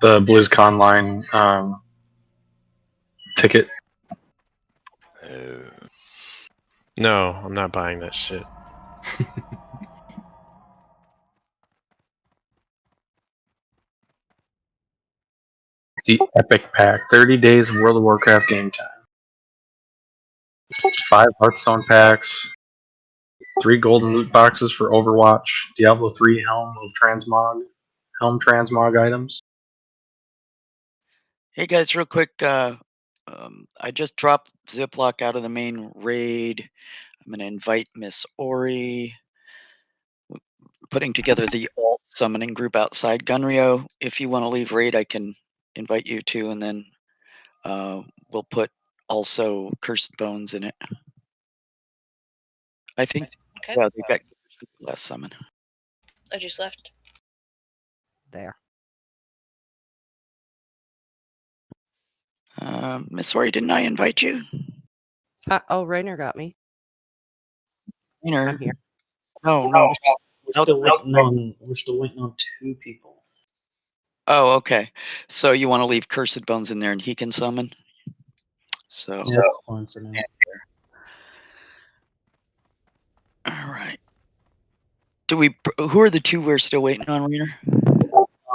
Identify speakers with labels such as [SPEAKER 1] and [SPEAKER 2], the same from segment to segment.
[SPEAKER 1] the BlizzCon line ticket.
[SPEAKER 2] No, I'm not buying that shit.
[SPEAKER 1] The Epic Pack, 30 days of World of Warcraft game time. 5 Hearthstone packs, 3 golden loot boxes for Overwatch, Diablo 3 Helm Transmog items.
[SPEAKER 3] Hey guys, real quick, I just dropped Ziploc out of the main raid. I'm gonna invite Miss Ori. Putting together the alt summoning group outside Gunryo. If you want to leave raid, I can invite you to, and then we'll put also Cursed Bones in it. I think,
[SPEAKER 4] Okay.
[SPEAKER 3] yeah, they got last summon.
[SPEAKER 4] I just left.
[SPEAKER 5] There.
[SPEAKER 3] Miss Ori, didn't I invite you?
[SPEAKER 5] Oh, Rainer got me.
[SPEAKER 3] Rainer.
[SPEAKER 5] I'm here.
[SPEAKER 3] No, no.
[SPEAKER 6] We're still waiting on 2 people.
[SPEAKER 3] Oh, okay. So you want to leave Cursed Bones in there, and he can summon. So
[SPEAKER 6] Yeah, that's fine for now.
[SPEAKER 3] All right. Who are the 2 we're still waiting on, Rainer?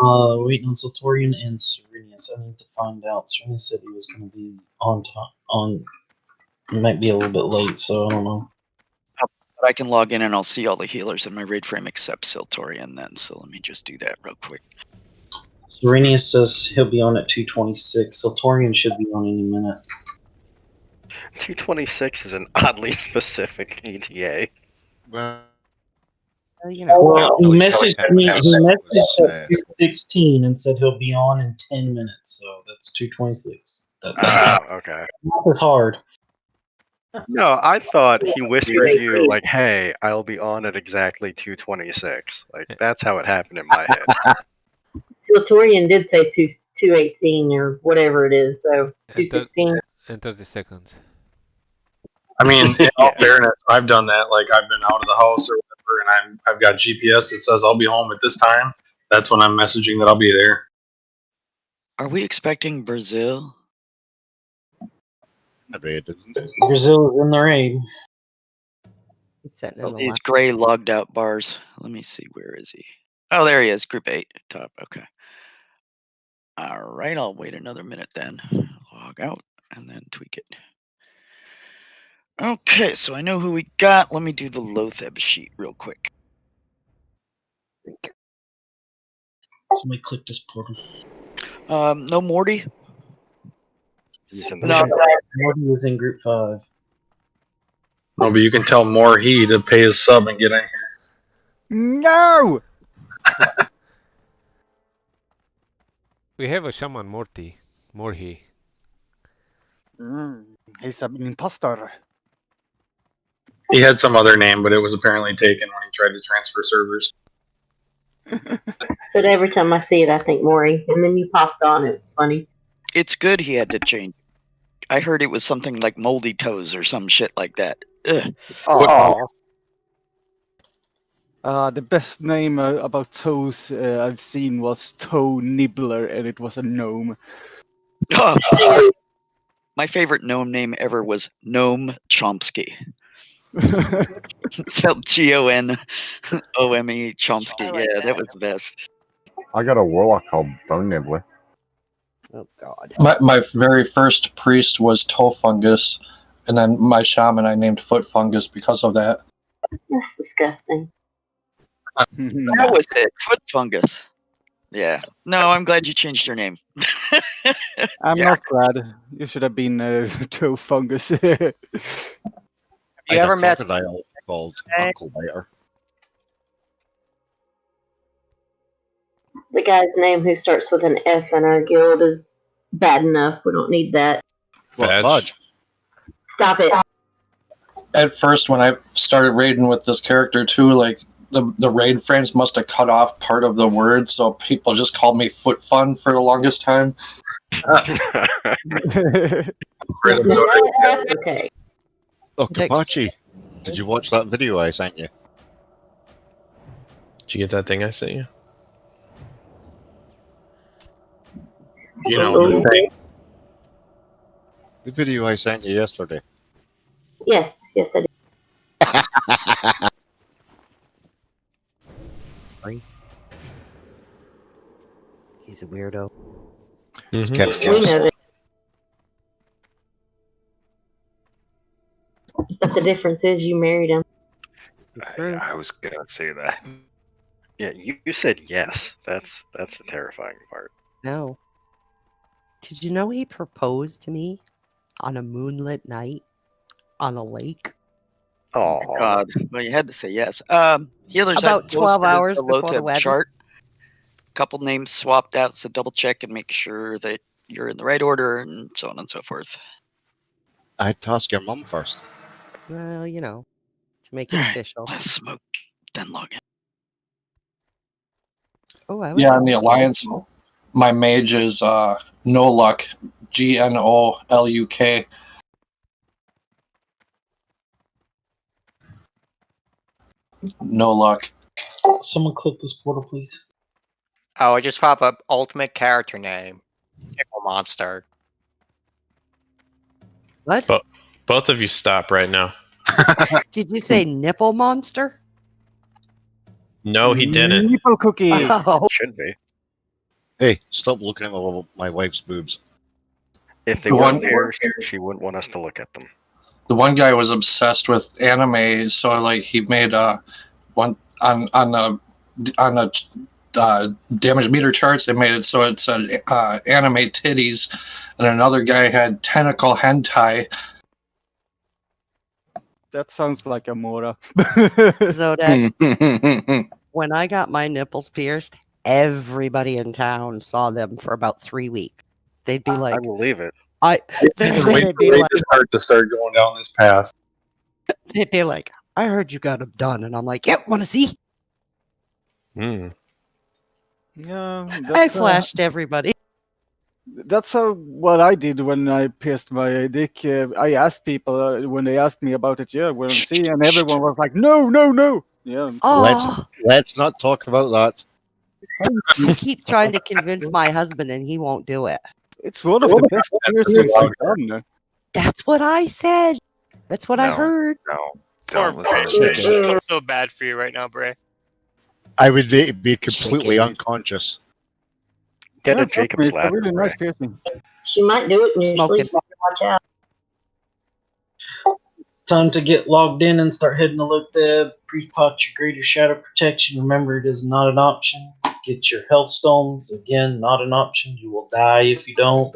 [SPEAKER 6] Waiting on Satorian and Serenius. I need to find out. Serenius said he was going to be on time. He might be a little bit late, so I don't know.
[SPEAKER 3] But I can log in and I'll see all the healers in my raid frame except Siltorian then. So let me just do that real quick.
[SPEAKER 6] Serenius says he'll be on at 2:26. Satorian should be on any minute.
[SPEAKER 7] 2:26 is an oddly specific ETA.
[SPEAKER 8] Well,
[SPEAKER 5] You know,
[SPEAKER 6] Well, he messaged me. He messaged
[SPEAKER 8] Uh,
[SPEAKER 6] at 2:16 and said he'll be on in 10 minutes. So that's 2:26.
[SPEAKER 7] Okay.
[SPEAKER 6] That's hard.
[SPEAKER 7] No, I thought he whispered you like, "Hey, I'll be on at exactly 2:26." Like that's how it happened in my head.
[SPEAKER 9] Siltorian did say 2:18 or whatever it is, so 2:16.
[SPEAKER 10] In 30 seconds.
[SPEAKER 1] I mean, in all fairness, I've done that. Like, I've been out of the house or whatever, and I've got GPS that says I'll be home at this time. That's when I'm messaging that I'll be there.
[SPEAKER 3] Are we expecting Brazil?
[SPEAKER 6] Brazil is in the raid.
[SPEAKER 5] he's sitting in
[SPEAKER 3] Oh,
[SPEAKER 5] the
[SPEAKER 3] these
[SPEAKER 5] line.
[SPEAKER 3] gray logged out bars. Let me see. Where is he? Oh, there he is. Group 8 top. Okay. All right. I'll wait another minute then. Log out and then tweak it. Okay. So I know who we got. Let me do the Lotheb sheet real quick.
[SPEAKER 6] Somebody click this portal.
[SPEAKER 3] No Morty.
[SPEAKER 7] He's in the
[SPEAKER 3] No.
[SPEAKER 6] Morty was in group 5.
[SPEAKER 1] No, but you can tell Morhe to pay his sub and get in here.
[SPEAKER 10] No! We have a shaman Morty. Morhe.
[SPEAKER 11] He's an imposter.
[SPEAKER 1] He had some other name, but it was apparently taken when he tried to transfer servers.
[SPEAKER 9] But every time I see it, I think Maury. And then you popped on. It was funny.
[SPEAKER 3] It's good he had to change. I heard it was something like moldy toes or some shit like that. Ugh.
[SPEAKER 11] Oh. The best name about toes I've seen was Toe Nibbler, and it was a gnome.
[SPEAKER 3] My favorite gnome name ever was Gnome Chomsky. Spelled Gonome Chomsky. Yeah, that was the best.
[SPEAKER 8] I got a warlock called Bone Nibbler.
[SPEAKER 5] Oh God.
[SPEAKER 12] My very first priest was Toe Fungus, and then my shaman I named Foot Fungus because of that.
[SPEAKER 9] That's disgusting.
[SPEAKER 3] That was it. Foot fungus. Yeah. No, I'm glad you changed your name.
[SPEAKER 11] I'm not glad. You should have been Toe Fungus.
[SPEAKER 8] Have
[SPEAKER 13] you ever met
[SPEAKER 8] crocodile called Uncle Biter?
[SPEAKER 9] The guy's name who starts with an F in our guild is bad enough. We don't need that.
[SPEAKER 8] Fudge.
[SPEAKER 9] Stop it.
[SPEAKER 12] At first, when I started raiding with this character too, like the raid frames must have cut off part of the word, so people just called me Foot Fun for the longest time.
[SPEAKER 9] That's okay.
[SPEAKER 8] Oh, Kapachi, did you watch that video I sent you?
[SPEAKER 2] Did you get that thing I sent you?
[SPEAKER 1] You know, the thing.
[SPEAKER 8] The video I sent you yesterday.
[SPEAKER 9] Yes, yes, I did.
[SPEAKER 5] He's a weirdo.
[SPEAKER 8] It's
[SPEAKER 2] Mhm.
[SPEAKER 8] Kevin
[SPEAKER 9] We
[SPEAKER 8] Gillis.
[SPEAKER 9] know that. But the difference is you married him.
[SPEAKER 14] I was gonna say that.
[SPEAKER 7] Yeah, you said yes. That's the terrifying part.
[SPEAKER 5] No. Did you know he proposed to me on a moonlit night on a lake?
[SPEAKER 7] Oh
[SPEAKER 3] God. Well, you had to say yes. Healers,
[SPEAKER 5] About
[SPEAKER 3] I've
[SPEAKER 5] 12
[SPEAKER 3] posted
[SPEAKER 5] hours
[SPEAKER 3] the
[SPEAKER 5] before the
[SPEAKER 3] Lotheb
[SPEAKER 5] wedding.
[SPEAKER 3] chart. Couple names swapped out, so double check and make sure that you're in the right order and so on and so forth.
[SPEAKER 8] I had to ask your mum first.
[SPEAKER 5] Well, you know, to make it official.
[SPEAKER 3] Less smoke, then log in.
[SPEAKER 5] Oh, I would
[SPEAKER 12] Yeah,
[SPEAKER 5] like
[SPEAKER 12] in the
[SPEAKER 5] to see it.
[SPEAKER 12] alliance, my mage is No Luck, GNOLUK. No Luck.
[SPEAKER 6] Someone click this portal, please.
[SPEAKER 13] Oh, I just pop up ultimate character name. Pickle monster.
[SPEAKER 5] What?
[SPEAKER 2] Both of you stop right now.
[SPEAKER 5] Did you say nipple monster?
[SPEAKER 2] No, he didn't.
[SPEAKER 11] Nipple cookie.
[SPEAKER 5] Oh.
[SPEAKER 7] Should be.
[SPEAKER 8] Hey, stop looking at my wife's boobs.
[SPEAKER 7] If they
[SPEAKER 12] The
[SPEAKER 7] weren't
[SPEAKER 12] one-
[SPEAKER 7] there, she wouldn't want us to look at them.
[SPEAKER 12] The one guy was obsessed with anime, so like he made one on the damage meter charts. They made it so it said anime titties, and another guy had tentacle hentai.
[SPEAKER 11] That sounds like a Mora.
[SPEAKER 5] Zodak, when I got my nipples pierced, everybody in town saw them for about 3 weeks. They'd be like,
[SPEAKER 7] I believe it.
[SPEAKER 5] they'd be like,
[SPEAKER 1] to start going down this path.
[SPEAKER 5] they'd be like, I heard you got them done, and I'm like, yep, want to see?
[SPEAKER 2] Hmm.
[SPEAKER 11] Yeah,
[SPEAKER 5] I flashed everybody.
[SPEAKER 11] That's what I did when I pierced my dick. I asked people when they asked me about it. Yeah, want to see? And everyone was like, no, no, no. Yeah.
[SPEAKER 5] Oh,
[SPEAKER 8] Let's not talk about that.
[SPEAKER 5] I keep trying to convince my husband, and he won't do it.
[SPEAKER 11] It's one of the best piercings I've done.
[SPEAKER 5] That's what I said. That's what I heard.
[SPEAKER 14] No,
[SPEAKER 15] Poor
[SPEAKER 14] don't
[SPEAKER 15] Bray.
[SPEAKER 14] listen to
[SPEAKER 15] I feel so bad for you right now, Bray.
[SPEAKER 8] I would be completely
[SPEAKER 5] Chickens.
[SPEAKER 8] unconscious.
[SPEAKER 7] Get
[SPEAKER 11] Yeah,
[SPEAKER 7] a Jacob's
[SPEAKER 11] it's a
[SPEAKER 7] ladder.
[SPEAKER 11] really
[SPEAKER 7] Ray.
[SPEAKER 11] nice piercing.
[SPEAKER 9] She might do it in your
[SPEAKER 5] Smoke
[SPEAKER 9] sleep.
[SPEAKER 5] it.
[SPEAKER 9] Watch out.
[SPEAKER 6] It's time to get logged in and start heading to look there. Pre-pot your greater shadow protection. Remember, it is not an option. Get your health stones. Again, not an option. You will die if you don't.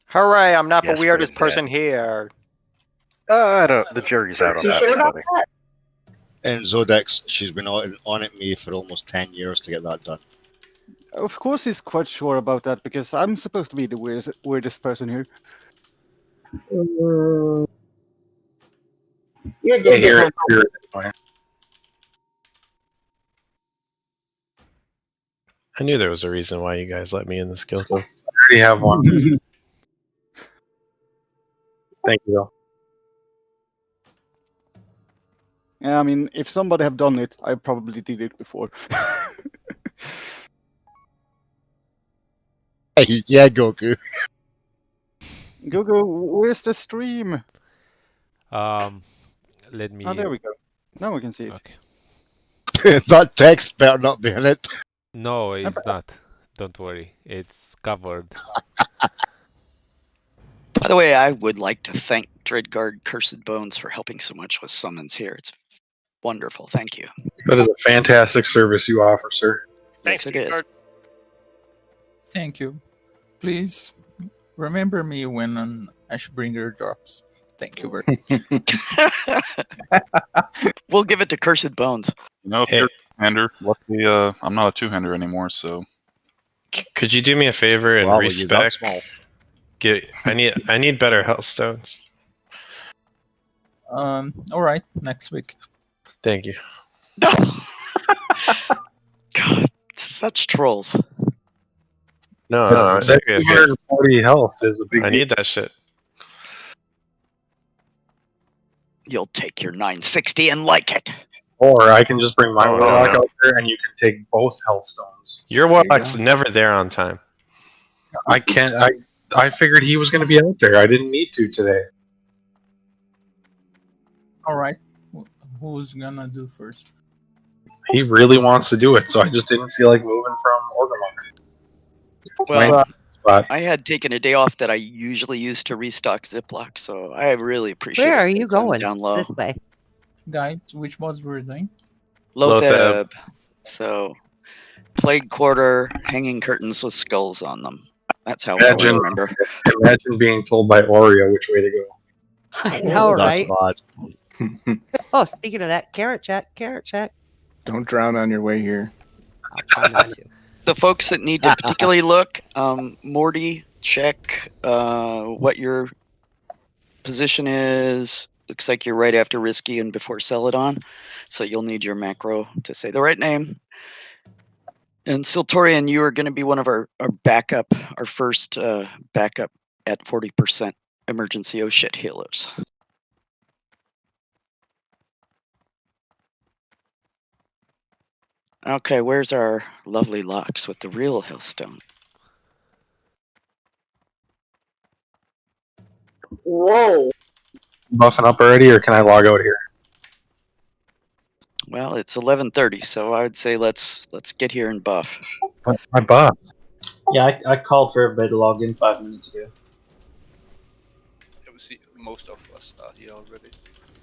[SPEAKER 13] Hooray, I'm not
[SPEAKER 7] Yes,
[SPEAKER 13] the weirdest
[SPEAKER 7] but it's
[SPEAKER 13] person here.
[SPEAKER 7] I don't. The jury's out on
[SPEAKER 9] You
[SPEAKER 7] that
[SPEAKER 9] sure
[SPEAKER 7] one,
[SPEAKER 9] about
[SPEAKER 7] buddy.
[SPEAKER 9] that?
[SPEAKER 8] And Zodex, she's been on at me for almost 10 years to get that done.
[SPEAKER 11] Of course, he's quite sure about that because I'm supposed to be the weirdest person here.
[SPEAKER 9] Mm. You're
[SPEAKER 1] I
[SPEAKER 9] different.
[SPEAKER 1] hear
[SPEAKER 9] huh?
[SPEAKER 1] it. Hear it anyway.
[SPEAKER 2] I knew there was a reason why you guys let me in this guild.
[SPEAKER 1] I already have one. Thank you, though.
[SPEAKER 11] Yeah, I mean, if somebody have done it, I probably did it before.
[SPEAKER 8] Hey, yeah, Goku.
[SPEAKER 11] Google, where's the stream?
[SPEAKER 10] Let me.
[SPEAKER 11] Oh, there we go. Now we can see it.
[SPEAKER 10] Okay.
[SPEAKER 8] That text better not be in it.
[SPEAKER 10] No, it's not. Don't worry. It's covered.
[SPEAKER 3] By the way, I would like to thank Dreadguard Cursed Bones for helping so much with summons here. It's wonderful. Thank you.
[SPEAKER 1] That is a fantastic service you offer, sir.
[SPEAKER 15] Thanks,
[SPEAKER 3] Yes, it is.
[SPEAKER 15] Dreadguard.
[SPEAKER 16] Thank you. Please remember me when an Ashbringer drops. Thank you very much.
[SPEAKER 3] We'll give it to Cursed Bones.
[SPEAKER 14] You know, if you're a two-hander, luckily, I'm not a two-hander anymore, so.
[SPEAKER 2] Could you do me a favor and
[SPEAKER 8] Wow, you that
[SPEAKER 2] respect?
[SPEAKER 8] small.
[SPEAKER 2] I need better health stones.
[SPEAKER 16] All right, next week.
[SPEAKER 2] Thank you.
[SPEAKER 3] God, such trolls.
[SPEAKER 2] No,
[SPEAKER 1] that
[SPEAKER 2] seriously,
[SPEAKER 1] 240 health is a big
[SPEAKER 2] I
[SPEAKER 1] deal.
[SPEAKER 2] need that shit.
[SPEAKER 3] You'll take your 960 and like it.
[SPEAKER 1] Or I can just bring my
[SPEAKER 2] Oh,
[SPEAKER 1] warlock
[SPEAKER 2] no.
[SPEAKER 1] out there and you can take both health stones.
[SPEAKER 2] Your warlock's never there on time.
[SPEAKER 1] I can't. I figured he was going to be out there. I didn't need to today.
[SPEAKER 16] All right. Who's gonna do first?
[SPEAKER 1] He really wants to do it, so I just didn't feel like moving from Orgrimmar.
[SPEAKER 3] Well,
[SPEAKER 1] Spot.
[SPEAKER 3] I had taken a day off that I usually use to restock Ziploc, so I really appreciate it.
[SPEAKER 5] Where are you
[SPEAKER 3] 'cause I'm
[SPEAKER 5] going?
[SPEAKER 3] Down
[SPEAKER 5] It's
[SPEAKER 3] low.
[SPEAKER 5] this way.
[SPEAKER 16] Guys, which boss we're doing?
[SPEAKER 3] Lothab. So, plague quarter, hanging curtains with skulls on them. That's how well I
[SPEAKER 1] Imagine,
[SPEAKER 3] remember.
[SPEAKER 1] imagine being told by Oreo which way to go.
[SPEAKER 5] I know,
[SPEAKER 8] That's
[SPEAKER 5] right?
[SPEAKER 8] odd.
[SPEAKER 5] Oh, speaking of that, carrot check, carrot check.
[SPEAKER 17] Don't drown on your way here.
[SPEAKER 5] I'll try not to.
[SPEAKER 3] The folks that need to particularly look, Morty, check what your position is. Looks like you're right after Risky and before Celadon, so you'll need your macro to say the right name. And Siltorian, you are going to be one of our backup, our first backup at 40% emergency oh shit healers. Okay, where's our lovely Locks with the real Hellstone?
[SPEAKER 9] Whoa.
[SPEAKER 1] Buffing up already, or can I log out here?
[SPEAKER 3] Well, it's 11:30, so I would say let's get here and buff.
[SPEAKER 1] My buff.
[SPEAKER 6] Yeah, I called for everybody to log in 5 minutes ago.
[SPEAKER 18] Most of us are here already.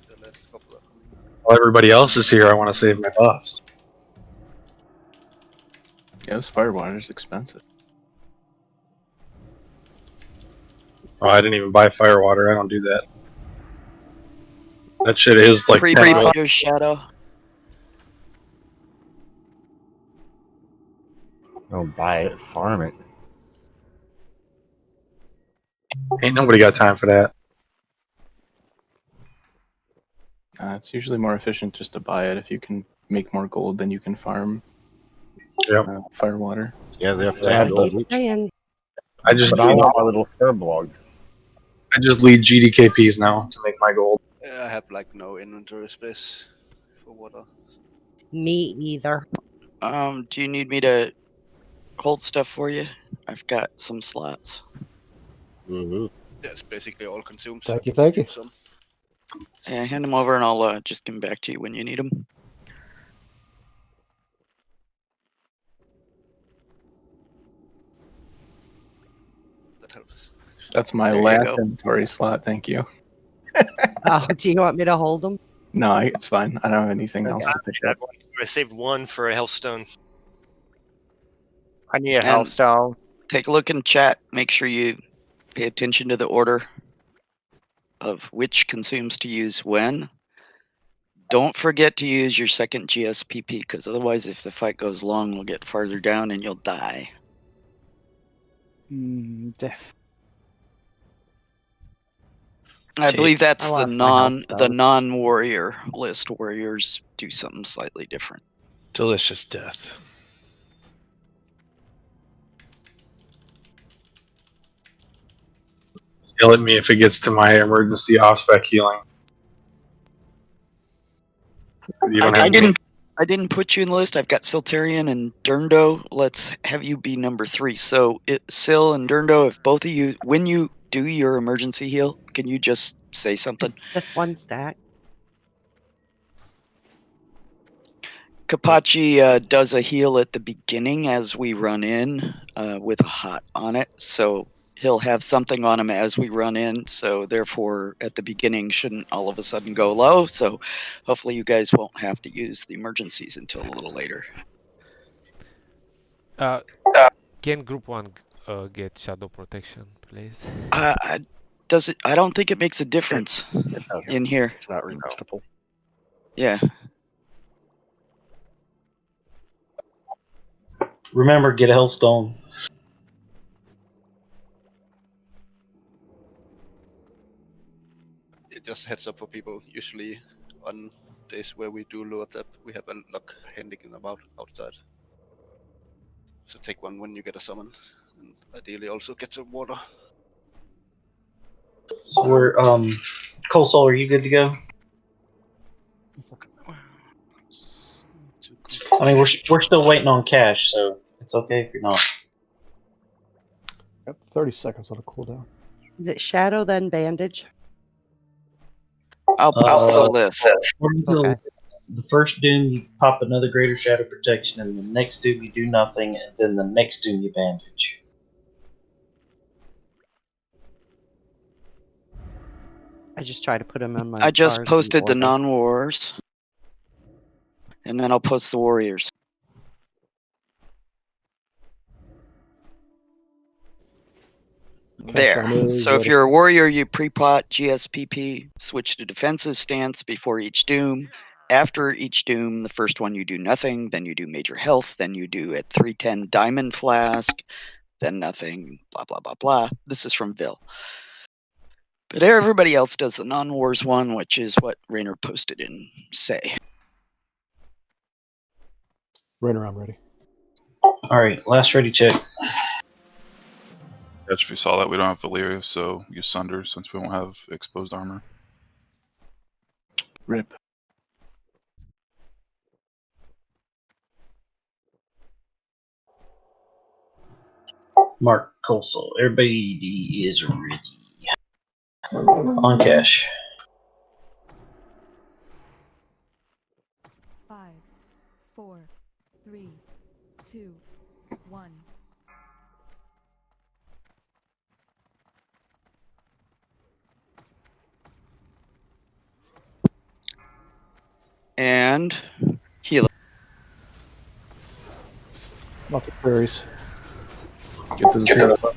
[SPEAKER 18] The last couple are coming.
[SPEAKER 1] While everybody else is here, I want to save my buffs.
[SPEAKER 17] Yeah, this firewater's expensive.
[SPEAKER 1] Oh, I didn't even buy firewater. I don't do that. That shit is like
[SPEAKER 3] Pre-Fighter's Shadow.
[SPEAKER 8] Don't buy it, farm it.
[SPEAKER 1] Ain't nobody got time for that.
[SPEAKER 17] It's usually more efficient just to buy it. If you can make more gold, then you can farm firewater.
[SPEAKER 8] Yeah, they have to
[SPEAKER 5] I
[SPEAKER 8] have
[SPEAKER 5] keep
[SPEAKER 8] gold.
[SPEAKER 5] saying.
[SPEAKER 1] I just
[SPEAKER 8] But I want my little fur blog.
[SPEAKER 1] I just lead GDKPs now to make my gold.
[SPEAKER 18] I have like no inventory space for water.
[SPEAKER 5] Me either.
[SPEAKER 3] Do you need me to hold stuff for you? I've got some slots.
[SPEAKER 8] Mm-hmm.
[SPEAKER 18] Yeah, it's basically all consumed.
[SPEAKER 8] Thank you, thank you.
[SPEAKER 18] Some.
[SPEAKER 3] Yeah, hand them over and I'll just give them back to you when you need them.
[SPEAKER 18] That helps.
[SPEAKER 17] That's my
[SPEAKER 3] There you
[SPEAKER 17] last
[SPEAKER 3] go.
[SPEAKER 17] inventory slot. Thank you.
[SPEAKER 5] Oh, do you want me to hold them?
[SPEAKER 17] No, it's fine. I don't have anything else to pick up.
[SPEAKER 15] I saved one for a Hellstone.
[SPEAKER 13] I need a
[SPEAKER 3] And
[SPEAKER 13] Hellstone.
[SPEAKER 3] take a look in chat. Make sure you pay attention to the order of which consumes to use when. Don't forget to use your second GSPP, because otherwise if the fight goes long, we'll get farther down and you'll die.
[SPEAKER 11] Death.
[SPEAKER 3] I believe that's
[SPEAKER 5] I
[SPEAKER 3] the
[SPEAKER 5] lost my health stone.
[SPEAKER 3] non-warrior list. Warriors do something slightly different.
[SPEAKER 2] Delicious death.
[SPEAKER 1] Yell at me if it gets to my emergency off-spec healing. You don't have any.
[SPEAKER 3] I didn't put you in the list. I've got Siltarian and Durndo. Let's have you be number 3. So, Sil and Durndo, if both of you, when you do your emergency heal, can you just say something?
[SPEAKER 5] Just one stack.
[SPEAKER 3] Kapachi does a heal at the beginning as we run in with a hot on it. So he'll have something on him as we run in. So therefore, at the beginning, shouldn't all of a sudden go low. So hopefully you guys won't have to use the emergencies until a little later.
[SPEAKER 10] Can Group 1 get shadow protection, please?
[SPEAKER 3] I don't think it makes a difference in here.
[SPEAKER 7] It's not resistible.
[SPEAKER 3] Yeah.
[SPEAKER 6] Remember, get a Hellstone.
[SPEAKER 18] Just heads up for people. Usually on days where we do lower that, we have a lock handing about outside. So take one when you get a summon, and ideally also get some water.
[SPEAKER 6] So we're Cold Soul, are you good to go? I mean, we're still waiting on cash, so it's okay if you're not.
[SPEAKER 19] 30 seconds on a cooldown.
[SPEAKER 5] Is it shadow then bandage?
[SPEAKER 3] I'll post the list.
[SPEAKER 5] Okay.
[SPEAKER 6] The first doom you pop another greater shadow protection, and the next doom you do nothing, and then the next doom you bandage.
[SPEAKER 5] I just try to put them on my.
[SPEAKER 3] I just
[SPEAKER 5] bars in
[SPEAKER 3] posted the
[SPEAKER 5] order.
[SPEAKER 3] non-wars, and then I'll post the warriors. There. So if you're a warrior, you pre-pot GSPP, switch to defensive stance before each doom. After each doom, the first one you do nothing, then you do major health, then you do at 310 diamond flask, then nothing, blah, blah, blah, blah. This is from Bill. But everybody else does the non-wars one, which is what Raynor posted in Say.
[SPEAKER 19] Raynor, I'm ready.
[SPEAKER 6] Alright, last ready check.
[SPEAKER 14] If you saw that, we don't have Valyria, so use Sunder since we won't have exposed armor.
[SPEAKER 17] Rip.
[SPEAKER 6] Mark Colsall. Everybody is ready. On cash.
[SPEAKER 20] 5, 4, 3, 2, 1.
[SPEAKER 3] And heal.
[SPEAKER 19] Lots of queries.
[SPEAKER 17] Get to the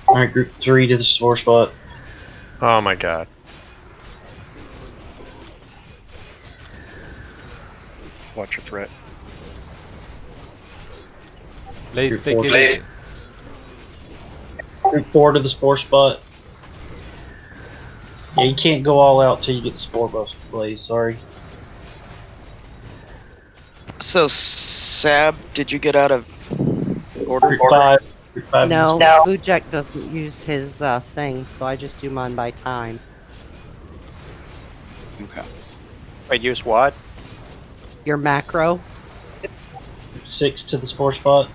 [SPEAKER 6] Alright, group 3 to the sore spot.
[SPEAKER 2] Oh my god.
[SPEAKER 7] Watch your threat.
[SPEAKER 10] Blaze,
[SPEAKER 6] Group
[SPEAKER 10] take
[SPEAKER 6] 4,
[SPEAKER 10] it easy.
[SPEAKER 6] Group 4 to the spore spot. Yeah, you can't go all out till you get the spore buff, Blaze. Sorry.
[SPEAKER 3] So, Sab, did you get out of order?
[SPEAKER 6] Group 5. Group 5
[SPEAKER 5] No,
[SPEAKER 6] to the
[SPEAKER 5] Vujek doesn't use his thing, so I just do mine by time.
[SPEAKER 13] Okay. Wait, use what?
[SPEAKER 5] Your macro.
[SPEAKER 6] Group 6 to the spore spot.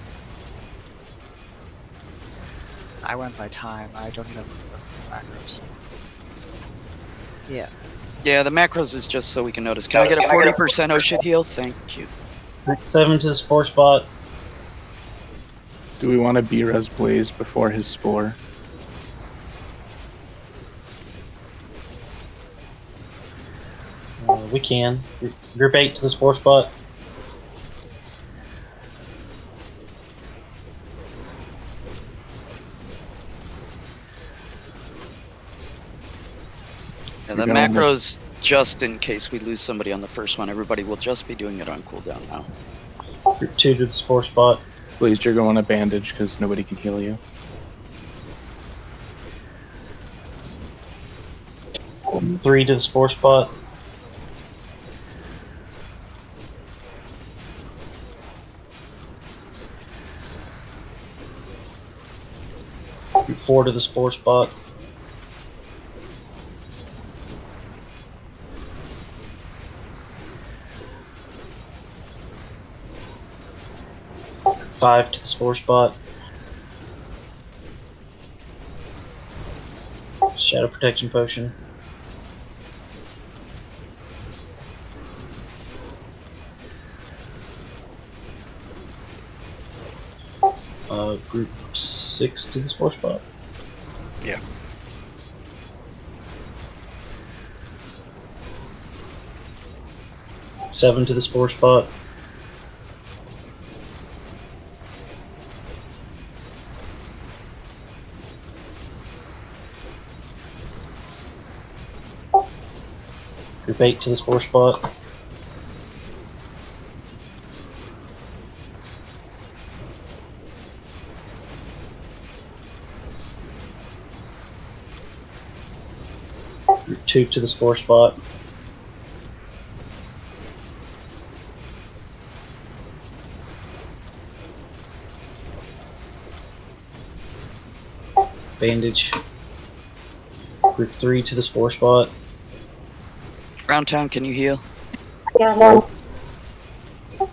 [SPEAKER 21] I went by time. I don't have the macros.
[SPEAKER 5] Yeah.
[SPEAKER 3] Yeah, the macros is just so we can notice. Can I get a 40% oh shit heal? Thank you.
[SPEAKER 6] Group 7 to the spore spot.
[SPEAKER 17] Do we want to B-res Blaze before his spore?
[SPEAKER 6] We can. Group 8 to the spore spot.
[SPEAKER 3] And the macros, just in case we lose somebody on the first one, everybody will just be doing it on cooldown now.
[SPEAKER 6] Group 2 to the spore spot.
[SPEAKER 17] Blaze, you're going to bandage because nobody can heal you.
[SPEAKER 6] Group 3 to the spore spot. Group 4 to the spore spot. Group 5 to the spore spot. Shadow protection potion. Group 6 to the spore spot.
[SPEAKER 7] Yeah.
[SPEAKER 6] Seven to the spore spot. Group 8 to the spore spot. Group 2 to the spore spot. Bandage. Group 3 to the spore spot.
[SPEAKER 3] Round town, can you heal?
[SPEAKER 9] Yeah, no.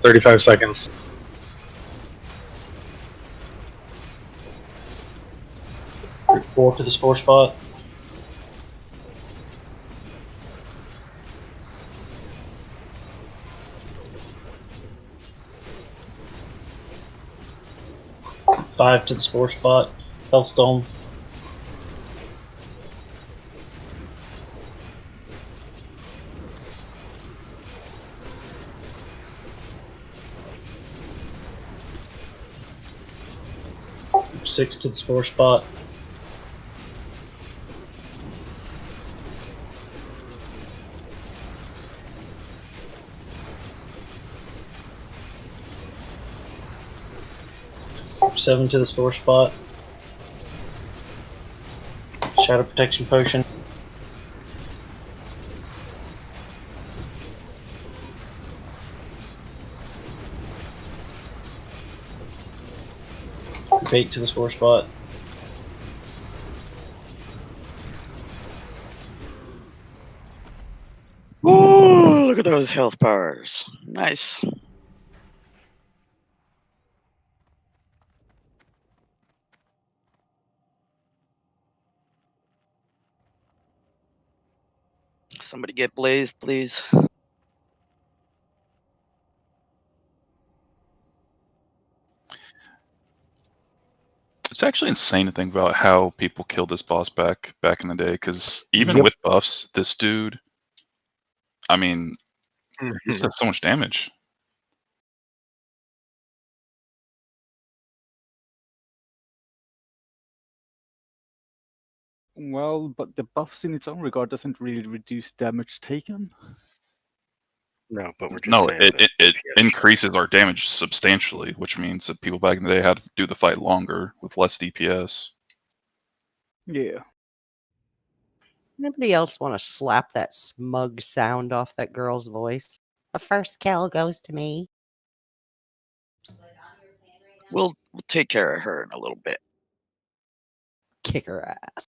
[SPEAKER 1] 35 seconds.
[SPEAKER 6] 4 to the spore spot. Five to the spore spot. Healthstone. Six to the spore spot. Seven to the spore spot. Shadow protection potion. Eight to the spore spot.
[SPEAKER 3] Ooh, look at those health bars. Nice. Somebody get blazed, please.
[SPEAKER 14] It's actually insane to think about how people killed this boss back in the day. Because even
[SPEAKER 2] Yep.
[SPEAKER 14] with buffs, this dude, I mean, he does so much damage.
[SPEAKER 11] Well, but the buffs in its own regard doesn't really reduce damage taken.
[SPEAKER 7] No, but we're just
[SPEAKER 14] No,
[SPEAKER 7] saying
[SPEAKER 14] it increases our damage substantially, which means that people back in the day had to do the fight longer with less DPS.
[SPEAKER 11] Yeah.
[SPEAKER 5] Does anybody else want to slap that smug sound off that girl's voice? The first kill goes to me.
[SPEAKER 3] We'll take care of her in a little bit.
[SPEAKER 5] Kick her ass.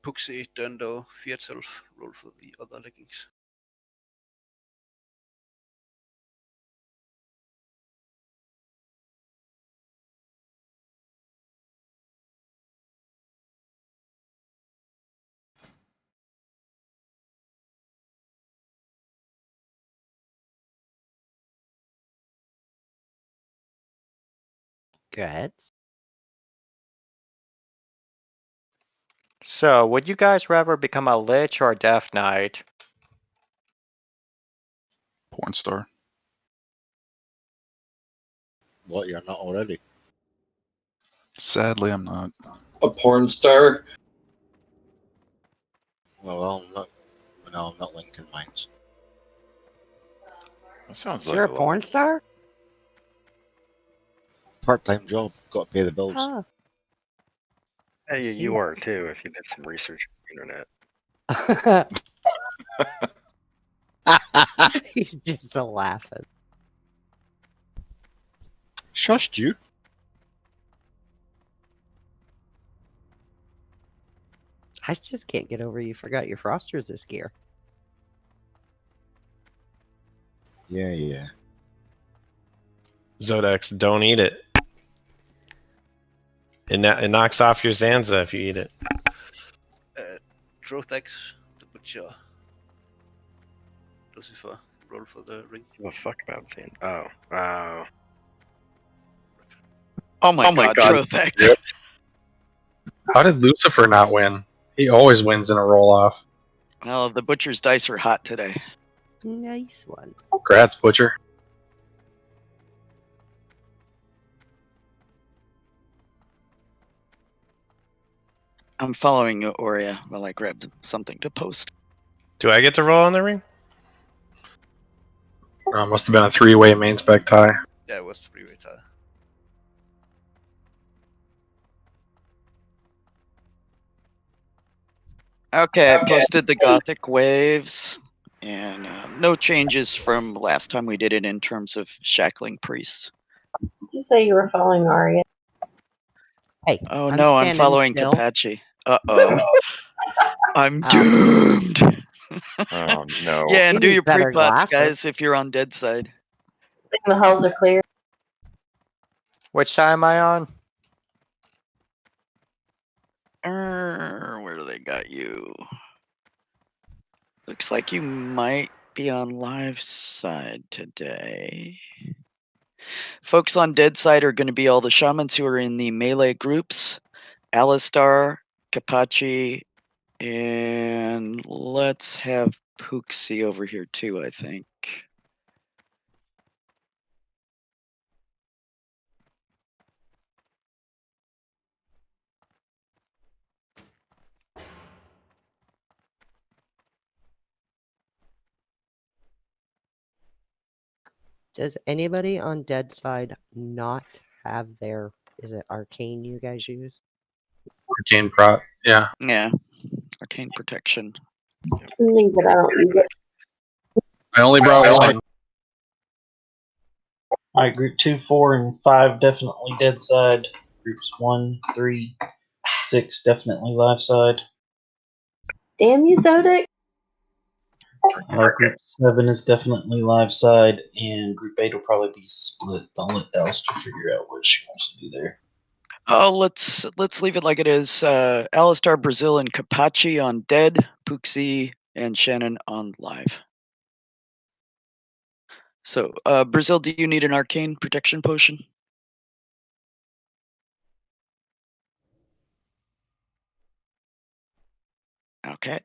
[SPEAKER 18] Puxi, Dundo, Fiertself, roll for the other leggings.
[SPEAKER 5] Good.
[SPEAKER 13] So, would you guys rather become a Lich or a Death Knight?
[SPEAKER 14] Porn star.
[SPEAKER 8] What, you're not already?
[SPEAKER 14] Sadly, I'm not.
[SPEAKER 12] A porn star?
[SPEAKER 8] Well, I'm not. No, I'm not linking mines.
[SPEAKER 4] That sounds
[SPEAKER 5] You're a
[SPEAKER 4] like
[SPEAKER 5] porn star?
[SPEAKER 8] Part-time job. Got to pay the bills.
[SPEAKER 5] Huh.
[SPEAKER 7] Hey,
[SPEAKER 5] See.
[SPEAKER 7] you are too, if you did some research on the internet.
[SPEAKER 5] He's just a laughing.
[SPEAKER 8] Shushed you.
[SPEAKER 5] I just can't get over you forgot your frosters this gear.
[SPEAKER 8] Yeah.
[SPEAKER 2] Zodex, don't eat it. It knocks off your Zanza if you eat it.
[SPEAKER 18] Drothex, the Butcher. Lucifer, roll for the ring.
[SPEAKER 7] What the fuck about Zan? Oh.
[SPEAKER 3] Oh my god, Drothex.
[SPEAKER 1] Yep. How did Lucifer not win? He always wins in a roll-off.
[SPEAKER 3] Well, the butcher's dice were hot today.
[SPEAKER 5] Nice one.
[SPEAKER 1] Congrats, Butcher.
[SPEAKER 3] I'm following you, Aurea, while I grabbed something to post.
[SPEAKER 2] Do I get to roll on the ring?
[SPEAKER 1] Must have been a three-way main spec tie.
[SPEAKER 18] Yeah, it was 3-way tie.
[SPEAKER 3] Okay, I posted the Gothic waves, and no changes from last time we did it in terms of shackling priests.
[SPEAKER 9] Did you say you were following Arya?
[SPEAKER 5] Hey,
[SPEAKER 3] Oh
[SPEAKER 5] I'm
[SPEAKER 3] no, I'm
[SPEAKER 5] standing
[SPEAKER 3] following
[SPEAKER 5] still.
[SPEAKER 3] Kapachi. Uh-oh. I'm doomed!
[SPEAKER 4] Oh no.
[SPEAKER 3] Yeah, and
[SPEAKER 5] You
[SPEAKER 3] do
[SPEAKER 5] need
[SPEAKER 3] your
[SPEAKER 5] better
[SPEAKER 3] pre-pots,
[SPEAKER 5] glasses.
[SPEAKER 3] guys, if you're on dead side.
[SPEAKER 9] I think the hulls are clear.
[SPEAKER 13] Which side am I on?
[SPEAKER 3] Where do they got you? Looks like you might be on live side today. Folks on dead side are going to be all the shamans who are in the melee groups. Alistar, Kapachi, and let's have Pooksy over here too, I think.
[SPEAKER 5] Does anybody on dead side not have their, is it arcane you guys use?
[SPEAKER 1] Arcane prot. Yeah.
[SPEAKER 3] Yeah. Arcane protection.
[SPEAKER 9] Something that I don't use it.
[SPEAKER 1] I only brought one.
[SPEAKER 6] Alright, group 2, 4, and 5 definitely dead side. Groups 1, 3, 6 definitely live side.
[SPEAKER 9] Damn you, Zodic.
[SPEAKER 6] Group 7 is definitely live side, and group 8 will probably be split. I'll let Alistair figure out what she wants to do there.
[SPEAKER 3] Oh, let's leave it like it is. Alistar, Brazil, and Kapachi on dead. Pooksy and Shannon on live. So, Brazil, do you need an arcane protection potion? Okay.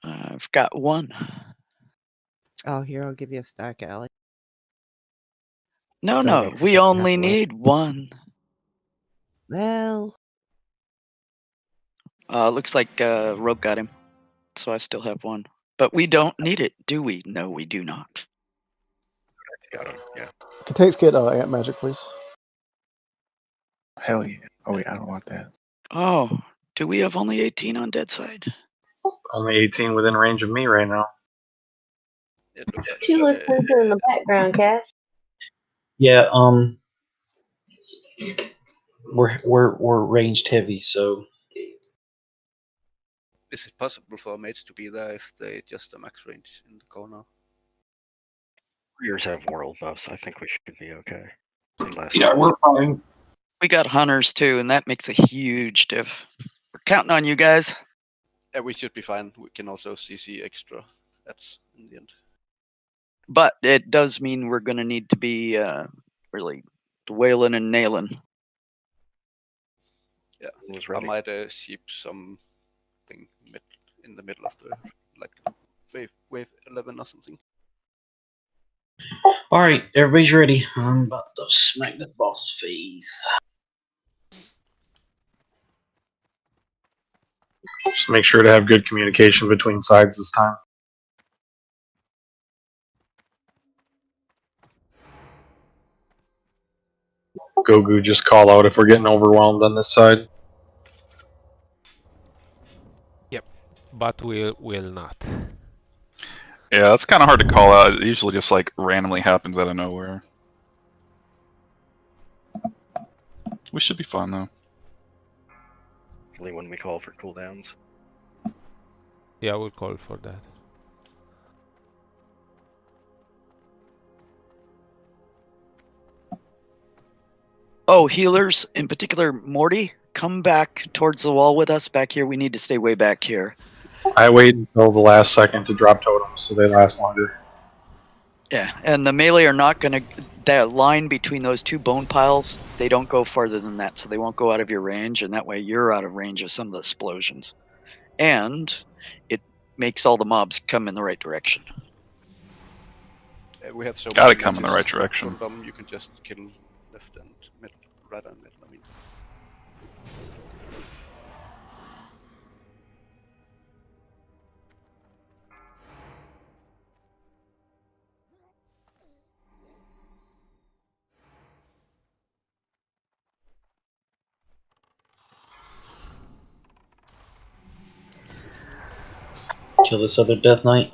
[SPEAKER 3] I've got one.
[SPEAKER 5] Oh, here, I'll give you a stack, Allie.
[SPEAKER 3] No,
[SPEAKER 5] Zodix
[SPEAKER 3] we
[SPEAKER 5] doesn't have
[SPEAKER 3] only
[SPEAKER 5] to wait.
[SPEAKER 3] need one.
[SPEAKER 5] Well,
[SPEAKER 3] Looks like Rogue got him, so I still have one. But we don't need it, do we? No, we do not.
[SPEAKER 7] Got him. Yeah.
[SPEAKER 19] Katakes, get Ant Magic, please.
[SPEAKER 17] Hell yeah. Oh wait, I don't want that.
[SPEAKER 3] Oh, do we have only 18 on dead side?
[SPEAKER 1] Only 18 within range of me right now.
[SPEAKER 9] What you listening to in the background, Cash?
[SPEAKER 6] Yeah, we're ranged heavy, so
[SPEAKER 18] Is it possible for mates to be there if they just a max range in the corner?
[SPEAKER 7] Warriors have world buffs. I think we should be okay. Unless
[SPEAKER 12] Yeah, we're fine.
[SPEAKER 3] We got hunters too, and that makes a huge diff. We're counting on you guys.
[SPEAKER 18] Yeah, we should be fine. We can also CC extra ads in the end.
[SPEAKER 3] But it does mean we're going to need to be really wailing and nailing.
[SPEAKER 18] Yeah, I might sheep something in the middle of the wave 11 or something.
[SPEAKER 6] alright, everybody's ready. I'm about to smack this boss's face.
[SPEAKER 1] Just make sure to have good communication between sides this time. Gogu, just call out if we're getting overwhelmed on this side.
[SPEAKER 10] Yep, but we will not.
[SPEAKER 14] Yeah, it's kind of hard to call out. It usually just like randomly happens out of nowhere. We should be fine though.
[SPEAKER 7] Only when we call for cooldowns.
[SPEAKER 10] Yeah, we'll call for that.
[SPEAKER 3] Oh, healers, in particular, Morty, come back towards the wall with us back here. We need to stay way back here.
[SPEAKER 1] I wait until the last second to drop totems so they last longer.
[SPEAKER 3] Yeah, and the melee are not going to... That line between those two bone piles, they don't go farther than that, so they won't go out of your range, and that way you're out of range of some of the explosions. And it makes all the mobs come in the right direction.
[SPEAKER 18] We have so
[SPEAKER 14] Gotta
[SPEAKER 18] many
[SPEAKER 14] come in the
[SPEAKER 18] matches
[SPEAKER 14] right direction.
[SPEAKER 18] from them, you can just kill left and middle, right and middle, I mean.
[SPEAKER 6] Kill this other Death Knight.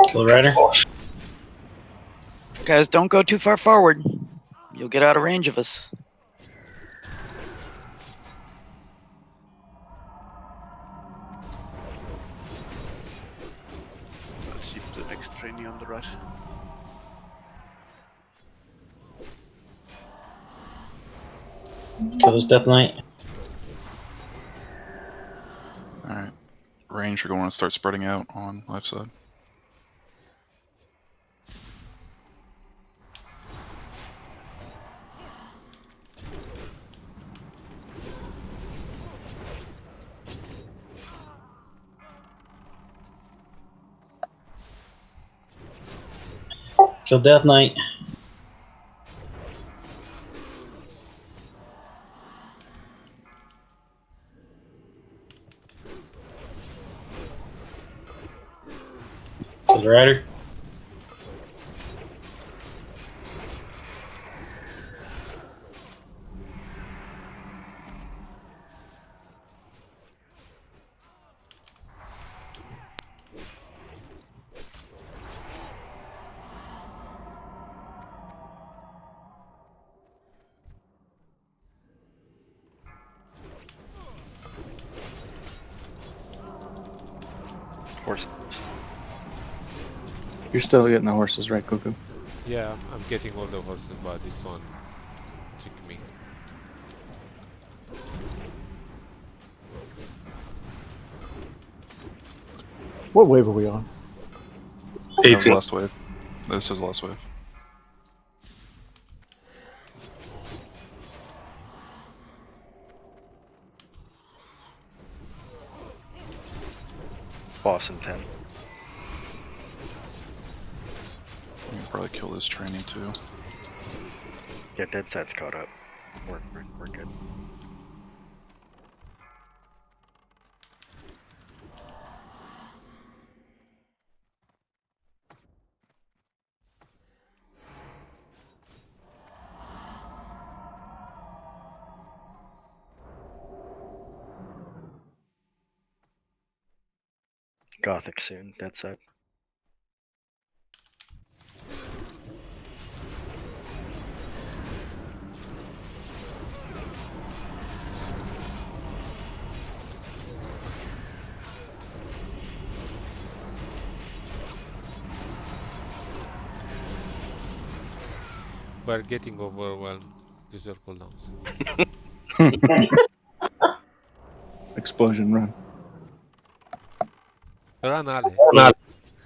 [SPEAKER 6] Kill the rider.
[SPEAKER 3] Guys, don't go too far forward. You'll get out of range of us.
[SPEAKER 18] I'll see the next trainee on the right.
[SPEAKER 6] Kill this Death Knight.
[SPEAKER 14] Alright. Range, you're going to start spreading out on left side.
[SPEAKER 6] Kill Death Knight. Kill the rider.
[SPEAKER 17] Horses. You're still getting the horses, right, Cuckoo?
[SPEAKER 10] Yeah, I'm getting all the horses, but this one took me.
[SPEAKER 19] What wave are we on?
[SPEAKER 14] That was the last wave. This is the last wave.
[SPEAKER 7] Boss in 10.
[SPEAKER 14] You can probably kill this training too.
[SPEAKER 7] Yeah, dead set's caught up. We're good. Gothic soon, dead set.
[SPEAKER 10] We're getting overwhelmed. User cooldowns.
[SPEAKER 17] Explosion run.
[SPEAKER 10] Run, Ali.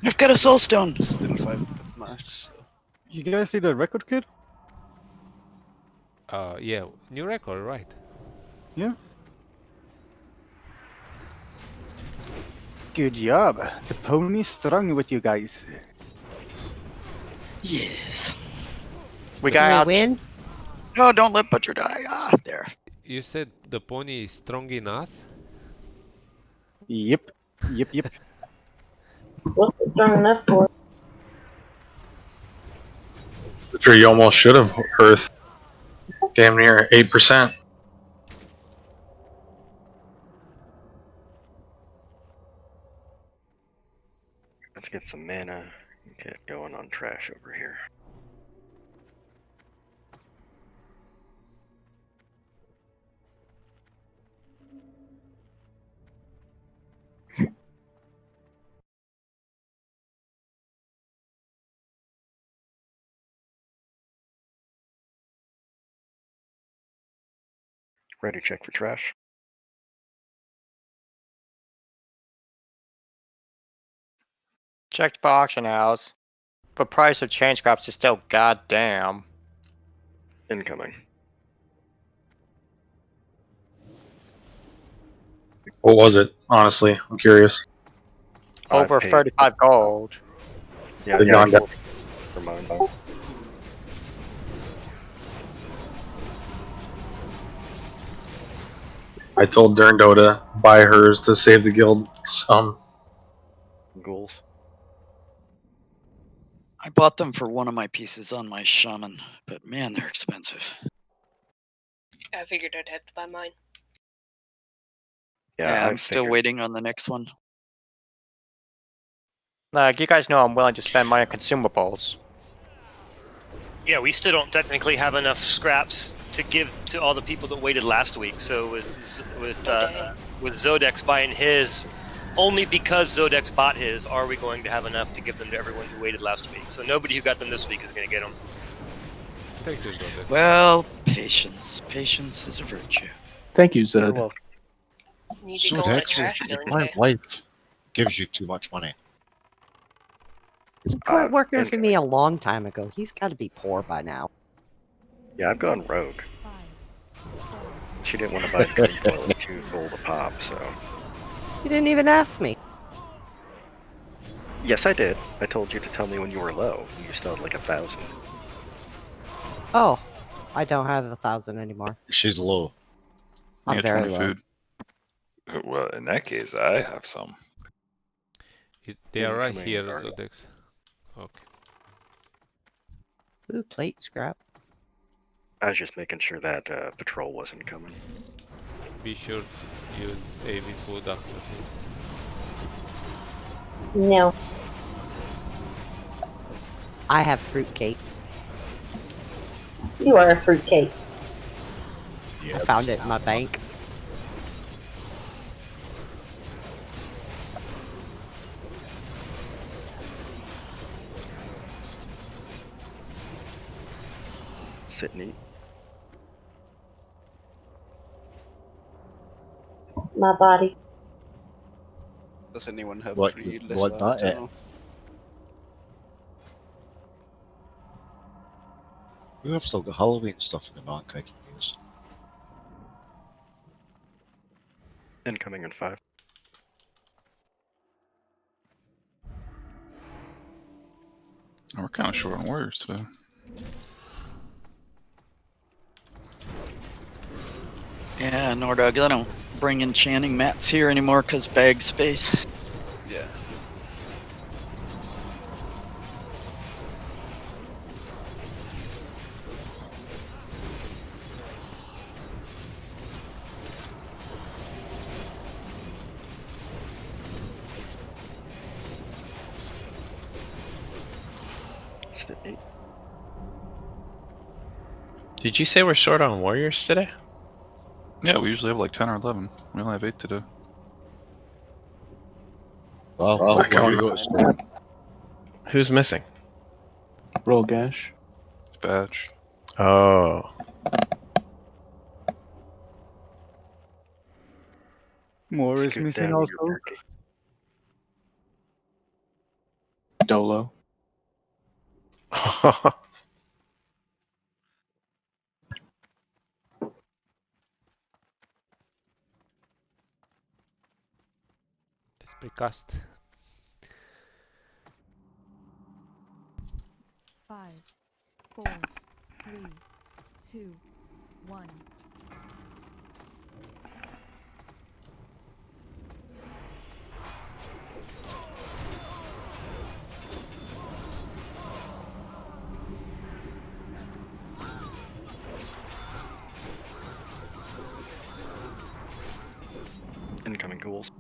[SPEAKER 3] I've got a soul stone.
[SPEAKER 18] Still 5 death match. So.
[SPEAKER 11] You guys see the record kid?
[SPEAKER 10] Yeah, new record, right?
[SPEAKER 11] Yeah. Good job. The pony's strong with you guys.
[SPEAKER 3] Yes.
[SPEAKER 13] We got out.
[SPEAKER 5] win?
[SPEAKER 3] Oh, don't let Butcher die. Ah, there.
[SPEAKER 10] You said the pony is strong in us?
[SPEAKER 11] Yep. Yep.
[SPEAKER 9] What's it strong enough for?
[SPEAKER 1] Sure, you almost should have Earth. Damn near 8%.
[SPEAKER 7] Let's get some mana and get going on trash over here. Ready, check for trash.
[SPEAKER 13] Checked for auction house. But price of change crops is still goddamn.
[SPEAKER 7] Incoming.
[SPEAKER 1] What was it? Honestly, I'm curious.
[SPEAKER 13] Over 35 gold.
[SPEAKER 7] Yeah,
[SPEAKER 1] They've
[SPEAKER 7] yeah,
[SPEAKER 1] gone down.
[SPEAKER 7] for mine.
[SPEAKER 1] I told Durndo to buy hers to save the guild some.
[SPEAKER 7] Ghouls.
[SPEAKER 3] I bought them for one of my pieces on my shaman, but man, they're expensive.
[SPEAKER 4] I figured I'd have to buy mine.
[SPEAKER 3] Yeah,
[SPEAKER 7] I
[SPEAKER 3] I'm still
[SPEAKER 7] figured.
[SPEAKER 3] waiting on the next one.
[SPEAKER 13] Like, you guys know I'm willing to spend money on consumables.
[SPEAKER 15] Yeah, we still don't technically have enough scraps to give to all the people that waited last week. So with Zodex buying his, only because Zodex bought his, are we going to have enough to give them to everyone who waited last week. So nobody who got them this week is going to get them.
[SPEAKER 10] Thank you, Zodex.
[SPEAKER 3] Well, patience. Patience is a virtue.
[SPEAKER 17] Thank you, Zed.
[SPEAKER 14] Oh,
[SPEAKER 4] Need to go on a trash
[SPEAKER 8] Zodex,
[SPEAKER 4] filling
[SPEAKER 8] my
[SPEAKER 4] day.
[SPEAKER 8] wife gives you too much money.
[SPEAKER 5] He quit working for me a long time ago. He's got to be poor by now.
[SPEAKER 7] Yeah, I've gone rogue. She didn't want to buy the green foil at 2 gold a pop, so.
[SPEAKER 5] You didn't even ask me.
[SPEAKER 7] Yes, I did. I told you to tell me when you were low. You still had like 1,000.
[SPEAKER 5] Oh, I don't have 1,000 anymore.
[SPEAKER 8] She's low.
[SPEAKER 5] I'm
[SPEAKER 14] Yeah,
[SPEAKER 5] very
[SPEAKER 14] 20
[SPEAKER 5] low.
[SPEAKER 16] food. Well, in that case, I have some.
[SPEAKER 10] They are right
[SPEAKER 7] Incoming
[SPEAKER 10] here,
[SPEAKER 7] guard.
[SPEAKER 10] Zodex. Okay.
[SPEAKER 5] Ooh, plate scrap.
[SPEAKER 7] I was just making sure that patrol wasn't coming.
[SPEAKER 10] Be sure to use AV food after this.
[SPEAKER 9] No.
[SPEAKER 5] I have fruitcake.
[SPEAKER 9] You are a fruitcake.
[SPEAKER 5] I found it in my bank.
[SPEAKER 7] Sit and eat.
[SPEAKER 9] My body.
[SPEAKER 18] Does anyone have
[SPEAKER 8] What-
[SPEAKER 18] 3
[SPEAKER 8] what
[SPEAKER 18] lesser
[SPEAKER 8] not,
[SPEAKER 18] general?
[SPEAKER 8] We have still got Halloween stuff in the bank I can use.
[SPEAKER 7] Incoming in 5.
[SPEAKER 14] We're kind of short on warriors today.
[SPEAKER 3] Yeah, Nordog, I don't bring enchanting mats here anymore because bag space.
[SPEAKER 18] Yeah.
[SPEAKER 7] Sit and eat.
[SPEAKER 2] Did you say we're short on warriors today?
[SPEAKER 14] Yeah, we usually have like 10 or 11. We only have 8 today.
[SPEAKER 8] Well,
[SPEAKER 2] We're
[SPEAKER 8] what have you
[SPEAKER 2] going-
[SPEAKER 8] got stolen?
[SPEAKER 2] Who's missing?
[SPEAKER 17] Roll gash.
[SPEAKER 14] Badge.
[SPEAKER 2] Oh.
[SPEAKER 11] More is
[SPEAKER 7] Scoot
[SPEAKER 11] missing
[SPEAKER 7] down
[SPEAKER 11] also.
[SPEAKER 7] your turkey.
[SPEAKER 17] Dolo.
[SPEAKER 10] Let's precast.
[SPEAKER 20] 5, 4, 3, 2, 1.
[SPEAKER 7] Incoming ghouls.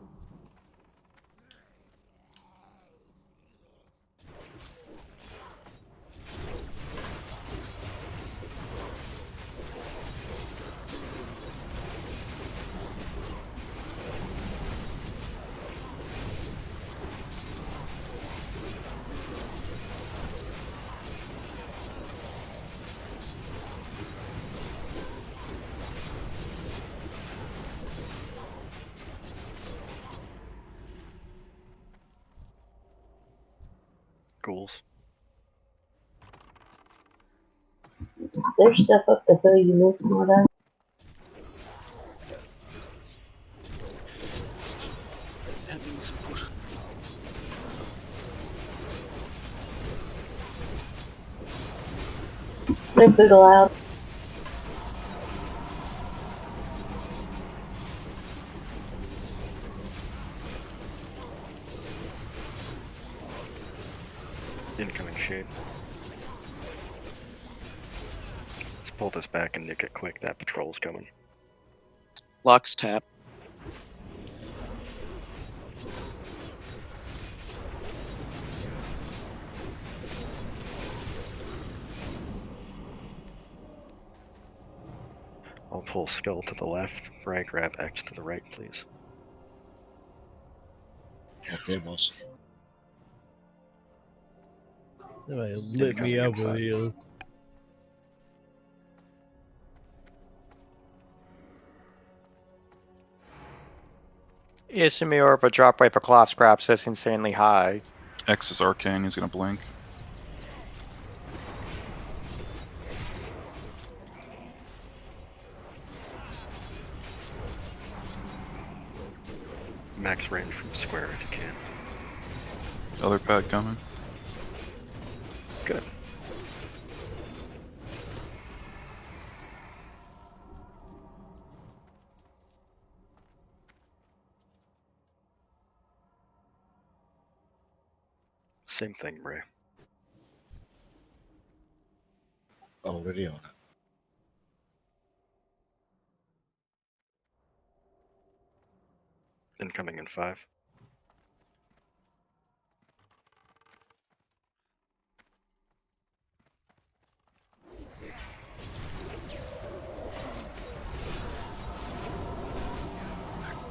[SPEAKER 7] Ghouls.
[SPEAKER 9] There's stuff up the hill you missed, Nordog. No food allowed.
[SPEAKER 7] Incoming shade. Let's pull this back and nick it quick. That patrol's coming.
[SPEAKER 3] Locks tap.
[SPEAKER 7] I'll pull Skull to the left. Bry, grab X to the right, please.
[SPEAKER 8] Okay, boss.
[SPEAKER 21] Lit me up with you.
[SPEAKER 13] Isomir of a drop rate for cloth scraps is insanely high.
[SPEAKER 14] X is arcane. He's gonna blink.
[SPEAKER 7] Max range from square if you can.
[SPEAKER 14] Other pad coming.
[SPEAKER 7] Good. Same thing, Bray.
[SPEAKER 8] Already on it.
[SPEAKER 7] Incoming in 5.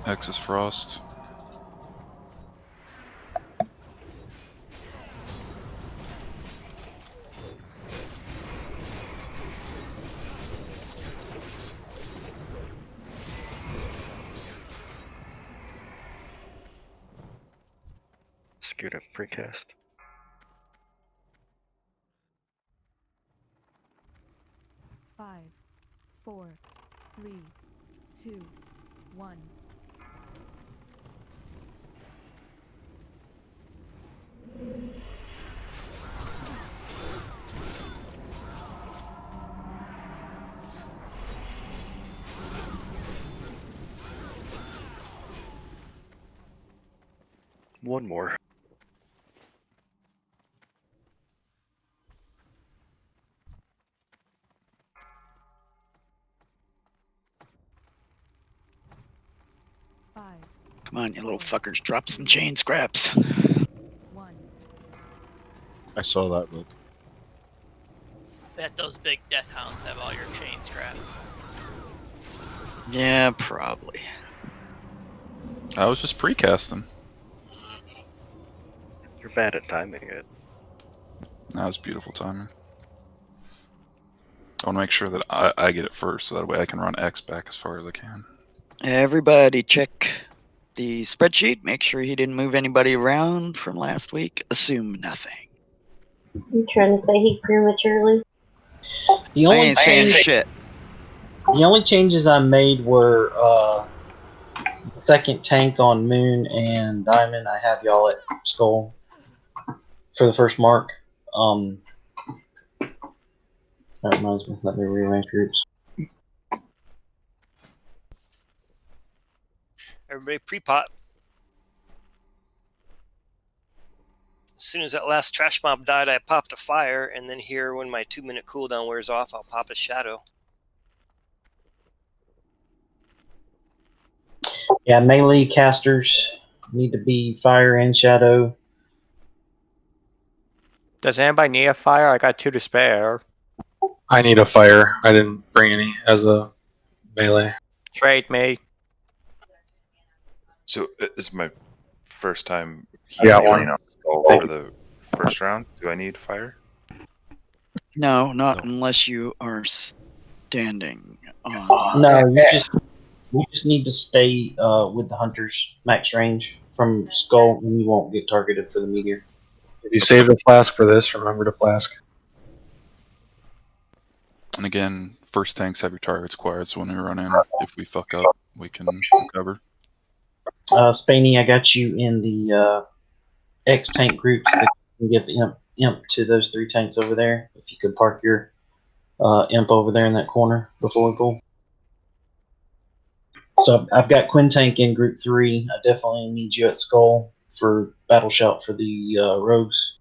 [SPEAKER 14] X is frost.
[SPEAKER 7] Scoot up precast.
[SPEAKER 20] Five, four, three, two, one.
[SPEAKER 7] One more.
[SPEAKER 20] Five,
[SPEAKER 3] Come on, you little fuckers, drop some chain scraps.
[SPEAKER 20] one.
[SPEAKER 8] I saw that look.
[SPEAKER 22] Bet those big death hounds have all your chain scrap.
[SPEAKER 3] Yeah, probably.
[SPEAKER 14] I was just precasting.
[SPEAKER 7] You're bad at timing it.
[SPEAKER 14] That was beautiful timing. I want to make sure that I get it first, so that way I can run X back as far as I can.
[SPEAKER 3] Everybody check the spreadsheet. Make sure he didn't move anybody around from last week. Assume nothing.
[SPEAKER 9] You trying to say he prematurely?
[SPEAKER 6] The
[SPEAKER 3] I
[SPEAKER 6] only
[SPEAKER 3] ain't saying
[SPEAKER 6] change,
[SPEAKER 3] shit.
[SPEAKER 6] the only changes I made were second tank on Moon and Diamond. I have y'all at Skull for the first mark. That reminds me. Let me rearrange groups.
[SPEAKER 15] Everybody pre-pot. As soon as that last trash mob died, I popped a fire, and then here, when my 2-minute cooldown wears off, I'll pop a shadow.
[SPEAKER 6] Yeah, melee casters need to be fire and shadow.
[SPEAKER 13] Does anybody need a fire? I got 2 to spare.
[SPEAKER 1] I need a fire. I didn't bring any as a melee.
[SPEAKER 13] Trade me.
[SPEAKER 16] So it's my first time
[SPEAKER 1] I got
[SPEAKER 16] healing
[SPEAKER 1] one.
[SPEAKER 16] on Skull for the first round. Do I need fire?
[SPEAKER 3] No, not unless you are standing on.
[SPEAKER 6] No, you just need to stay with the hunters max range from Skull, and you won't get targeted for the meteor.
[SPEAKER 1] If you save the flask for this, remember to flask.
[SPEAKER 14] And again, first tanks have your targets quiet, so when we run in, if we fuck up, we can recover.
[SPEAKER 6] Spaney, I got you in the X tank groups that can give imp to those 3 tanks over there. If you could park your imp over there in that corner before we pull. So I've got Quinn Tank in group 3. I definitely need you at Skull for battle shout for the rogues.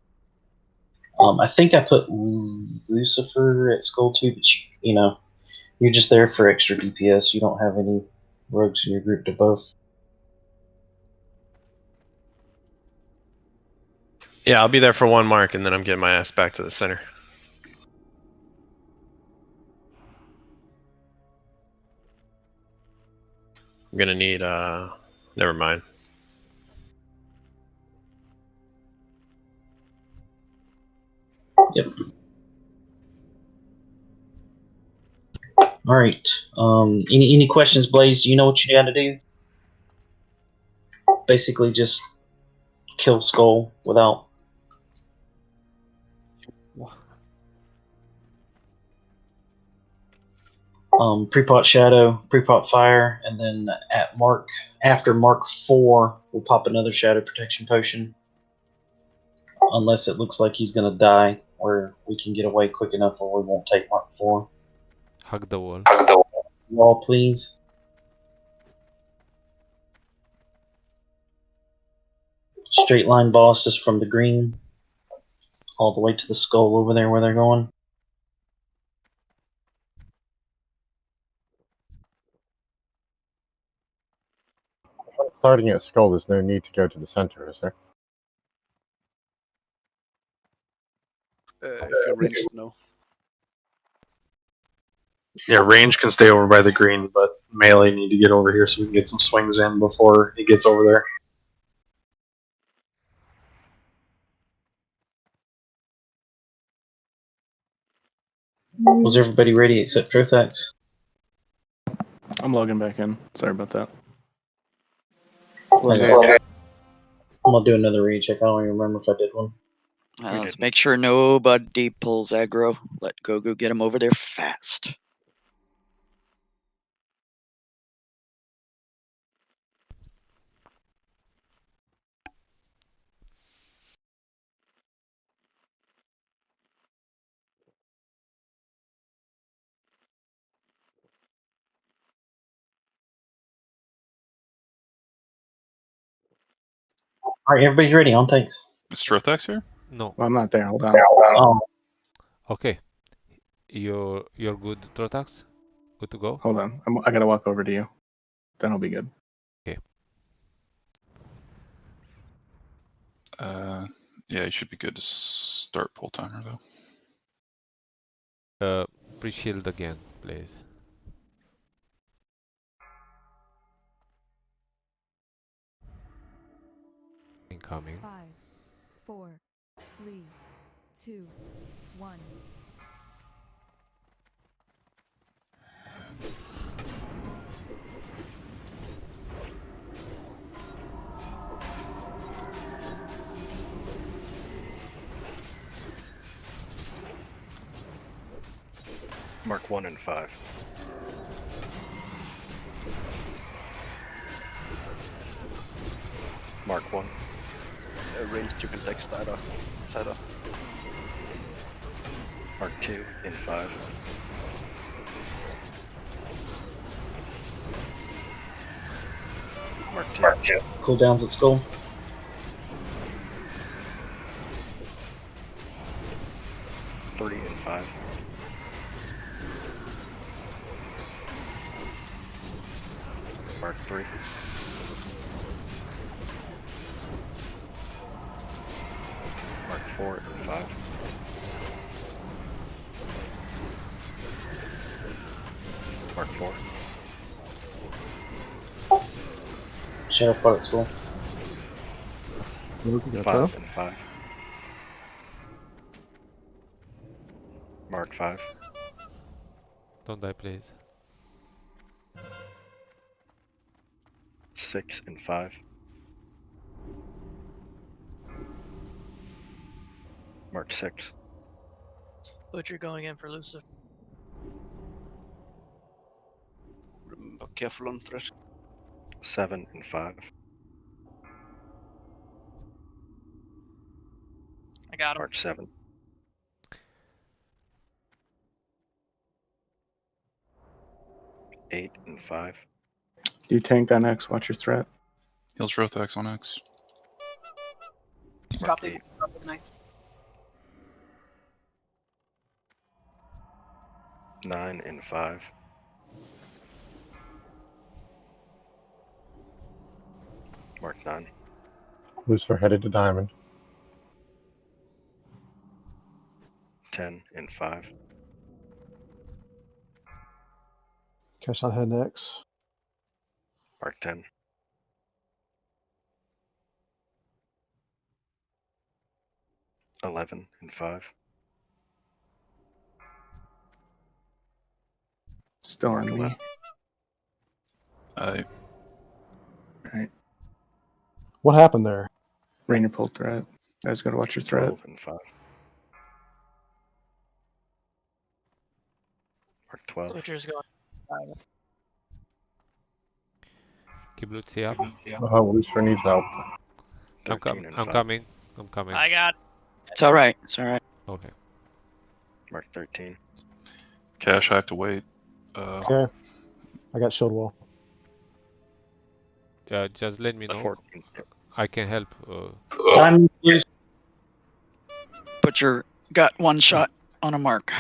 [SPEAKER 6] I think I put Lucifer at Skull too, but you're just there for extra DPS. You don't have any rogues in your group to buff.
[SPEAKER 2] Yeah, I'll be there for 1 mark, and then I'm getting my ass back to the center. I'm gonna need never mind.
[SPEAKER 6] Yep. All right. Any questions, Blaze? You know what you got to do? Basically, just kill Skull without. Pre-pot Shadow, pre-pot Fire, and then after Mark 4, we'll pop another Shadow Protection Potion. Unless it looks like he's gonna die, or we can get away quick enough where we won't take Mark 4.
[SPEAKER 10] Hug the wall.
[SPEAKER 6] Wall, please. Straight line boss is from the green all the way to the skull over there where they're going.
[SPEAKER 12] Starting at skull, there's no need to go to the center, is there?
[SPEAKER 18] If you're ranged, no.
[SPEAKER 1] Yeah, range can stay over by the green, but melee need to get over here so we can get some swings in before he gets over there.
[SPEAKER 6] Was everybody ready except Trothax?
[SPEAKER 17] I'm logging back in. Sorry about that.
[SPEAKER 6] Okay. I'm gonna do another read check. I don't even remember if I did one.
[SPEAKER 3] Let's make sure nobody pulls aggro. Let Gogo get him over there fast.
[SPEAKER 6] All right, everybody's ready. On tanks.
[SPEAKER 14] Is Trothax here?
[SPEAKER 10] No.
[SPEAKER 17] Well, I'm not there. Hold on.
[SPEAKER 6] Oh,
[SPEAKER 10] Okay. You're good, Trotax? Good to go?
[SPEAKER 17] Hold on. I gotta walk over to you. Then I'll be good.
[SPEAKER 10] Okay.
[SPEAKER 14] Yeah, you should be good to start pull timer though.
[SPEAKER 10] Pre-shield again, please. Incoming.
[SPEAKER 20] 5, 4, 3, 2, 1.
[SPEAKER 7] Mark 1 and 5. Mark 1.
[SPEAKER 18] Ranged, you can take Spider.
[SPEAKER 7] Mark 2 and 5. Mark 2.
[SPEAKER 6] cooldowns at skull.
[SPEAKER 7] Three and 5. Mark 3. Mark 4 and 5. Mark 4.
[SPEAKER 6] Shadow part at skull.
[SPEAKER 7] 5 and 5. Mark 5.
[SPEAKER 10] Don't die, please.
[SPEAKER 7] 6 and 5. Mark 6.
[SPEAKER 22] Butcher going in for Lucifer.
[SPEAKER 18] Remember, careful on threat.
[SPEAKER 7] 7 and 5.
[SPEAKER 22] I got him.
[SPEAKER 7] Mark 7. 8 and 5.
[SPEAKER 17] You tank on X. Watch your threat.
[SPEAKER 14] Heals Trothax on X.
[SPEAKER 7] Mark 8. 9 and 5. Mark 9.
[SPEAKER 12] Lucifer headed to diamond.
[SPEAKER 7] 10 and 5.
[SPEAKER 19] Guess I'll head next.
[SPEAKER 7] Mark 10. $11 and 5.
[SPEAKER 17] Still on me.
[SPEAKER 14] I
[SPEAKER 17] Alright.
[SPEAKER 4] What happened there?
[SPEAKER 17] Rainer pulled threat. You guys gotta watch your threat.
[SPEAKER 7] 12 and 5. Mark 12.
[SPEAKER 22] Butcher's going.
[SPEAKER 10] Keep Lucy up.
[SPEAKER 12] Lucifer needs help.
[SPEAKER 10] I'm
[SPEAKER 7] 13 and 5.
[SPEAKER 10] coming. I'm coming.
[SPEAKER 22] I got.
[SPEAKER 3] It's all right. It's all right.
[SPEAKER 10] Okay.
[SPEAKER 7] Mark 13.
[SPEAKER 14] Cash, I have to wait.
[SPEAKER 4] Okay. I got shield wall.
[SPEAKER 10] Just let me know.
[SPEAKER 7] 14.
[SPEAKER 10] I can help.
[SPEAKER 6] Diamond loose.
[SPEAKER 3] Butcher got one shot on a mark.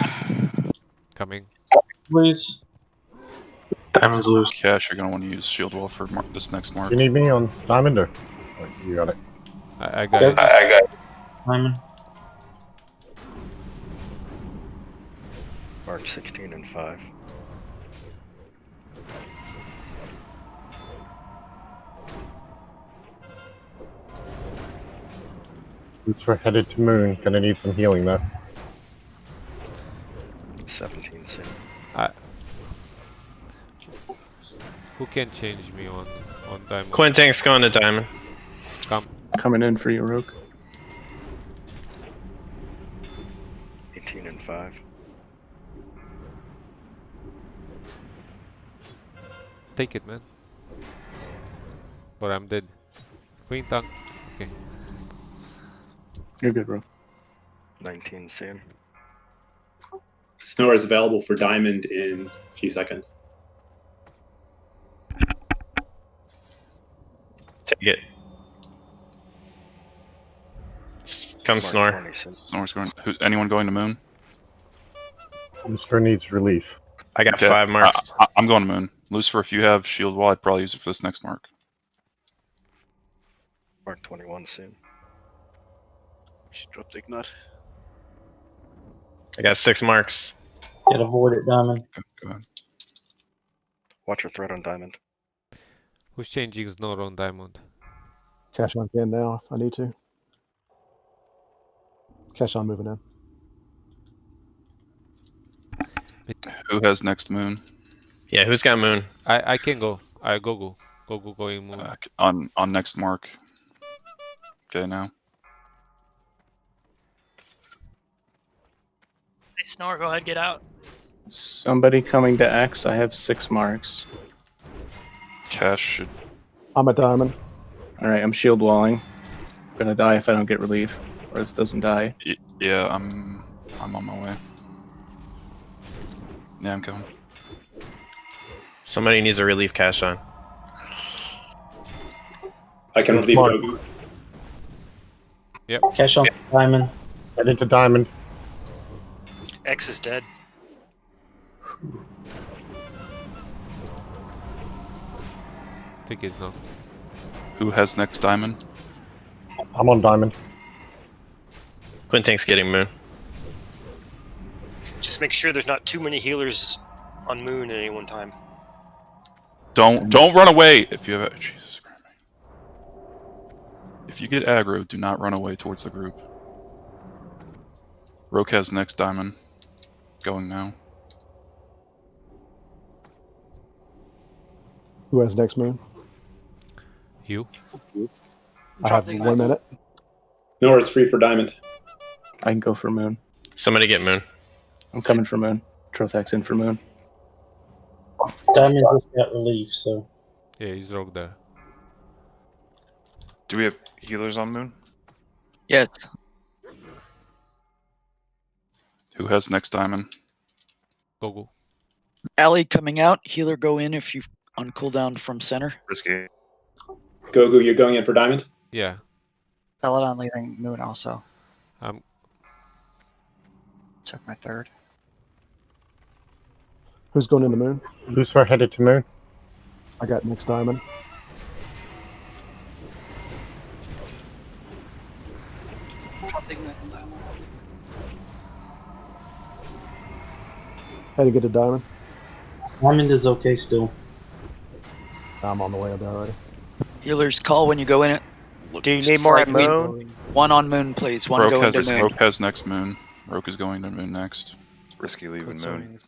[SPEAKER 10] Coming.
[SPEAKER 6] Loose.
[SPEAKER 1] Diamond's loose.
[SPEAKER 14] Cash, you're gonna want to use shield wall for this next mark.
[SPEAKER 12] You need me on diamond or you got it?
[SPEAKER 10] I got
[SPEAKER 6] Okay.
[SPEAKER 10] it.
[SPEAKER 1] I got it.
[SPEAKER 6] Diamond.
[SPEAKER 7] Mark 16 and 5.
[SPEAKER 12] Lucifer headed to moon. Gonna need some healing though.
[SPEAKER 7] 17 C.
[SPEAKER 10] Who can change me on diamond?
[SPEAKER 2] Quintank's going to diamond.
[SPEAKER 10] Come.
[SPEAKER 17] Coming in for you, Rook.
[SPEAKER 7] 18 and 5.
[SPEAKER 10] Take it, man. But I'm dead. Queen tank. Okay.
[SPEAKER 17] You're good, Rook.
[SPEAKER 7] 19 C.
[SPEAKER 19] Snore is available for diamond in a few seconds.
[SPEAKER 2] Take it. Come, Snore.
[SPEAKER 14] Snore's going. Anyone going to moon?
[SPEAKER 12] Lucifer needs relief.
[SPEAKER 2] I got 5 marks.
[SPEAKER 14] I'm going to moon. Lucifer, if you have shield wall, I'd probably use it for this next mark.
[SPEAKER 7] Mark 21 soon.
[SPEAKER 18] Should drop the ignite.
[SPEAKER 2] I got 6 marks.
[SPEAKER 6] Gotta avoid it, Diamond.
[SPEAKER 14] Go ahead.
[SPEAKER 7] Watch your threat on diamond.
[SPEAKER 10] Who's changing Snore on diamond?
[SPEAKER 4] Cash on can now if I need to. Cash on moving in.
[SPEAKER 14] Who has next moon?
[SPEAKER 2] Yeah, who's got moon?
[SPEAKER 10] I can go. I go going moon.
[SPEAKER 14] On next mark. Okay, now.
[SPEAKER 22] Hey, Snore, go ahead, get out.
[SPEAKER 17] Somebody coming to X. I have 6 marks.
[SPEAKER 14] Cash should.
[SPEAKER 4] I'm a diamond.
[SPEAKER 17] Alright, I'm shield walling. Gonna die if I don't get relief. Or this doesn't die.
[SPEAKER 14] Yeah, I'm on my way. Yeah, I'm coming.
[SPEAKER 2] Somebody needs a relief cash on.
[SPEAKER 19] I can relieve Gogu.
[SPEAKER 10] Yep.
[SPEAKER 6] Cash on diamond.
[SPEAKER 12] Headed to diamond.
[SPEAKER 15] X is dead.
[SPEAKER 10] Take it now.
[SPEAKER 14] Who has next diamond?
[SPEAKER 12] I'm on diamond.
[SPEAKER 2] Quintank's getting moon.
[SPEAKER 15] Just make sure there's not too many healers on moon at any one time.
[SPEAKER 14] Don't run away if you have. Jesus Christ. If you get aggro, do not run away towards the group. Roke has next diamond. Going now.
[SPEAKER 4] Who has next moon?
[SPEAKER 10] You.
[SPEAKER 4] I have 1 minute.
[SPEAKER 19] Nor is free for diamond.
[SPEAKER 17] I can go for moon.
[SPEAKER 2] Somebody get moon.
[SPEAKER 17] I'm coming for moon. Trothak's in for moon.
[SPEAKER 6] Diamond just got relief, so.
[SPEAKER 10] Yeah, he's rogue there.
[SPEAKER 16] Do we have healers on moon?
[SPEAKER 3] Yes.
[SPEAKER 14] Who has next diamond?
[SPEAKER 10] Go.
[SPEAKER 3] Alley coming out. Healer go in if you on cooldown from center.
[SPEAKER 16] Risky.
[SPEAKER 19] Gogu, you're going in for diamond?
[SPEAKER 10] Yeah.
[SPEAKER 23] Peladon leaving moon also.
[SPEAKER 5] Took my third.
[SPEAKER 4] Who's going into moon?
[SPEAKER 12] Lucifer headed to moon.
[SPEAKER 4] I got next diamond. How to get a diamond?
[SPEAKER 6] Diamond is okay still.
[SPEAKER 4] I'm on the way there already.
[SPEAKER 3] Healers, call when you go in it.
[SPEAKER 13] Do you need more at
[SPEAKER 3] we-
[SPEAKER 13] moon?
[SPEAKER 3] One on moon, please. One
[SPEAKER 14] Rogue
[SPEAKER 3] go
[SPEAKER 14] has
[SPEAKER 3] into moon.
[SPEAKER 14] Rogue has next moon. Rogue is going to moon next.
[SPEAKER 16] Risky leaving moon.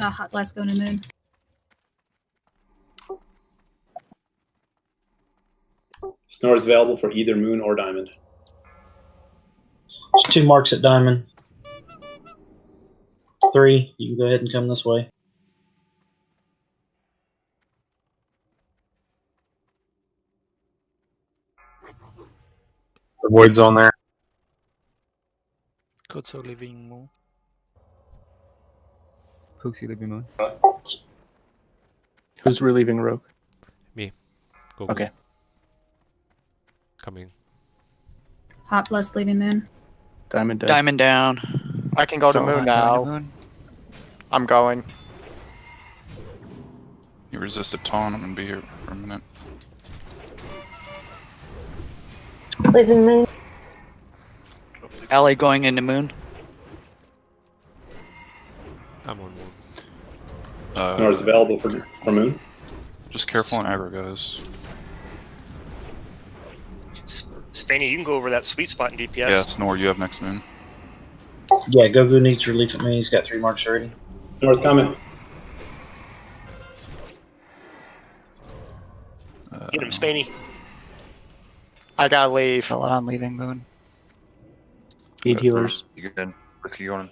[SPEAKER 20] Hot blast going to moon.
[SPEAKER 19] Snore is available for either moon or diamond.
[SPEAKER 6] There's 2 marks at diamond. 3. You can go ahead and come this way.
[SPEAKER 1] The void zone there.
[SPEAKER 17] Kotso leaving moon.
[SPEAKER 8] Cooksy leaving moon.
[SPEAKER 17] Who's relieving Rogue?
[SPEAKER 10] Me. Go.
[SPEAKER 17] Okay.
[SPEAKER 10] Coming.
[SPEAKER 20] Hot blast leaving moon.
[SPEAKER 17] Diamond dead.
[SPEAKER 3] Diamond down.
[SPEAKER 13] I can go to
[SPEAKER 23] So
[SPEAKER 13] moon
[SPEAKER 23] hot going to
[SPEAKER 13] now.
[SPEAKER 23] moon.
[SPEAKER 13] I'm going.
[SPEAKER 14] You resist a taunt. I'm gonna be here for a minute.
[SPEAKER 9] Leaving moon.
[SPEAKER 3] Alley going into moon.
[SPEAKER 10] I'm on moon.
[SPEAKER 19] Snore is available for moon.
[SPEAKER 14] Just careful on aggro, guys.
[SPEAKER 15] Spanny, you can go over that sweet spot in DPS.
[SPEAKER 14] Yeah, Snore, you have next moon.
[SPEAKER 6] Yeah, Goku needs relief at me. He's got 3 marks already.
[SPEAKER 19] Snore's coming.
[SPEAKER 15] Get him, Spanny.
[SPEAKER 13] I gotta leave.
[SPEAKER 23] Celadon leaving moon.
[SPEAKER 17] Need healers.
[SPEAKER 16] You good? Risky going.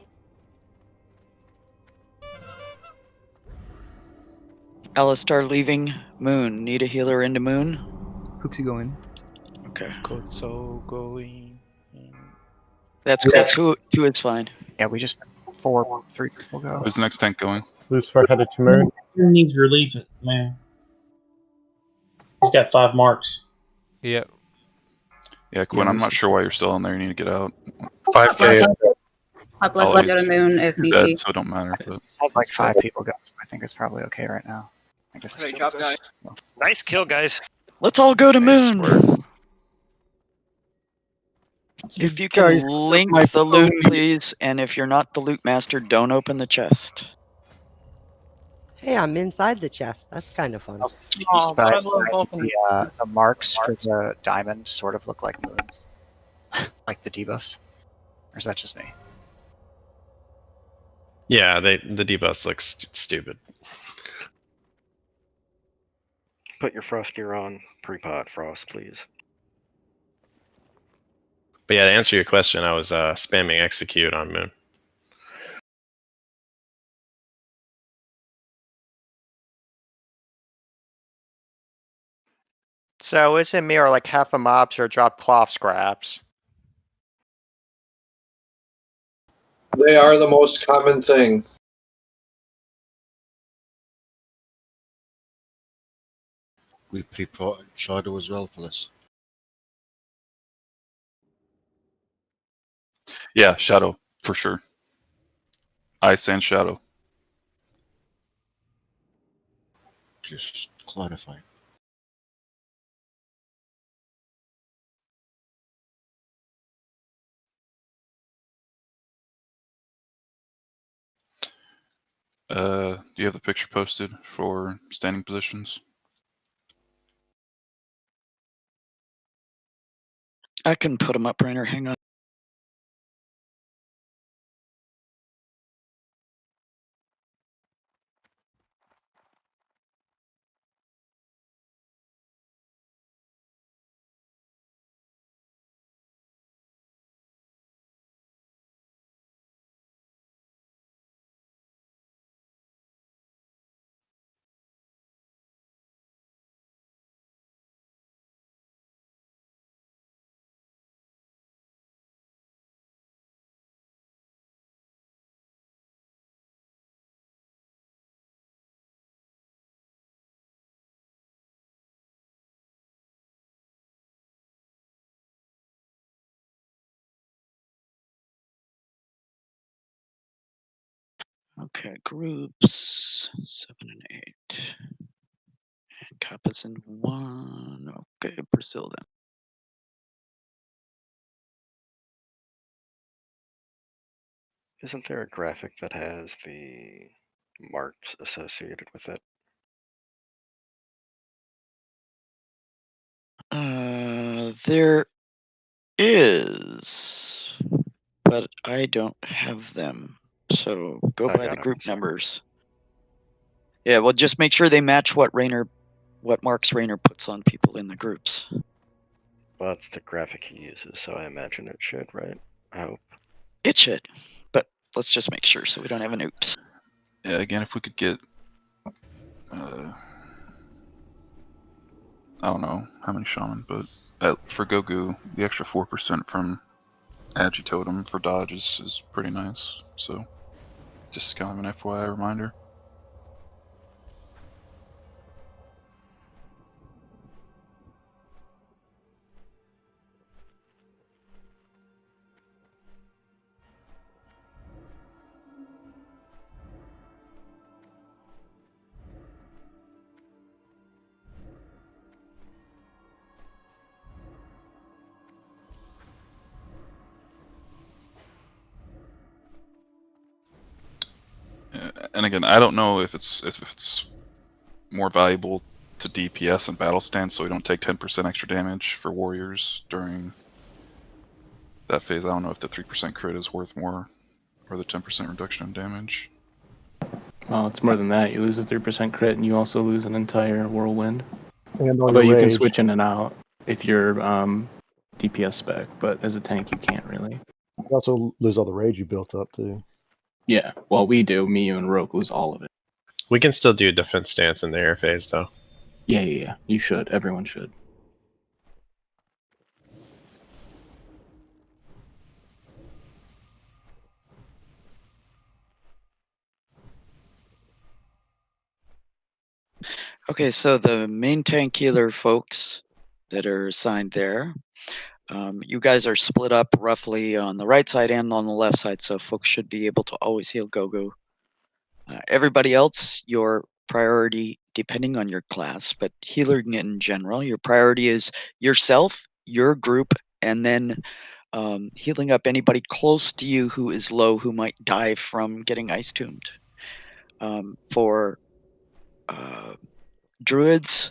[SPEAKER 3] Alistar leaving moon. Need a healer into moon.
[SPEAKER 8] Cooksy going.
[SPEAKER 3] Okay.
[SPEAKER 17] Kotso going.
[SPEAKER 3] That's cool. Two is fine.
[SPEAKER 23] Yeah, we just 3 people go.
[SPEAKER 14] Where's the next tank going?
[SPEAKER 12] Lucifer headed to moon.
[SPEAKER 6] Who needs relief at moon? He's got 5 marks.
[SPEAKER 10] Yeah.
[SPEAKER 14] Yeah, Quinn, I'm not sure why you're still in there. You need to get out.
[SPEAKER 1] 5K.
[SPEAKER 20] Hot blast
[SPEAKER 14] Oh,
[SPEAKER 20] go to moon if
[SPEAKER 14] You're
[SPEAKER 20] need
[SPEAKER 14] dead,
[SPEAKER 20] be.
[SPEAKER 14] so it don't matter. But
[SPEAKER 23] Like 5 people go, so I think it's probably okay right now. I guess
[SPEAKER 15] Great job, guys. Nice kill, guys.
[SPEAKER 3] Let's all go to
[SPEAKER 16] Nice
[SPEAKER 3] moon.
[SPEAKER 16] work.
[SPEAKER 3] If you can link the loot, please, and if you're not the loot master, don't open the chest.
[SPEAKER 5] Hey, I'm inside the chest. That's kind of fun.
[SPEAKER 23] Oh, the marks for the diamond sort of look like moons. Like the debuffs. Or is that just me?
[SPEAKER 2] Yeah, the debuffs look stupid.
[SPEAKER 7] Put your frost gear on pre-pot, Frost, please.
[SPEAKER 2] But yeah, to answer your question, I was spamming execute on moon.
[SPEAKER 13] So isn't me or like half the mobs are drop cloth scraps?
[SPEAKER 11] They are the most common thing.
[SPEAKER 12] We pre-pro Shadow as well for this.
[SPEAKER 14] yeah, Shadow for sure. Ice and Shadow.
[SPEAKER 12] Just clarifying.
[SPEAKER 14] Do you have the picture posted for standing positions?
[SPEAKER 3] I can put them up, Rainer. Hang on. Okay, groups 7 and 8. And Kappa's in 1. Okay, Brazil then.
[SPEAKER 7] Isn't there a graphic that has the marks associated with it?
[SPEAKER 3] There is, but I don't have them. So go by the group numbers. Yeah, well, just make sure they match what Mark's Rainer puts on people in the groups.
[SPEAKER 7] Well, that's the graphic he uses, so I imagine it should, right? I hope.
[SPEAKER 3] It should, but let's just make sure so we don't have an oops.
[SPEAKER 14] Yeah, again, if we could get, I don't know how many shaman, but for Gogu, the extra 4% from Agitotem for dodge is pretty nice. So, just kind of an FYI reminder. And again, I don't know if it's more valuable to DPS and battle stance, so we don't take 10% extra damage for warriors during that phase. I don't know if the 3% crit is worth more, or the 10% reduction in damage.
[SPEAKER 17] Well, it's more than that. You lose a 3% crit, and you also lose an entire whirlwind.
[SPEAKER 4] And on
[SPEAKER 17] Although
[SPEAKER 4] your
[SPEAKER 17] you can
[SPEAKER 4] rage.
[SPEAKER 17] switch in and out if you're DPS spec, but as a tank, you can't really.
[SPEAKER 4] You also lose all the rage you built up too.
[SPEAKER 17] Yeah, well, we do. Me, you, and Rogue lose all of it.
[SPEAKER 2] We can still do defense stance in the air phase, though.
[SPEAKER 17] Yeah. You should. Everyone should.
[SPEAKER 3] Okay, so the main tank healer folks that are assigned there, you guys are split up roughly on the right side and on the left side, so folks should be able to always heal Gogu. Everybody else, your priority, depending on your class, but healing in general, your priority is yourself, your group, and then healing up anybody close to you who is low, who might die from getting ice tombed. For druids,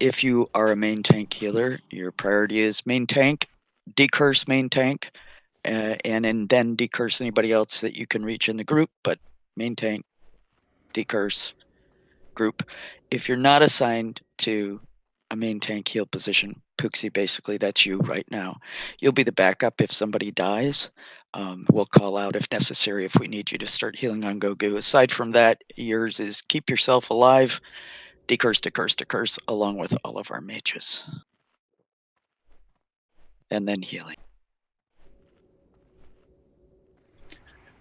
[SPEAKER 3] if you are a main tank healer, your priority is main tank, decurse main tank, and then decurse anybody else that you can reach in the group, but main tank, decurse, group. If you're not assigned to a main tank heal position, Pooksy, basically that's you right now. You'll be the backup if somebody dies. We'll call out if necessary if we need you to start healing on Gogu. Aside from that, yours is keep yourself alive, decurse, along with all of our mages. And then healing.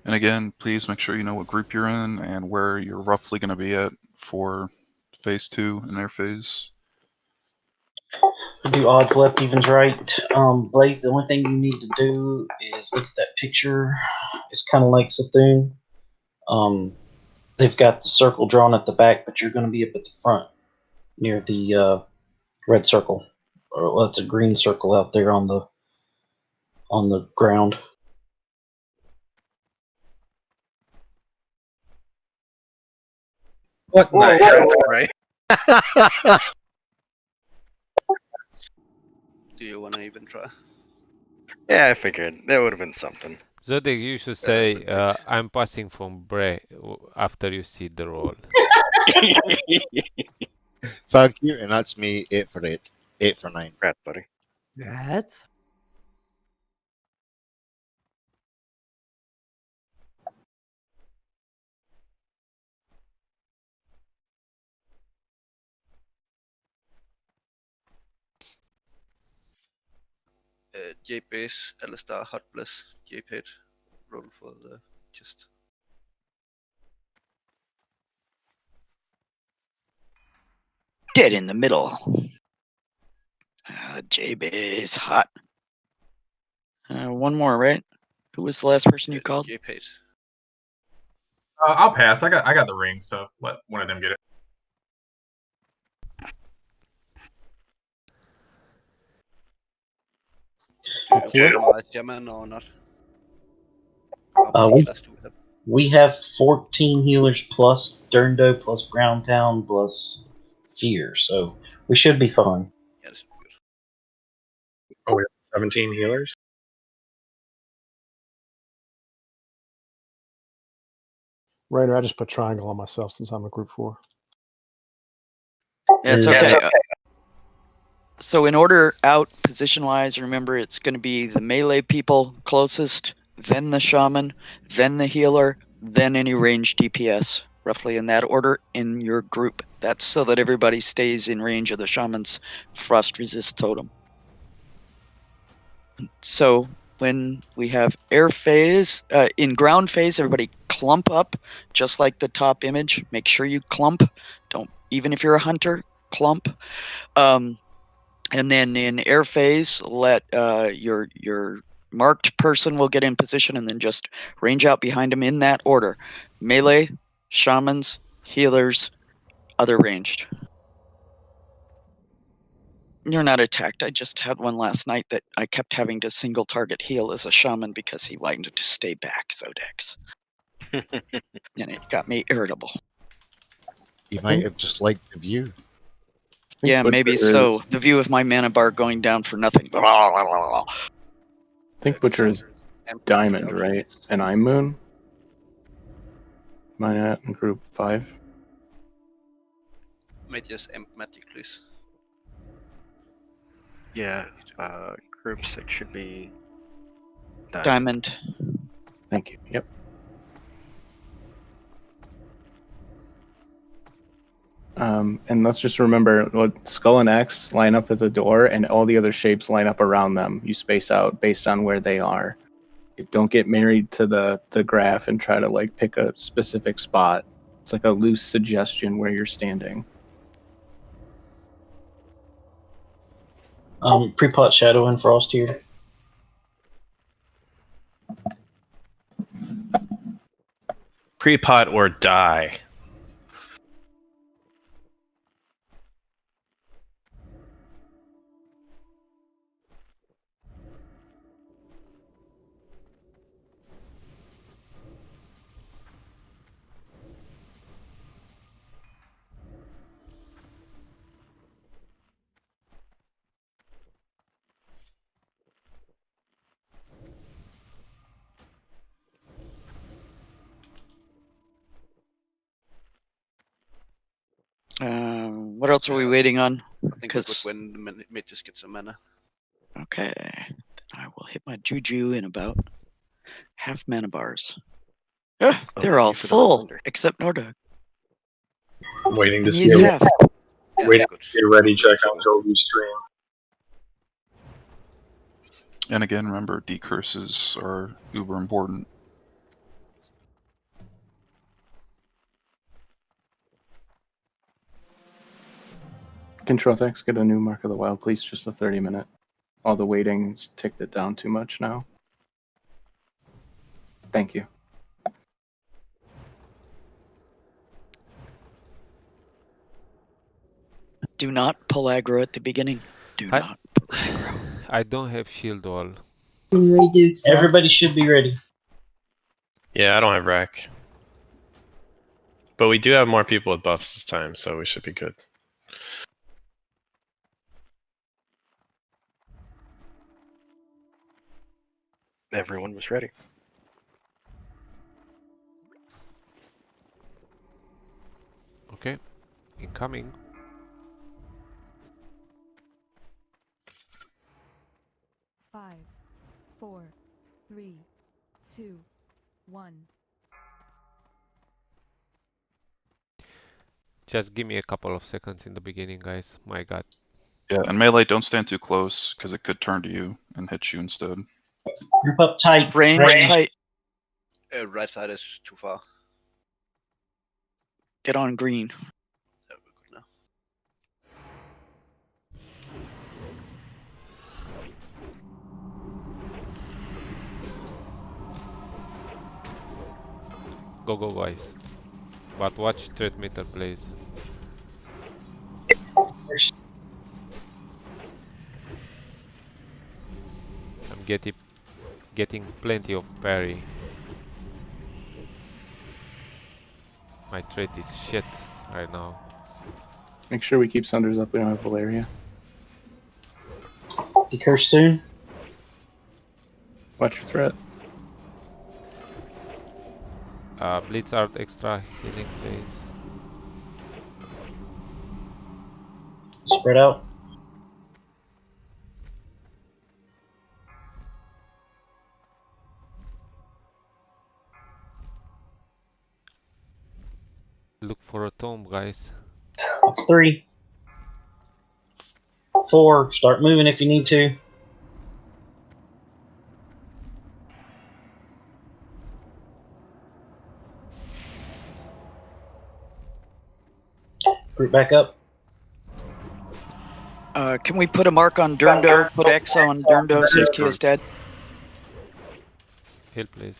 [SPEAKER 14] And again, please make sure you know what group you're in and where you're roughly going to be at for phase 2 in their phase.
[SPEAKER 6] We do odds left, evens right. Blaze, the only thing you need to do is look at that picture. It's kind of like Sethune. They've got the circle drawn at the back, but you're going to be up at the front near the red circle. Or well, it's a green circle out there on the ground.
[SPEAKER 7] What in the hell, right?
[SPEAKER 18] Do you want to even try?
[SPEAKER 7] Yeah, I figured. That would have been something.
[SPEAKER 10] Zodiac, you should say, I'm passing from Bray after you see the roll.
[SPEAKER 12] Thank you, and that's me 8 for 8. 8 for 9.
[SPEAKER 7] Congrats, buddy.
[SPEAKER 5] That's
[SPEAKER 18] JP's L-Star Hot Plus JP roll for the just.
[SPEAKER 3] Dead in the middle. JB hot. One more, right? Who was the last person you called?
[SPEAKER 18] JP.
[SPEAKER 21] I'll pass. I got the ring, so let one of them get it.
[SPEAKER 18] German or not?
[SPEAKER 6] We have 14 healers plus Durndo plus Browntown plus Fear, so we should be fine.
[SPEAKER 1] 17 healers.
[SPEAKER 4] Rainer, I just put triangle on myself since I'm a group 4.
[SPEAKER 3] Yeah, it's okay. So in order out position-wise, remember it's going to be the melee people closest, then the shaman, then the healer, then any ranged DPS, roughly in that order in your group. That's so that everybody stays in range of the shaman's frost resist totem. So when we have air phase, in ground phase, everybody clump up, just like the top image. Make sure you clump. Don't, even if you're a hunter, clump. And then in air phase, let your marked person will get in position and then just range out behind him in that order. Melee, shamans, healers, other ranged. You're not attacked. I just had one last night that I kept having to single target heal as a shaman because he wanted to stay back, Zodex. And it got me irritable.
[SPEAKER 12] You might have just liked the view.
[SPEAKER 3] Yeah,
[SPEAKER 17] Butcher
[SPEAKER 3] maybe so. The view of my mana bar going down for nothing.
[SPEAKER 17] I think Butcher is Diamond, right? And I'm Moon. Mine at in group 5.
[SPEAKER 18] Mages Empmatic, please.
[SPEAKER 7] Yeah, group 6 should be
[SPEAKER 3] Diamond.
[SPEAKER 17] Thank you. Yep. And let's just remember, Skull and X line up at the door, and all the other shapes line up around them. You space out based on where they are. Don't get married to the graph and try to like pick a specific spot. It's like a loose suggestion where you're standing.
[SPEAKER 6] Pre-pot Shadow and Frost here.
[SPEAKER 2] Pre-pot or die.
[SPEAKER 3] What else are we waiting on?
[SPEAKER 18] I think we could win the Mages get some mana.
[SPEAKER 3] Okay, then I will hit my juju in about half mana bars. They're all full except Nordog.
[SPEAKER 1] I'm waiting to
[SPEAKER 3] And
[SPEAKER 1] see.
[SPEAKER 3] he's half.
[SPEAKER 1] Waiting to get ready. Check out Toby's stream.
[SPEAKER 14] And again, remember, decurses are uber important.
[SPEAKER 17] Control X, get a new Mark of the Wild, please. Just a 30-minute. All the waiting's ticked it down too much now. Thank you.
[SPEAKER 3] Do not pull aggro at the beginning. Do not pull aggro.
[SPEAKER 10] I don't have shield wall.
[SPEAKER 6] Everybody should be ready.
[SPEAKER 2] Yeah, I don't have rack. But we do have more people with buffs this time, so we should be good.
[SPEAKER 7] Everyone was ready.
[SPEAKER 10] Okay, incoming.
[SPEAKER 9] Five, 4, 3, 2, 1.
[SPEAKER 10] Just give me a couple of seconds in the beginning, guys. My god.
[SPEAKER 14] Yeah, and melee, don't stand too close, because it could turn to you and hit you instead.
[SPEAKER 6] Group up tight.
[SPEAKER 3] Range tight.
[SPEAKER 18] Right side is too far.
[SPEAKER 3] Get on green.
[SPEAKER 18] There we go now.
[SPEAKER 10] Go, go, guys. But watch threat meter, please. I'm getting plenty of parry. My threat is shit right now.
[SPEAKER 17] Make sure we keep Sunders up. We don't have Valeria.
[SPEAKER 6] Decurse soon.
[SPEAKER 17] Watch your threat.
[SPEAKER 10] Blitz art extra healing, please.
[SPEAKER 6] Spread out.
[SPEAKER 10] Look for a tomb, guys.
[SPEAKER 6] That's 3. 4. Start moving if you need to. Group back up.
[SPEAKER 3] Can we put a mark on Durndo? Put X on Durndo since Key is dead.
[SPEAKER 10] Heal, please.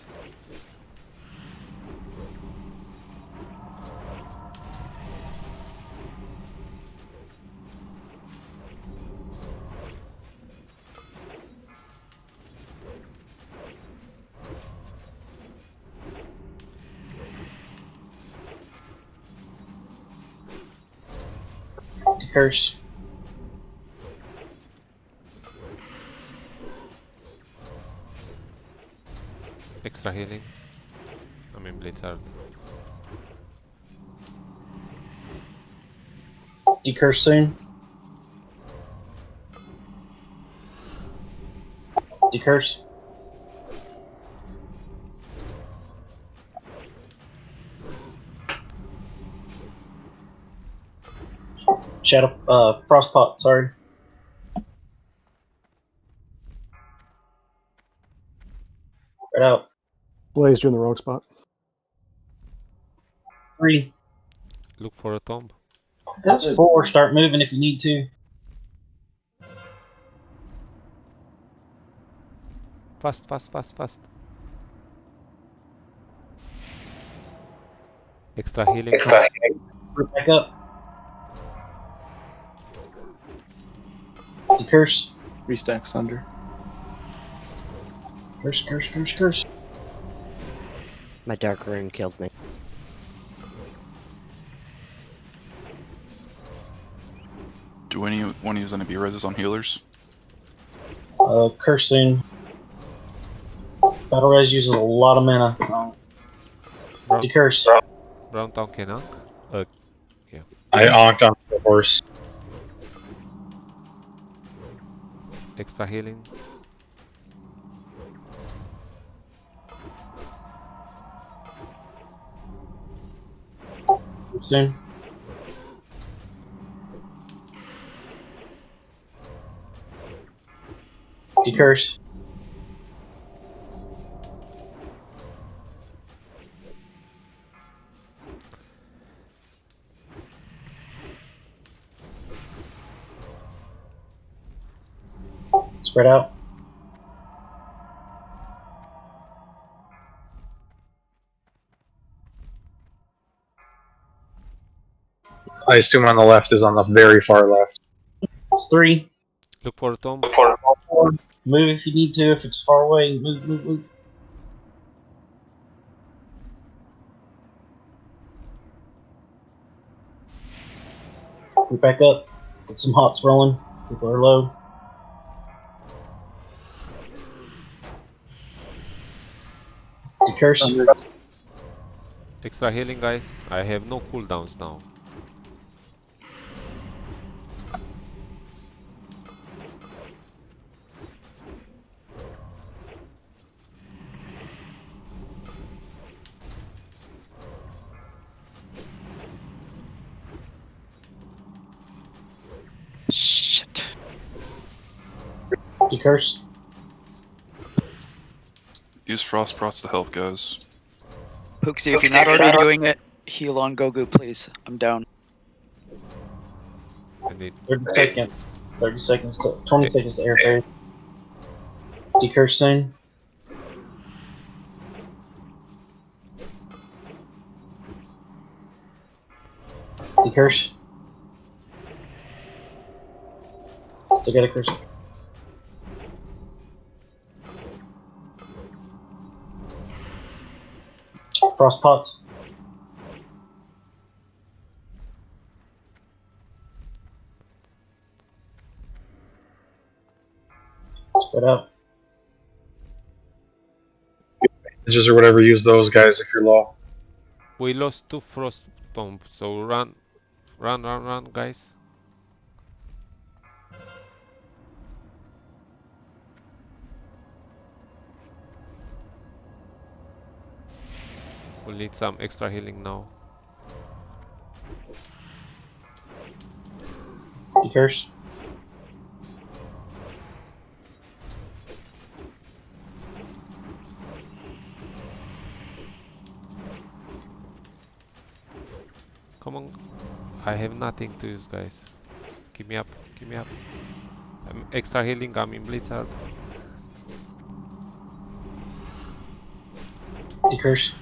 [SPEAKER 6] Curse.
[SPEAKER 10] Extra healing. I mean, Blitz art.
[SPEAKER 6] Decurse soon. Decurse. Shadow, Frostpot, sorry. Right out.
[SPEAKER 4] Blaze, you're in the wrong spot.
[SPEAKER 6] 3.
[SPEAKER 10] Look for a tomb.
[SPEAKER 6] That's 4. Start moving if you need to.
[SPEAKER 10] Fast, fast, fast, fast. Extra healing.
[SPEAKER 6] Extra healing. Group back up. Decurse.
[SPEAKER 17] 3 stacks under.
[SPEAKER 6] Curse, curse, curse, curse.
[SPEAKER 5] My dark rune killed me.
[SPEAKER 14] Do anyone want to use any B-reses on healers?
[SPEAKER 6] Curse soon. Battle Res uses a lot of mana. Decurse.
[SPEAKER 10] Brown Town can knock. Yeah.
[SPEAKER 1] I onked on the horse.
[SPEAKER 10] Extra healing.
[SPEAKER 6] Soon. Decurse. Spread out.
[SPEAKER 1] I assume on the left is on the very far left.
[SPEAKER 6] It's 3.
[SPEAKER 10] Look for a tomb.
[SPEAKER 6] Move if you need to. If it's far away, move, move, move. Group back up. Get some hots rolling. People are low. Decurse.
[SPEAKER 10] Extra healing, guys. I have no cooldowns now.
[SPEAKER 3] Shit.
[SPEAKER 6] Decurse.
[SPEAKER 14] Use Frost Prots to help, guys.
[SPEAKER 3] Pooksy, if you're not already doing it, heal on Gogu, please. I'm down.
[SPEAKER 10] I need
[SPEAKER 6] 30 seconds. 30 seconds to 20 seconds to air fade. Decurse soon. Decurse. Still got a curse. Frost pots. Spread out.
[SPEAKER 1] Just or whatever, use those guys if you're low.
[SPEAKER 10] We lost 2 frost bomb, so run, guys. We'll need some extra healing now.
[SPEAKER 6] Curse.
[SPEAKER 10] Come on. I have nothing to use, guys. Keep me up. Keep me up. Extra healing coming, Blizzard.
[SPEAKER 6] Curse.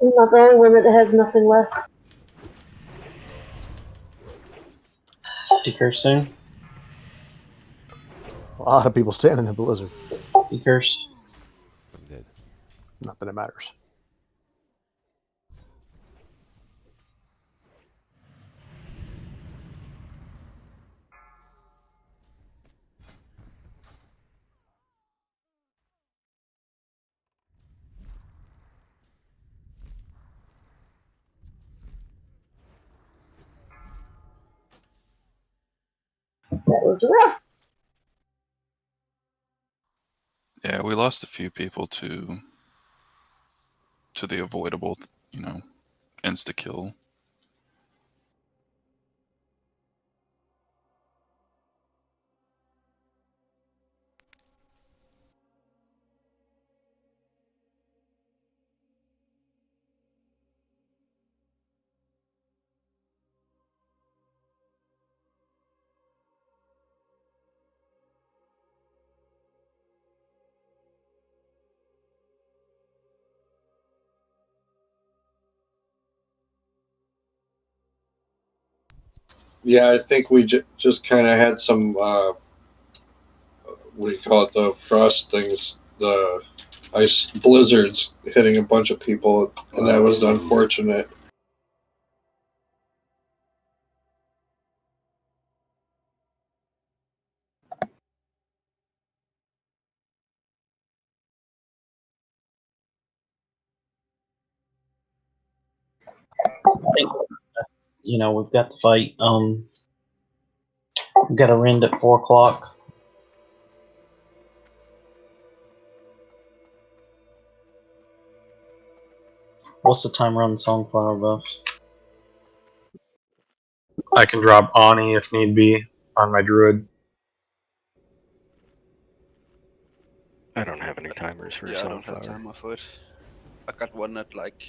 [SPEAKER 8] I'm not the only one that has nothing left.
[SPEAKER 6] Curse soon.
[SPEAKER 4] A lot of people standing in the blizzard.
[SPEAKER 6] Curse.
[SPEAKER 10] I'm dead.
[SPEAKER 4] Not that it matters.
[SPEAKER 8] That was rough.
[SPEAKER 14] Yeah, we lost a few people to the avoidable, insta kill.
[SPEAKER 11] Yeah, I think we just kind of had some, what do you call it, the frost things, the ice blizzards hitting a bunch of people, and that was unfortunate.
[SPEAKER 6] I think, we've got the fight. We've got a rend at 4 o'clock. What's the timer on the Songflower buffs?
[SPEAKER 1] I can drop Ani if need be on my druid.
[SPEAKER 7] I don't have any timers for
[SPEAKER 18] Yeah, I don't have
[SPEAKER 7] Sunflower.
[SPEAKER 18] timer for it. I got one at like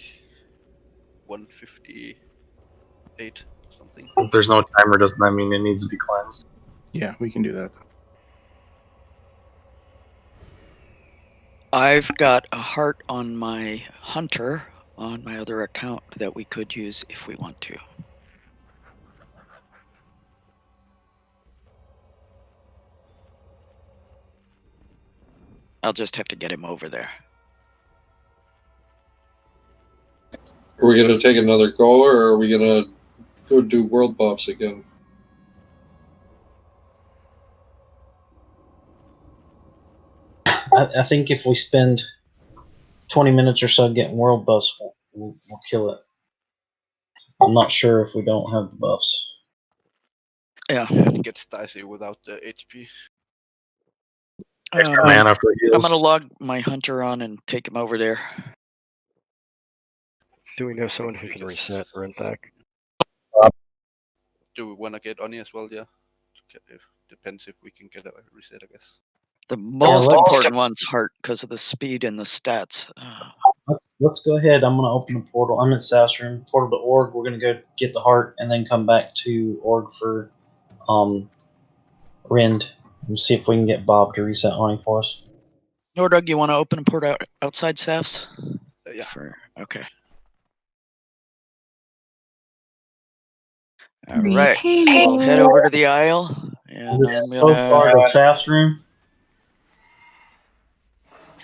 [SPEAKER 18] 158 something.
[SPEAKER 1] If there's no timer, doesn't that mean it needs to be cleansed?
[SPEAKER 17] Yeah, we can do that.
[SPEAKER 3] I've got a heart on my hunter on my other account that we could use if we want to. I'll just have to get him over there.
[SPEAKER 11] Are we going to take another goal, or are we going to go do world buffs again?
[SPEAKER 6] I think if we spend 20 minutes or so getting world buffs, we'll kill it. I'm not sure if we don't have the buffs.
[SPEAKER 3] Yeah.
[SPEAKER 18] It gets dicey without the HP.
[SPEAKER 1] Extra mana for
[SPEAKER 3] I'm
[SPEAKER 1] heals.
[SPEAKER 3] gonna log my hunter on and take him over there.
[SPEAKER 7] Do we know someone who can reset rent back?
[SPEAKER 18] Do we want to get Oni as well? Yeah. Depends if we can get a reset, I guess.
[SPEAKER 3] The most important one's heart because of the speed and the stats.
[SPEAKER 6] Let's go ahead. I'm going to open the portal. I'm in SAS room. Portal to org. We're going to go get the heart and then come back to org for rend. And see if we can get Bob to reset Oni for us.
[SPEAKER 3] Nordug, you want to open a port outside SAFs?
[SPEAKER 18] Yeah.
[SPEAKER 3] Okay. All right. So I'll head over to the aisle, and
[SPEAKER 6] Is it
[SPEAKER 3] I'm
[SPEAKER 6] so far
[SPEAKER 3] gonna.
[SPEAKER 6] to SAS room?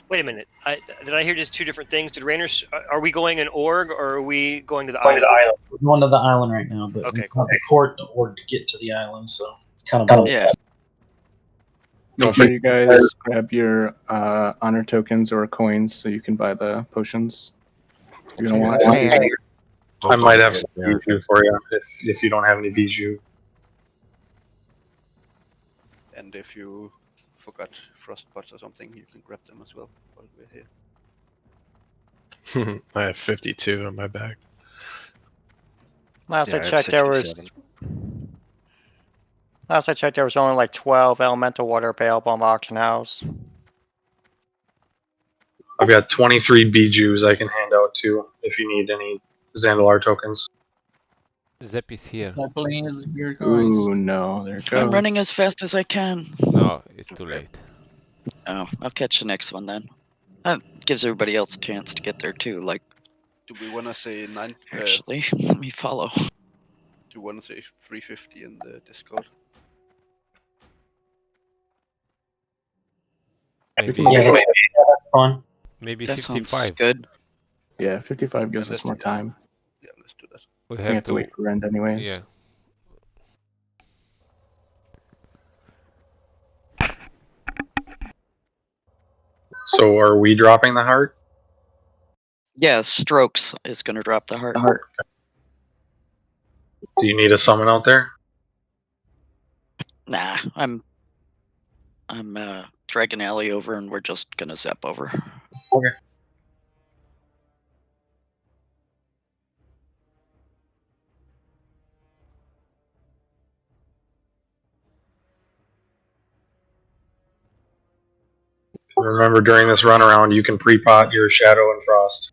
[SPEAKER 15] Wait a minute. did I hear just two different things? Did Rainer? Are we going in org or are we going to the
[SPEAKER 6] Going to
[SPEAKER 15] island?
[SPEAKER 6] We're going to the island right now, but
[SPEAKER 15] Okay,
[SPEAKER 6] we
[SPEAKER 15] cool.
[SPEAKER 6] have the port to org to get to the island, so it's kind of both.
[SPEAKER 3] Yeah.
[SPEAKER 17] Make sure you guys grab your honor tokens or coins so you can buy the potions. You're gonna want to.
[SPEAKER 1] I might have some bijou for you if you don't have any bijou.
[SPEAKER 18] And if you forgot frostpots or something, you can grab them as well while we're here.
[SPEAKER 2] I have 52 on my back.
[SPEAKER 13] Last
[SPEAKER 7] Yeah,
[SPEAKER 13] I
[SPEAKER 7] I have
[SPEAKER 13] checked, there was
[SPEAKER 7] 67.
[SPEAKER 13] only like 12 elemental water available on the auction house.
[SPEAKER 1] I've got 23 bijous I can hand out too if you need any Zandalar tokens.
[SPEAKER 10] Zep is here.
[SPEAKER 17] Ooh, no, there it goes.
[SPEAKER 3] I'm running as fast as I can.
[SPEAKER 10] No, it's too late.
[SPEAKER 3] Oh, I'll catch the next one then. That gives everybody else a chance to get there too. Like,
[SPEAKER 18] Do we want to say nine?
[SPEAKER 3] actually, let me follow.
[SPEAKER 18] Do you want to say 350 in the Discord?
[SPEAKER 10] Maybe.
[SPEAKER 6] Yeah, that's fun.
[SPEAKER 10] Maybe
[SPEAKER 3] That
[SPEAKER 10] 55.
[SPEAKER 3] sounds good.
[SPEAKER 17] Yeah, 55 gives
[SPEAKER 18] Yeah,
[SPEAKER 17] us more time.
[SPEAKER 18] Yeah, let's do that.
[SPEAKER 10] We
[SPEAKER 17] We
[SPEAKER 10] have,
[SPEAKER 17] have to wait for end anyways.
[SPEAKER 10] Yeah.
[SPEAKER 1] So are we dropping the heart?
[SPEAKER 3] Yeah, Strokes is going to drop the heart.
[SPEAKER 1] Do you need a summon out there?
[SPEAKER 3] Nah, I'm dragging Alley over, and we're just gonna zap over.
[SPEAKER 1] Okay. Remember, during this runaround, you can pre-pot your Shadow and Frost.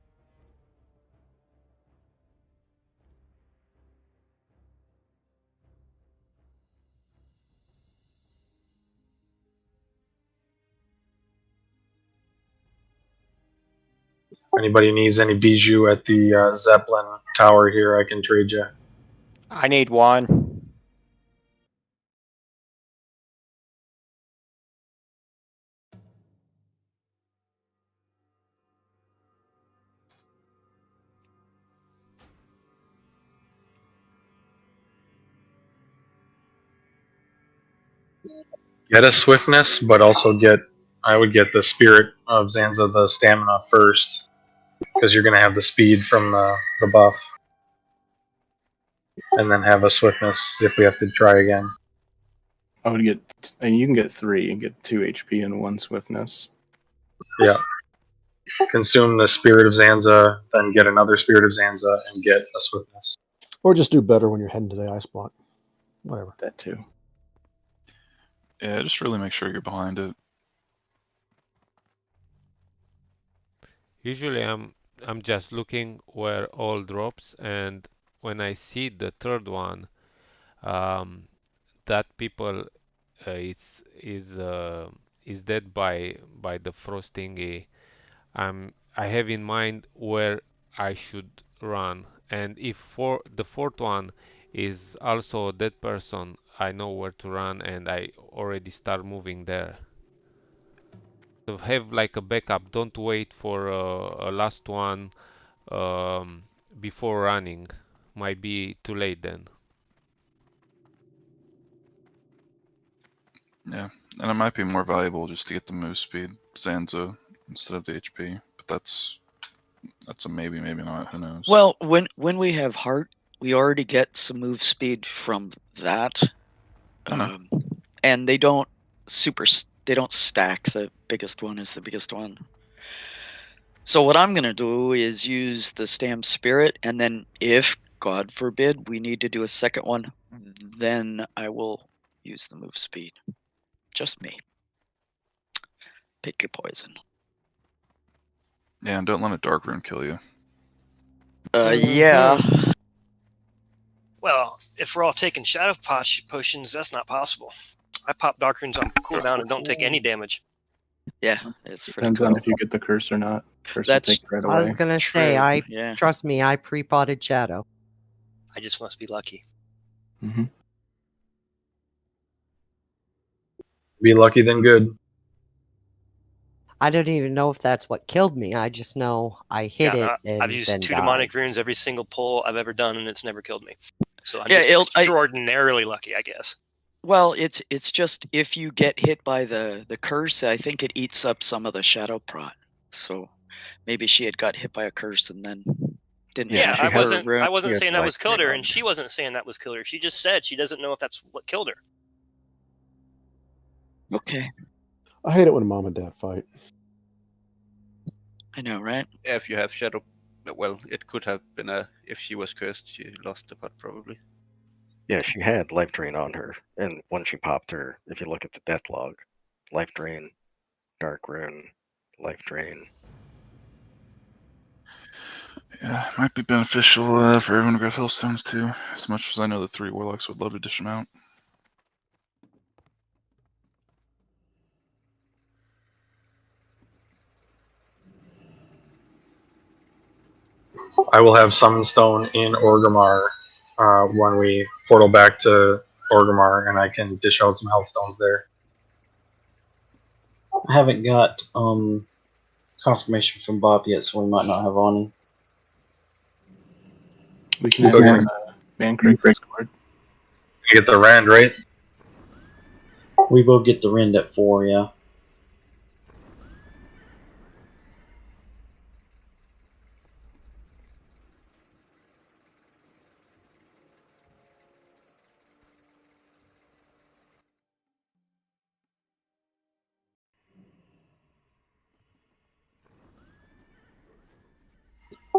[SPEAKER 1] If anybody needs any bijou at the Zeppelin Tower here, I can trade you.
[SPEAKER 13] I need one.
[SPEAKER 1] Get a swiftness, but also I would get the Spirit of Zanza, the stamina first, because you're going to have the speed from the buff. And then have a swiftness if we have to try again.
[SPEAKER 17] I would get, and you can get 3 and get 2 HP and 1 swiftness.
[SPEAKER 1] Yeah. Consume the Spirit of Zanza, then get another Spirit of Zanza, and get a swiftness.
[SPEAKER 4] Or just do better when you're heading to the ice block. Whatever.
[SPEAKER 17] That too.
[SPEAKER 14] Yeah, just really make sure you're behind it.
[SPEAKER 10] Usually I'm just looking where all drops, and when I see the third one, that people is dead by the frost thingy. I have in mind where I should run, and if the fourth one is also a dead person, I know where to run, and I already start moving there. So have like a backup. Don't wait for a last one before running. Might be too late then.
[SPEAKER 14] Yeah, and it might be more valuable just to get the move speed Zanza instead of the HP, but that's a maybe, maybe not. Who knows?
[SPEAKER 3] Well, when we have heart, we already get some move speed from that, and they don't stack. The biggest one is the biggest one. So what I'm gonna do is use the Stam Spirit, and then if God forbid we need to do a second one, then I will use the move speed. Just me. Pick your poison.
[SPEAKER 14] Yeah, and don't let a dark rune kill you.
[SPEAKER 3] Yeah.
[SPEAKER 15] Well, if we're all taking shadow potions, that's not possible. I pop dark runes on cooldown and don't take any damage.
[SPEAKER 3] Yeah, it's pretty
[SPEAKER 17] Depends
[SPEAKER 3] cool.
[SPEAKER 17] on if you get the curse or not. Curse
[SPEAKER 3] That's-
[SPEAKER 17] will take right
[SPEAKER 5] I was
[SPEAKER 17] away.
[SPEAKER 5] gonna say,
[SPEAKER 3] yeah.
[SPEAKER 5] trust me, I pre-potted Shadow.
[SPEAKER 15] I just must be lucky.
[SPEAKER 17] Mm-hmm.
[SPEAKER 1] Be lucky than good.
[SPEAKER 5] I don't even know if that's what killed me. I just know I hit
[SPEAKER 15] Yeah,
[SPEAKER 5] it and
[SPEAKER 15] I've used
[SPEAKER 5] then
[SPEAKER 15] 2
[SPEAKER 5] died.
[SPEAKER 15] demonic runes every single pull I've ever done, and it's never killed me. So I'm
[SPEAKER 3] Yeah,
[SPEAKER 15] just extraordinarily lucky, I guess.
[SPEAKER 3] Well, it's just if you get hit by the curse, I think it eats up some of the shadow prot. So maybe she had got hit by a curse and then didn't
[SPEAKER 15] Yeah,
[SPEAKER 3] have
[SPEAKER 15] I
[SPEAKER 3] her
[SPEAKER 15] wasn't
[SPEAKER 3] rune.
[SPEAKER 15] I wasn't saying that was killed her,
[SPEAKER 3] on
[SPEAKER 15] and she wasn't saying that was killed her. She just said she doesn't know if that's what killed her.
[SPEAKER 3] Okay.
[SPEAKER 4] I hate it when mom and dad fight.
[SPEAKER 3] I know, right?
[SPEAKER 18] Yeah, if you have shadow, well, it could have been if she was cursed, she lost the pot probably.
[SPEAKER 12] Yeah, she had life drain on her, and when she popped her, if you look at the death log, life drain, dark rune, life drain.
[SPEAKER 14] Yeah, might be beneficial for everyone to grab Hillstones too. As much as I know the 3 Warlocks would love to dish them out.
[SPEAKER 1] I will have Summon Stone in Orgrimmar when we portal back to Orgrimmar, and I can dish out some health stones there.
[SPEAKER 6] I haven't got confirmation from Bob yet, so we might not have on.
[SPEAKER 17] We can
[SPEAKER 1] Still
[SPEAKER 17] have
[SPEAKER 1] getting,
[SPEAKER 17] Man Creek Discord.
[SPEAKER 1] you get the Rand, right?
[SPEAKER 6] We will get the Rend at 4, yeah.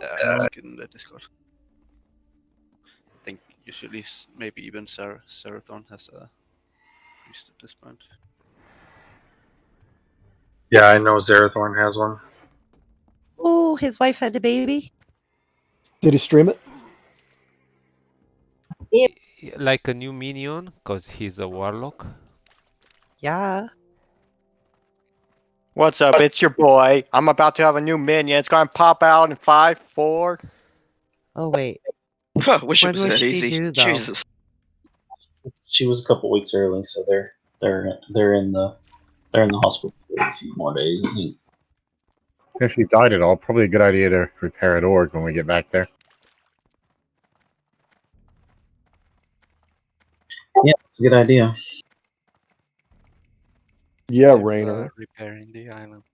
[SPEAKER 18] I ask in the Discord. I think usually maybe even Serathon has a priest at this point.
[SPEAKER 1] Yeah, I know Zerathorn has one.
[SPEAKER 5] Oh, his wife had a baby?
[SPEAKER 4] Did he stream it?
[SPEAKER 10] Like a new minion, because he's a warlock.
[SPEAKER 5] Yeah.
[SPEAKER 13] What's up? It's your boy. I'm about to have a new minion. It's gonna pop out in 5, 4.
[SPEAKER 5] Oh, wait.
[SPEAKER 3] Wish
[SPEAKER 5] When
[SPEAKER 3] it was
[SPEAKER 5] was
[SPEAKER 3] that
[SPEAKER 5] she
[SPEAKER 3] easy.
[SPEAKER 5] due, though?
[SPEAKER 3] Jesus.
[SPEAKER 6] She was a couple weeks early, so they're in the hospital for a few more days, I think.
[SPEAKER 12] If she died at all, probably a good idea to repair at Org when we get back there.
[SPEAKER 6] Yeah, it's a good idea.
[SPEAKER 4] Yeah, Rainer.
[SPEAKER 19] Repairing the island.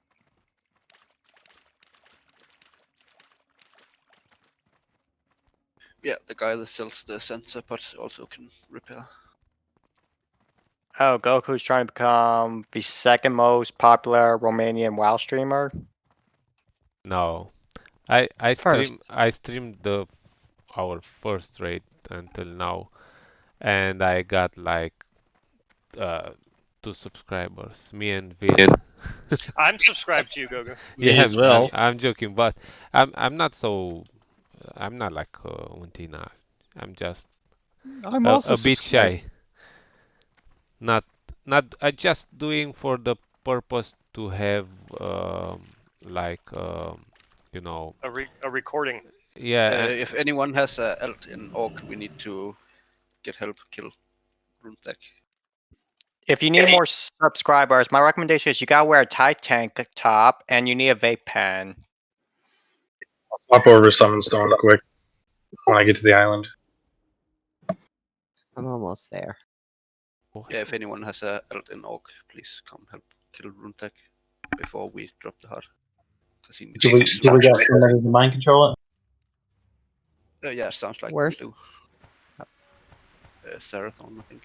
[SPEAKER 18] Yeah, the guy that sells the sensor pots also can repair.
[SPEAKER 13] Oh, Goku's trying to become the second most popular Romanian WoW streamer.
[SPEAKER 10] No, I streamed our first raid until now, and I got like 2 subscribers. Me and Vin.
[SPEAKER 15] I'm subscribed to you, Gogo.
[SPEAKER 10] Yeah, I'm joking, but I'm not so. I'm not like Untina. I'm just
[SPEAKER 17] I'm also
[SPEAKER 10] a bit
[SPEAKER 17] subscribed.
[SPEAKER 10] shy. Not I just doing for the purpose to have like you know.
[SPEAKER 15] A recording.
[SPEAKER 10] Yeah.
[SPEAKER 18] If anyone has a elt in Orc, we need to get help kill Runetech.
[SPEAKER 13] If you need more subscribers, my recommendation is you gotta wear a tight tank top and you need a vape pen.
[SPEAKER 1] I'll swap over to Summon Stone quick when I get to the island.
[SPEAKER 5] I'm almost there.
[SPEAKER 18] Yeah, if anyone has a elt in Orc, please come help kill Runetech before we drop the hut.
[SPEAKER 6] Do we got somebody to mind control it?
[SPEAKER 18] Yeah, sounds like
[SPEAKER 5] Worse.
[SPEAKER 18] we do. Serathon, I think.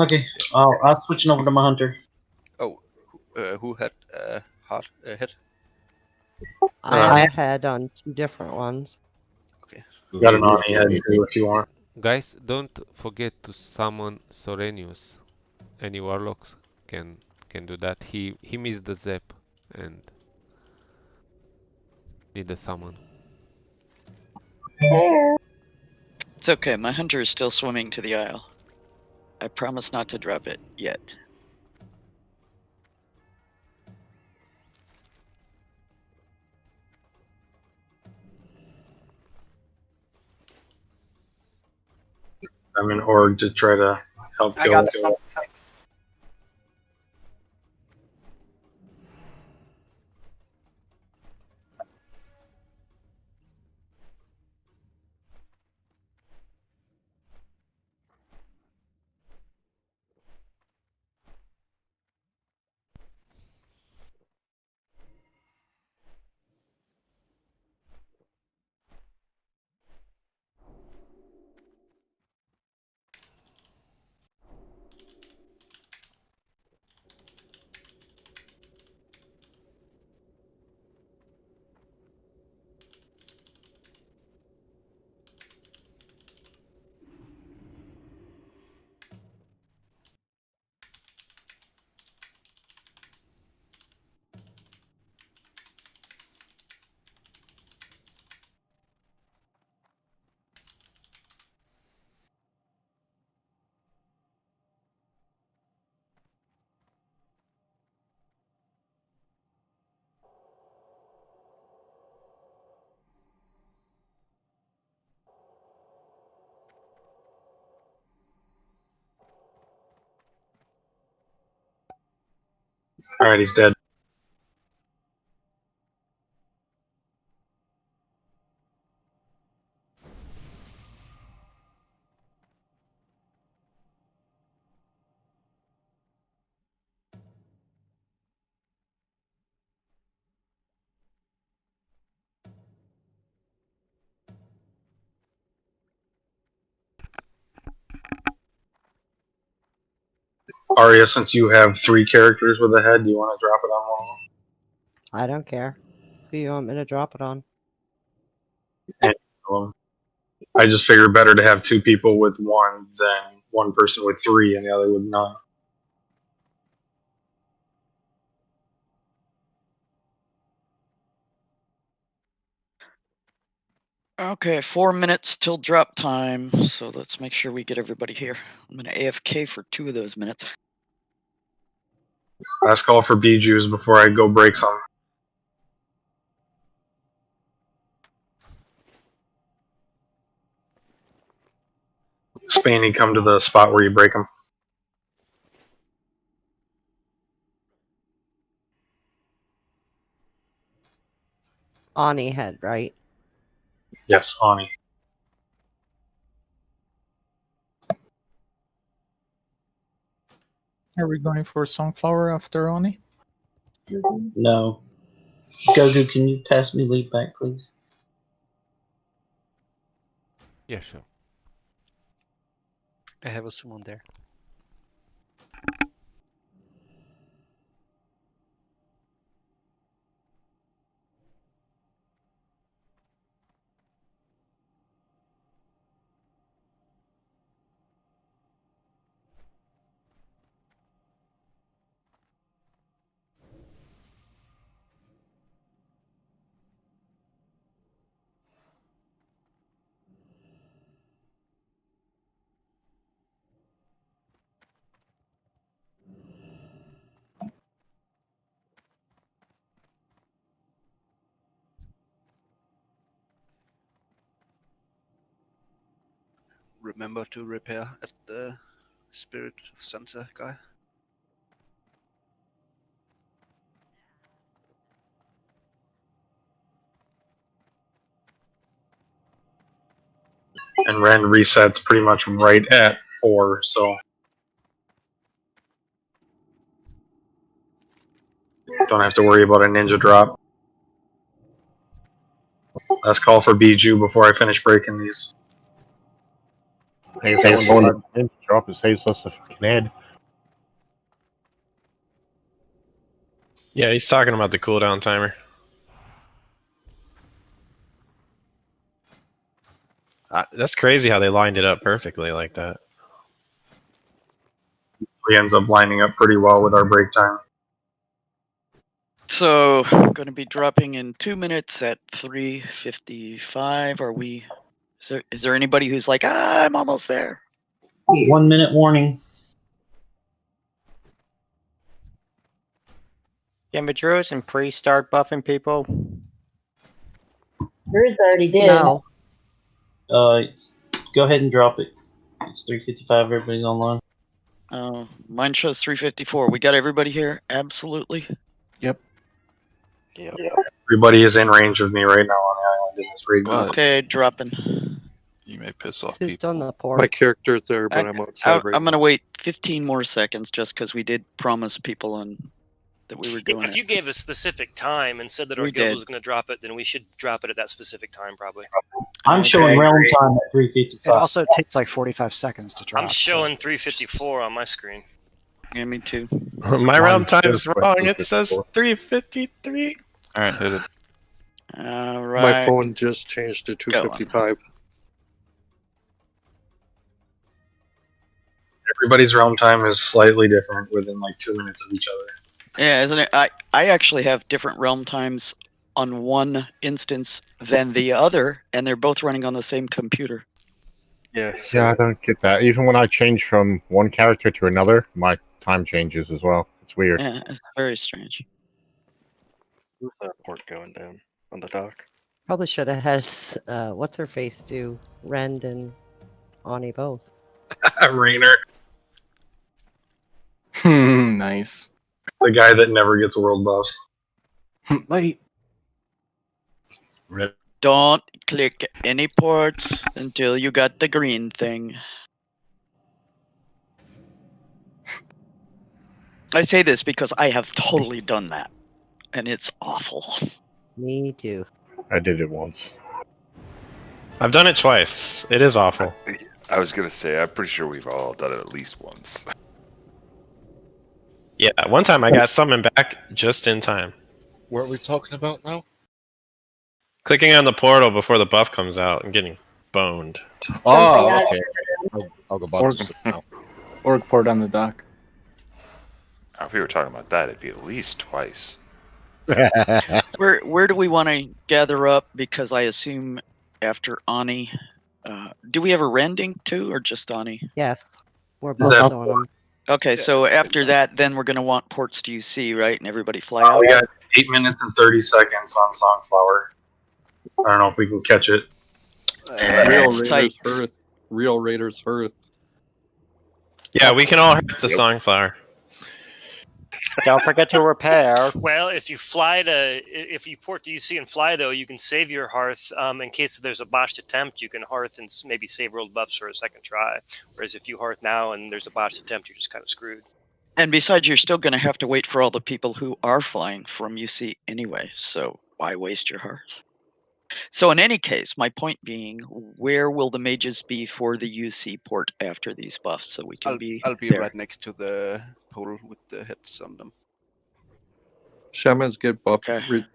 [SPEAKER 6] Okay, I'll switching over to my hunter.
[SPEAKER 18] Oh, who had hard hit?
[SPEAKER 5] I had on 2 different ones.
[SPEAKER 18] Okay.
[SPEAKER 1] Got an Ani head too if you want.
[SPEAKER 10] Guys, don't forget to summon Sorenius. Any warlocks can do that. He missed the zap and need a summon.
[SPEAKER 3] It's okay. My hunter is still swimming to the isle. I promise not to drop it yet.
[SPEAKER 1] I'm in Org to try to help
[SPEAKER 23] I
[SPEAKER 1] kill
[SPEAKER 23] got
[SPEAKER 1] it.
[SPEAKER 23] something.
[SPEAKER 1] Alright, he's dead. Arya, since you have 3 characters with a head, do you want to drop it on one of them?
[SPEAKER 5] I don't care. Who you want me to drop it on?
[SPEAKER 1] Any of them. I just figure better to have 2 people with 1 than 1 person with 3 and the other with none.
[SPEAKER 3] Okay, 4 minutes till drop time, so let's make sure we get everybody here. I'm gonna AFK for 2 of those minutes.
[SPEAKER 1] Last call for Bijus before I go break some. Spanny, come to the spot where you break them.
[SPEAKER 5] Ani head, right?
[SPEAKER 1] Yes, Ani.
[SPEAKER 19] Are we going for Sunflower after Oni?
[SPEAKER 6] No. Gogu, can you pass me lead back, please?
[SPEAKER 10] Yeah, sure.
[SPEAKER 23] I have a summon there. Remember to repair at the Spirit of Sansa guy.
[SPEAKER 1] And Ren resets pretty much right at 4, so don't have to worry about a ninja drop. Last call for Biju before I finish breaking these.
[SPEAKER 20] Hey, if someone decides to drop, it saves us a fucking head.
[SPEAKER 2] Yeah, he's talking about the cooldown timer. That's crazy how they lined it up perfectly like that.
[SPEAKER 1] He ends up lining up pretty well with our break time.
[SPEAKER 3] So, gonna be dropping in 2 minutes at 3:55. Are we? Is there anybody who's like, I'm almost there?
[SPEAKER 6] 1 minute warning.
[SPEAKER 13] Can the Druids and priests start buffing people?
[SPEAKER 8] Druids already did.
[SPEAKER 5] No.
[SPEAKER 6] Go ahead and drop it. It's 3:55. Everybody's online.
[SPEAKER 3] Mine shows 3:54. We got everybody here? Absolutely.
[SPEAKER 17] Yep.
[SPEAKER 12] Yep.
[SPEAKER 1] Everybody is in range of me right now on the island in this raid.
[SPEAKER 14] But
[SPEAKER 3] Okay, dropping.
[SPEAKER 14] you may piss off
[SPEAKER 5] Who's
[SPEAKER 14] people.
[SPEAKER 5] done the port?
[SPEAKER 22] My character's there, but I'm outside right
[SPEAKER 3] I'm
[SPEAKER 22] now.
[SPEAKER 3] gonna wait 15 more seconds just because we did promise people that we were doing
[SPEAKER 15] If
[SPEAKER 3] it.
[SPEAKER 15] you gave a specific time and said that our
[SPEAKER 3] We
[SPEAKER 15] guild
[SPEAKER 3] did.
[SPEAKER 15] was going to drop it, then we should drop it at that specific time, probably.
[SPEAKER 6] I'm showing realm time at
[SPEAKER 23] It
[SPEAKER 6] 3:55.
[SPEAKER 23] also takes like 45 seconds to drop.
[SPEAKER 15] I'm showing 3:54 on my screen.
[SPEAKER 3] Yeah, me too.
[SPEAKER 2] My realm time is wrong. It says 3:53.
[SPEAKER 14] All right, hit it.
[SPEAKER 3] All
[SPEAKER 22] My
[SPEAKER 3] right.
[SPEAKER 22] phone just changed to 2:55.
[SPEAKER 1] Everybody's realm time is slightly different within like 2 minutes of each other.
[SPEAKER 3] Yeah, isn't it? I actually have different realm times on one instance than the other, and they're both running on the same computer.
[SPEAKER 12] Yeah.
[SPEAKER 20] Yeah, I don't get that. Even when I change from one character to another, my time changes as well. It's weird.
[SPEAKER 3] Yeah, it's very strange.
[SPEAKER 12] Who's that port going down on the dock?
[SPEAKER 5] Probably should have had what's her face do Rend and Ani both.
[SPEAKER 1] Rainer.
[SPEAKER 17] Nice.
[SPEAKER 1] The guy that never gets world buffs.
[SPEAKER 17] Late.
[SPEAKER 3] Don't click any ports until you got the green thing. I say this because I have totally done that, and it's awful.
[SPEAKER 5] Me too.
[SPEAKER 20] I did it once.
[SPEAKER 2] I've done it twice. It is awful.
[SPEAKER 9] I was gonna say, I'm pretty sure we've all done it at least once.
[SPEAKER 2] Yeah, one time I got summoned back just in time.
[SPEAKER 16] What are we talking about now?
[SPEAKER 2] Clicking on the portal before the buff comes out and getting boned.
[SPEAKER 16] Oh, okay. I'll go back to sleep now.
[SPEAKER 17] Org port on the dock.
[SPEAKER 9] If we were talking about that, it'd be at least twice.
[SPEAKER 3] Where do we want to gather up? Because I assume after Ani, do we have a rending too, or just Ani?
[SPEAKER 5] Yes, we're both on them.
[SPEAKER 3] Okay, so after that, then we're going to want ports to UC, right? And everybody fly out.
[SPEAKER 1] We got 8 minutes and 30 seconds on Songflower. I don't know if we can catch it.
[SPEAKER 22] Real
[SPEAKER 3] it's
[SPEAKER 22] Raiders
[SPEAKER 3] tight.
[SPEAKER 22] Hearth. Real Raiders Hearth.
[SPEAKER 2] Yeah, we can all hurt the Songflower.
[SPEAKER 13] Don't forget to repair.
[SPEAKER 15] Well, if you port to UC and fly, though, you can save your hearth in case there's a botched attempt. You can hearth and maybe save world buffs for a second try. Whereas if you hearth now and there's a botched attempt, you're just kind of screwed.
[SPEAKER 3] And besides, you're still going to have to wait for all the people who are flying from UC anyway. So why waste your hearth? So in any case, my point being, where will the mages be for the UC port after these buffs, so we can
[SPEAKER 18] I'll be
[SPEAKER 3] there?
[SPEAKER 18] right next to the pole with the heads on them.
[SPEAKER 22] Shamans get buff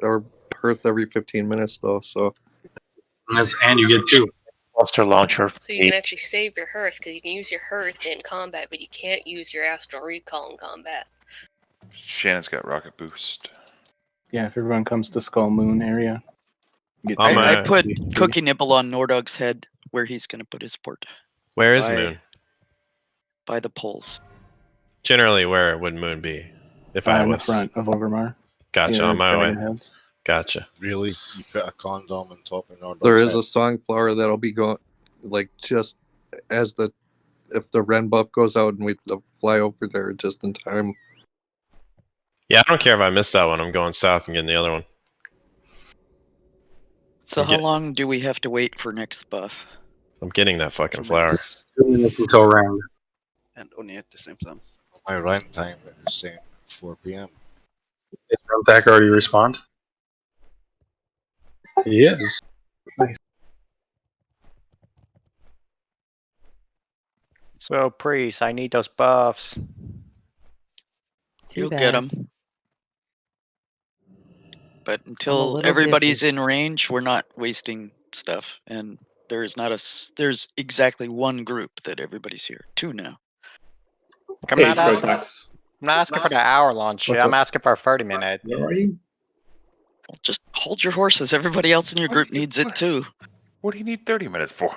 [SPEAKER 22] or Hearth every 15 minutes though, so.
[SPEAKER 1] And you get 2.
[SPEAKER 21] Monster launcher.
[SPEAKER 24] So you can actually save your hearth because you can use your hearth in combat, but you can't use your astral recall in combat.
[SPEAKER 9] Shannon's got rocket boost.
[SPEAKER 17] Yeah, if everyone comes to Skull Moon area.
[SPEAKER 3] I put Cookie Nibble on Nordog's head where he's going to put his port.
[SPEAKER 2] Where is Moon?
[SPEAKER 3] By the poles.
[SPEAKER 2] Generally, where would Moon be? If I
[SPEAKER 17] in the
[SPEAKER 2] was
[SPEAKER 17] front of Overmar.
[SPEAKER 2] Gotcha,
[SPEAKER 17] Yeah,
[SPEAKER 2] on my way.
[SPEAKER 17] dragon heads.
[SPEAKER 2] Gotcha.
[SPEAKER 16] Really? You put a condom on top of Nordog?
[SPEAKER 22] There is a Songflower that'll be going, like, just as if the Ren buff goes out and we fly over there just in time.
[SPEAKER 2] Yeah, I don't care if I miss that one. I'm going south and getting the other one.
[SPEAKER 3] So how long do we have to wait for next buff?
[SPEAKER 2] I'm getting that fucking flower.
[SPEAKER 1] 2 minutes until round.
[SPEAKER 18] And only at the same time.
[SPEAKER 16] My run time is saying 4 p.m.
[SPEAKER 1] Did Runthak already respond? He is. Nice.
[SPEAKER 13] So, Priest, I need those buffs.
[SPEAKER 3] You'll get them. But until everybody's in range, we're not wasting stuff. And there's exactly one group that everybody's here. 2 now.
[SPEAKER 13] I'm not asking for the hour-long shit. I'm asking for a 30-minute.
[SPEAKER 1] Where are you?
[SPEAKER 3] Well, just hold your horses. Everybody else in your group needs it too.
[SPEAKER 9] What do you need 30 minutes for?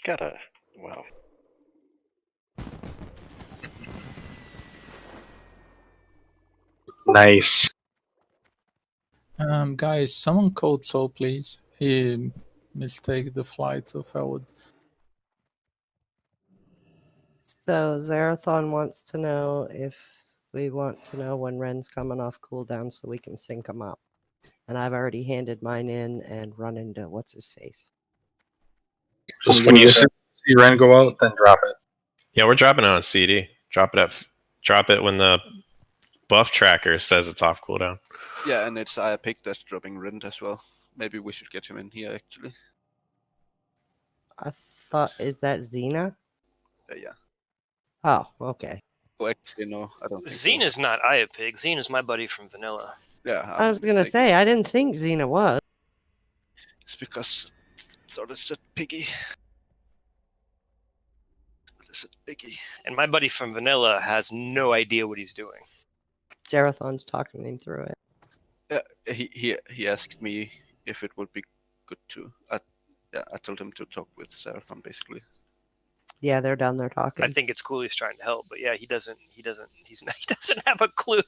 [SPEAKER 12] Wow.
[SPEAKER 1] Nice.
[SPEAKER 19] Guys, someone code Soul, please. He mistake the flight of Elwood.
[SPEAKER 5] So Zerathon wants to know if we want to know when Ren's coming off cooldown so we can sync him up. And I've already handed mine in and run into what's his face.
[SPEAKER 1] Just when you see Ren go out, then drop it.
[SPEAKER 2] Yeah, we're dropping it on CD. Drop it when the buff tracker says it's off cooldown.
[SPEAKER 18] Yeah, and it's I picked that's dropping Rind as well. Maybe we should get him in here actually.
[SPEAKER 5] I thought, is that Xena?
[SPEAKER 18] Yeah.
[SPEAKER 5] Oh, okay.
[SPEAKER 18] Oh, actually, no, I don't think
[SPEAKER 15] Xena's not Iapig. Xena's my buddy from Vanilla.
[SPEAKER 18] Yeah.
[SPEAKER 5] I was gonna say, I didn't think Xena was.
[SPEAKER 18] It's because sort of said Piggy. Piggy.
[SPEAKER 15] And my buddy from Vanilla has no idea what he's doing.
[SPEAKER 5] Zerathon's talking him through it.
[SPEAKER 18] Yeah, he asked me if it would be good to. I told him to talk with Zerathon basically.
[SPEAKER 5] Yeah, they're down there talking.
[SPEAKER 15] I think it's cool he's trying to help, but yeah, he doesn't have a clue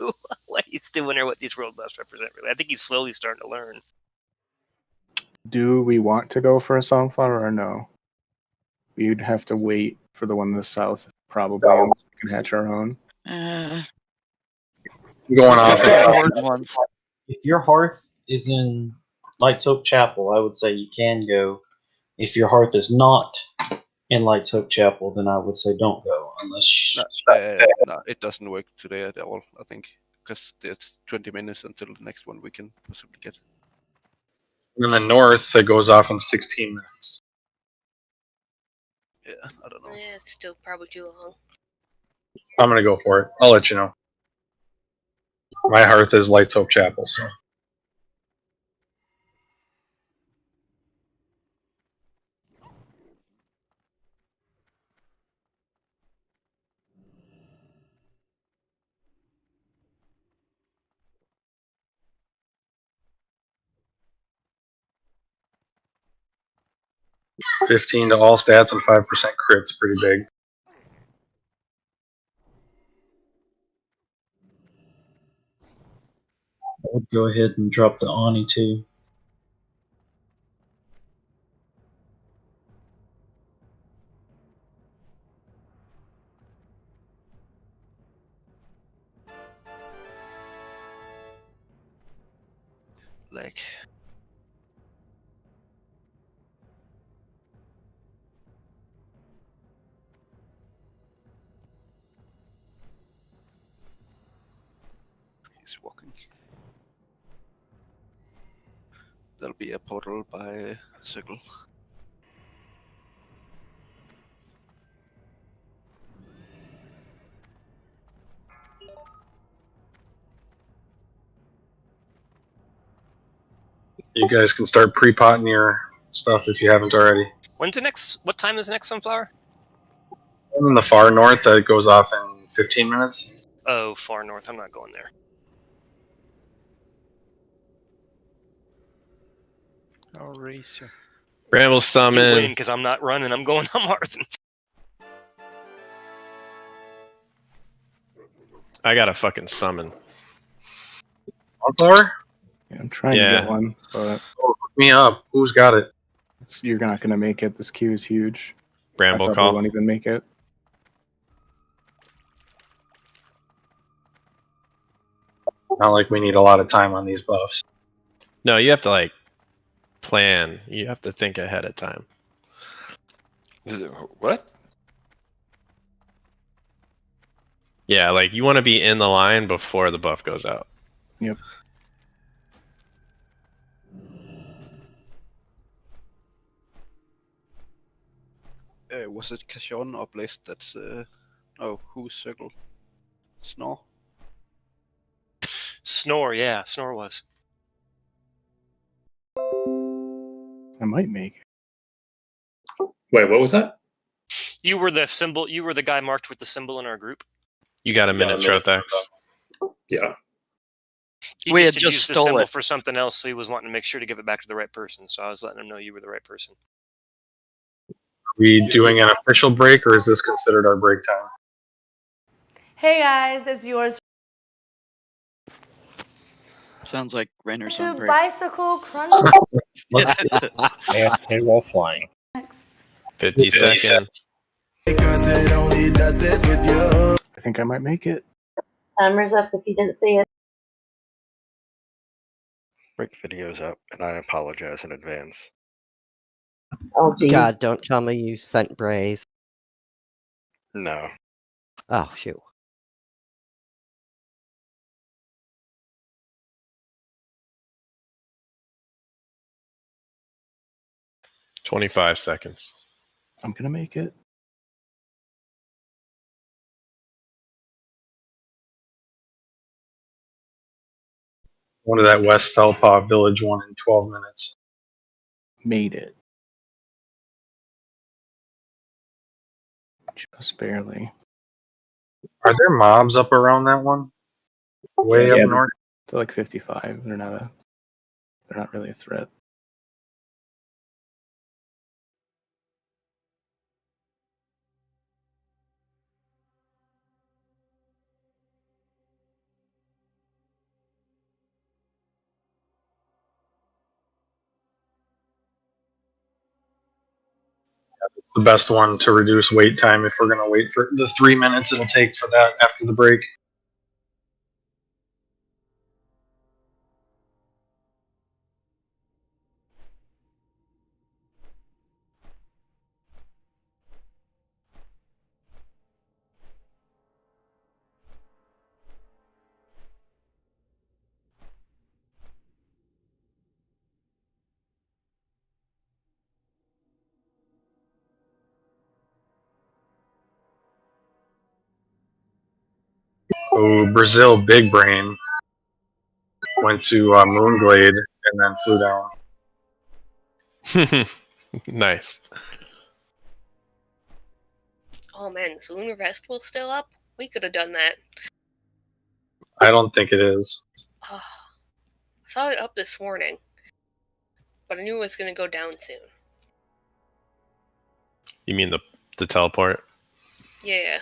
[SPEAKER 15] what he's doing or what these world buffs represent. Really, I think he's slowly starting to learn.
[SPEAKER 17] Do we want to go for a Songflower or no? We'd have to wait for the one in the south, probably, unless we can hatch our own.
[SPEAKER 1] Going off
[SPEAKER 3] the
[SPEAKER 1] at
[SPEAKER 3] important ones.
[SPEAKER 6] If your hearth is in Lights Hope Chapel, I would say you can go. If your hearth is not in Lights Hope Chapel, then I would say don't go unless.
[SPEAKER 18] No, it doesn't work today at all. I think because it's 20 minutes until the next one we can possibly get.
[SPEAKER 1] in the north, it goes off in 16 minutes.
[SPEAKER 18] Yeah, I don't know.
[SPEAKER 24] Yeah, it's still probably too long.
[SPEAKER 1] I'm gonna go for it. I'll let you know. My hearth is Lights Hope Chapel, so. $15 to all stats and 5% crits, pretty big.
[SPEAKER 6] I would go ahead and drop the Ani too.
[SPEAKER 18] Like. He's walking. There'll be a portal by circle.
[SPEAKER 1] You guys can start pre-potting your stuff if you haven't already.
[SPEAKER 15] When's the next? What time is the next sunflower?
[SPEAKER 1] In the far north, that goes off in 15 minutes.
[SPEAKER 15] Oh, far north. I'm not going there.
[SPEAKER 3] I'll race you.
[SPEAKER 2] Bramble
[SPEAKER 15] You
[SPEAKER 2] summon.
[SPEAKER 15] win because I'm not running. I'm going on Martha.
[SPEAKER 2] I got a fucking summon.
[SPEAKER 1] Sunflower?
[SPEAKER 17] Yeah, I'm trying to get one, but
[SPEAKER 1] hook me up. Who's got it?
[SPEAKER 17] you're not going to make it. This queue is huge.
[SPEAKER 2] Bramble
[SPEAKER 17] I probably
[SPEAKER 2] call.
[SPEAKER 17] won't even make it.
[SPEAKER 1] Not like we need a lot of time on these buffs.
[SPEAKER 2] No, you have to like plan. You have to think ahead of time.
[SPEAKER 9] Is it what?
[SPEAKER 2] Yeah, like you want to be in the line before the buff goes out.
[SPEAKER 17] Yep.
[SPEAKER 18] Was it Kashan or Blaze that's oh, whose circle? Snore?
[SPEAKER 15] Snore, yeah, Snore was.
[SPEAKER 17] I might make it.
[SPEAKER 4] Wait, what was that?
[SPEAKER 15] You were the symbol. You were the guy marked with the symbol in our group.
[SPEAKER 2] You got a minute, Trothex.
[SPEAKER 4] Yeah.
[SPEAKER 15] He
[SPEAKER 3] We
[SPEAKER 15] just
[SPEAKER 3] had
[SPEAKER 15] had
[SPEAKER 3] just
[SPEAKER 15] used the
[SPEAKER 3] stole
[SPEAKER 15] symbol
[SPEAKER 3] it.
[SPEAKER 15] for something else, so he was wanting to make sure to give it back to the right person. So I was letting him know you were the right person.
[SPEAKER 1] Are we doing an official break, or is this considered our break time?
[SPEAKER 7] Hey guys, it's yours.
[SPEAKER 3] Sounds like Rainer's
[SPEAKER 7] To
[SPEAKER 3] on break.
[SPEAKER 7] bicycle crunch.
[SPEAKER 20] AFK while flying.
[SPEAKER 2] 50 seconds.
[SPEAKER 17] I think I might make it.
[SPEAKER 8] Timer's up if you didn't see it.
[SPEAKER 12] Break videos up, and I apologize in advance.
[SPEAKER 8] Oh, geez.
[SPEAKER 5] God, don't tell me you sent Braze.
[SPEAKER 12] No.
[SPEAKER 5] Oh, shoot.
[SPEAKER 2] $25 seconds.
[SPEAKER 17] I'm going to make it.
[SPEAKER 1] One of that West Felpaw Village one in 12 minutes.
[SPEAKER 17] Made it. Just barely.
[SPEAKER 1] Are there mobs up around that one? Way up north?
[SPEAKER 17] They're like 55. They're not really a threat.
[SPEAKER 1] It's the best one to reduce wait time if we're going to wait for the 3 minutes it'll take for that after the break. Oh, Brazil Big Brain went to Moonglade and then flew down.
[SPEAKER 2] Nice.
[SPEAKER 24] Oh man, is Lunar Festival still up? We could have done that.
[SPEAKER 1] I don't think it is.
[SPEAKER 24] Oh, I saw it up this morning, but I knew it was going to go down soon.
[SPEAKER 2] You mean the teleport?
[SPEAKER 24] Yeah.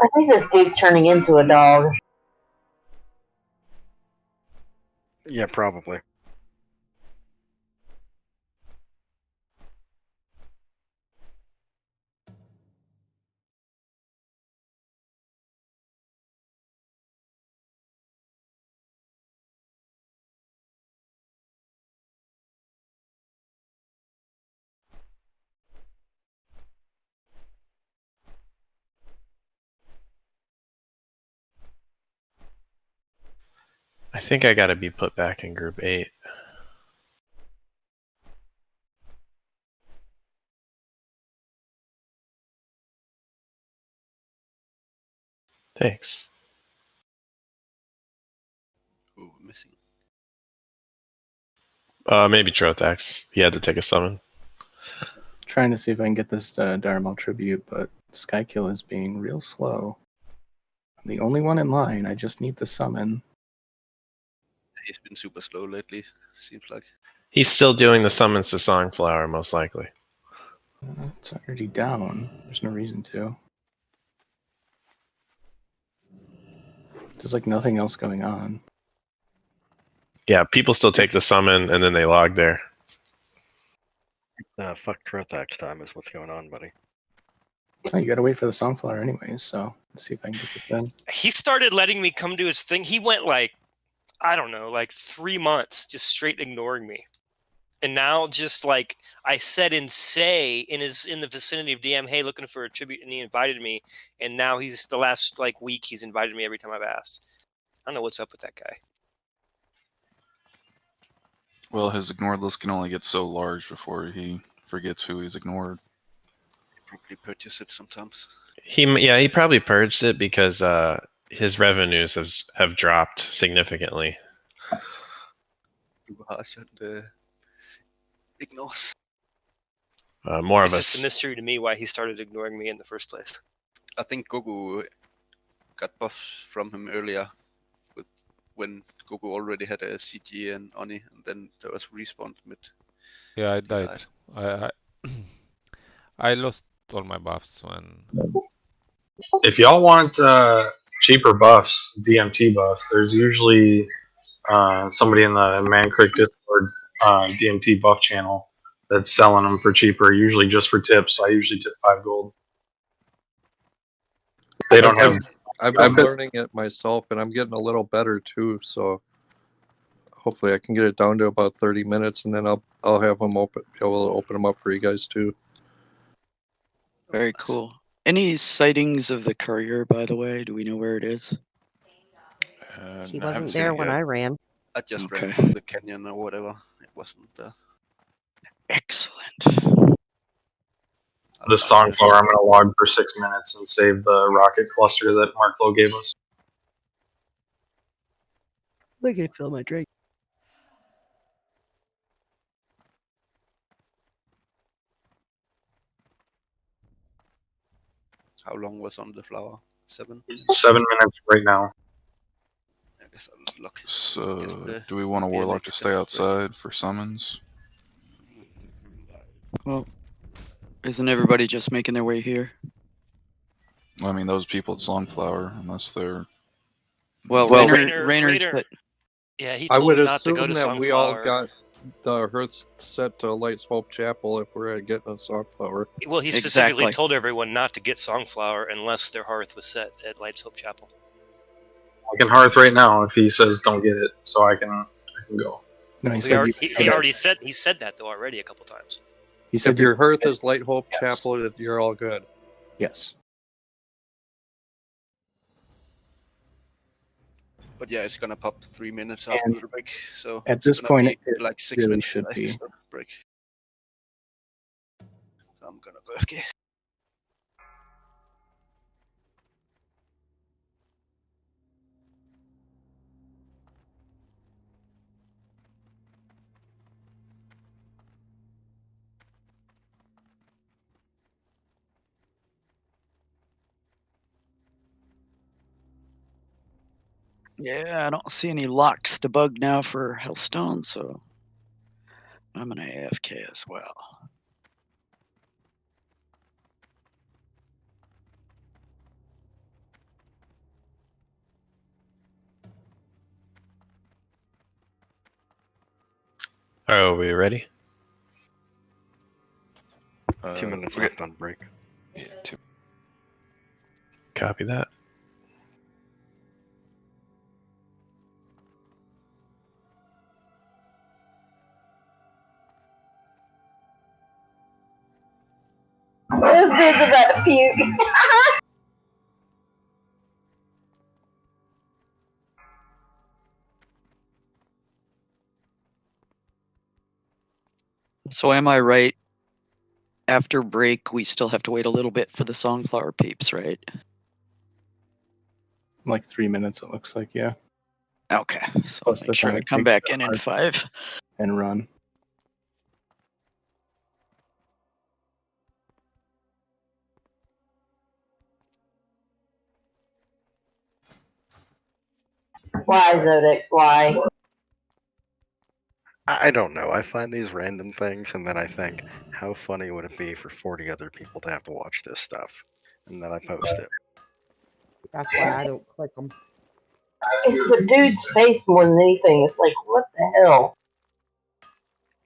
[SPEAKER 8] I think this dude's turning into a dog.
[SPEAKER 12] Yeah, probably.
[SPEAKER 2] I think I gotta be put back in group 8. Thanks.
[SPEAKER 18] Ooh, missing.
[SPEAKER 2] Maybe Trothax. He had to take a summon.
[SPEAKER 17] Trying to see if I can get this Dharma tribute, but Skykill is being real slow. I'm the only one in line. I just need the summon.
[SPEAKER 18] He's been super slow lately, seems like.
[SPEAKER 2] He's still doing the summons to Songflower, most likely.
[SPEAKER 17] It's already down. There's no reason to. There's like nothing else going on.
[SPEAKER 2] Yeah, people still take the summon and then they log there.
[SPEAKER 12] Fuck Trothax time is what's going on, buddy.
[SPEAKER 17] Oh, you gotta wait for the Songflower anyways, so let's see if I can get this in.
[SPEAKER 15] He started letting me come to his thing. He went like, I don't know, like 3 months just straight ignoring me. And now just like I said in the vicinity of DM, hey, looking for a tribute, and he invited me. And now he's the last like week he's invited me every time I've asked. I don't know what's up with that guy.
[SPEAKER 14] Well, his ignored list can only get so large before he forgets who he's ignored.
[SPEAKER 18] Probably purchase it sometimes.
[SPEAKER 2] He probably purged it because his revenues have dropped significantly.
[SPEAKER 18] Too harsh and ignores.
[SPEAKER 2] More
[SPEAKER 15] It's
[SPEAKER 2] of
[SPEAKER 15] just a
[SPEAKER 2] us.
[SPEAKER 15] mystery to me why he started ignoring me in the first place.
[SPEAKER 18] I think Goku got buffs from him earlier, when Goku already had a CG and Oni, and then there was respawn mid.
[SPEAKER 10] Yeah, I died. I lost all my buffs when.
[SPEAKER 1] If y'all want cheaper buffs, DMT buffs, there's usually somebody in the Man Creek Discord DMT buff channel that's selling them for cheaper, usually just for tips. I usually tip 5 gold. They don't have.
[SPEAKER 22] I've been learning it myself, and I'm getting a little better too. So hopefully, I can get it down to about 30 minutes, and then I'll have them be able to open them up for you guys too.
[SPEAKER 3] Very cool. Any sightings of the courier, by the way? Do we know where it is?
[SPEAKER 5] He wasn't there when I ran.
[SPEAKER 18] I just
[SPEAKER 3] Okay.
[SPEAKER 18] ran through the canyon or whatever. It wasn't there.
[SPEAKER 3] Excellent.
[SPEAKER 1] The Songflower, I'm going to log for 6 minutes and save the rocket cluster that Mark Lowe gave us.
[SPEAKER 5] I can fill my drink.
[SPEAKER 18] How long was on the flower? 7?
[SPEAKER 1] 7 minutes right now.
[SPEAKER 18] I guess I'll look.
[SPEAKER 14] So, do we want a Warlock to stay outside for summons?
[SPEAKER 3] Well, isn't everybody just making their way here?
[SPEAKER 14] I mean, those people at Songflower, unless they're...
[SPEAKER 3] Well, Rayner's
[SPEAKER 15] Yeah, he
[SPEAKER 22] I
[SPEAKER 15] told
[SPEAKER 22] would
[SPEAKER 15] me not to
[SPEAKER 22] assume
[SPEAKER 15] go to
[SPEAKER 22] that we all
[SPEAKER 15] Songflower.
[SPEAKER 22] got the hearth set to Light Smoke Chapel if we're getting a Songflower.
[SPEAKER 15] Well, he specifically told everyone not to get Songflower unless their hearth was set at Light's Hope Chapel.
[SPEAKER 1] I can hearth right now if he says don't get it, so I can go.
[SPEAKER 17] No,
[SPEAKER 15] He already said that though already a couple times.
[SPEAKER 17] He said
[SPEAKER 22] If your hearth is Light Hope Chapel, you're all good.
[SPEAKER 17] Yes.
[SPEAKER 18] But yeah, it's gonna pop 3 minutes after
[SPEAKER 17] And
[SPEAKER 18] the break, so
[SPEAKER 17] at
[SPEAKER 18] it's
[SPEAKER 17] this
[SPEAKER 18] gonna
[SPEAKER 17] point,
[SPEAKER 18] be
[SPEAKER 17] it
[SPEAKER 18] like 6
[SPEAKER 17] really
[SPEAKER 18] minutes
[SPEAKER 17] should be.
[SPEAKER 18] extra break. So I'm gonna go FK.
[SPEAKER 3] Yeah, I don't see any locks to bug now for Hellstone, so I'm gonna AFK as well.
[SPEAKER 2] All right, are we ready?
[SPEAKER 12] 2 minutes left on break.
[SPEAKER 9] Yeah, 2.
[SPEAKER 2] Copy that.
[SPEAKER 8] This dude's about to puke.
[SPEAKER 3] So am I right? After break, we still have to wait a little bit for the Songflower peeps, right?
[SPEAKER 17] Like 3 minutes, it looks like, yeah.
[SPEAKER 3] Okay, so
[SPEAKER 17] Plus
[SPEAKER 3] make
[SPEAKER 17] the
[SPEAKER 3] sure
[SPEAKER 17] time
[SPEAKER 3] I
[SPEAKER 17] it
[SPEAKER 3] come
[SPEAKER 17] takes
[SPEAKER 3] back
[SPEAKER 17] to
[SPEAKER 3] in
[SPEAKER 17] hearth
[SPEAKER 3] 5.
[SPEAKER 17] and run.
[SPEAKER 8] Why, Zodex? Why?
[SPEAKER 12] I don't know. I find these random things, and then I think, how funny would it be for 40 other people to have to watch this stuff? And then I post it.
[SPEAKER 5] That's why I don't click them.
[SPEAKER 8] It's the dude's face more than anything. It's like, what the hell?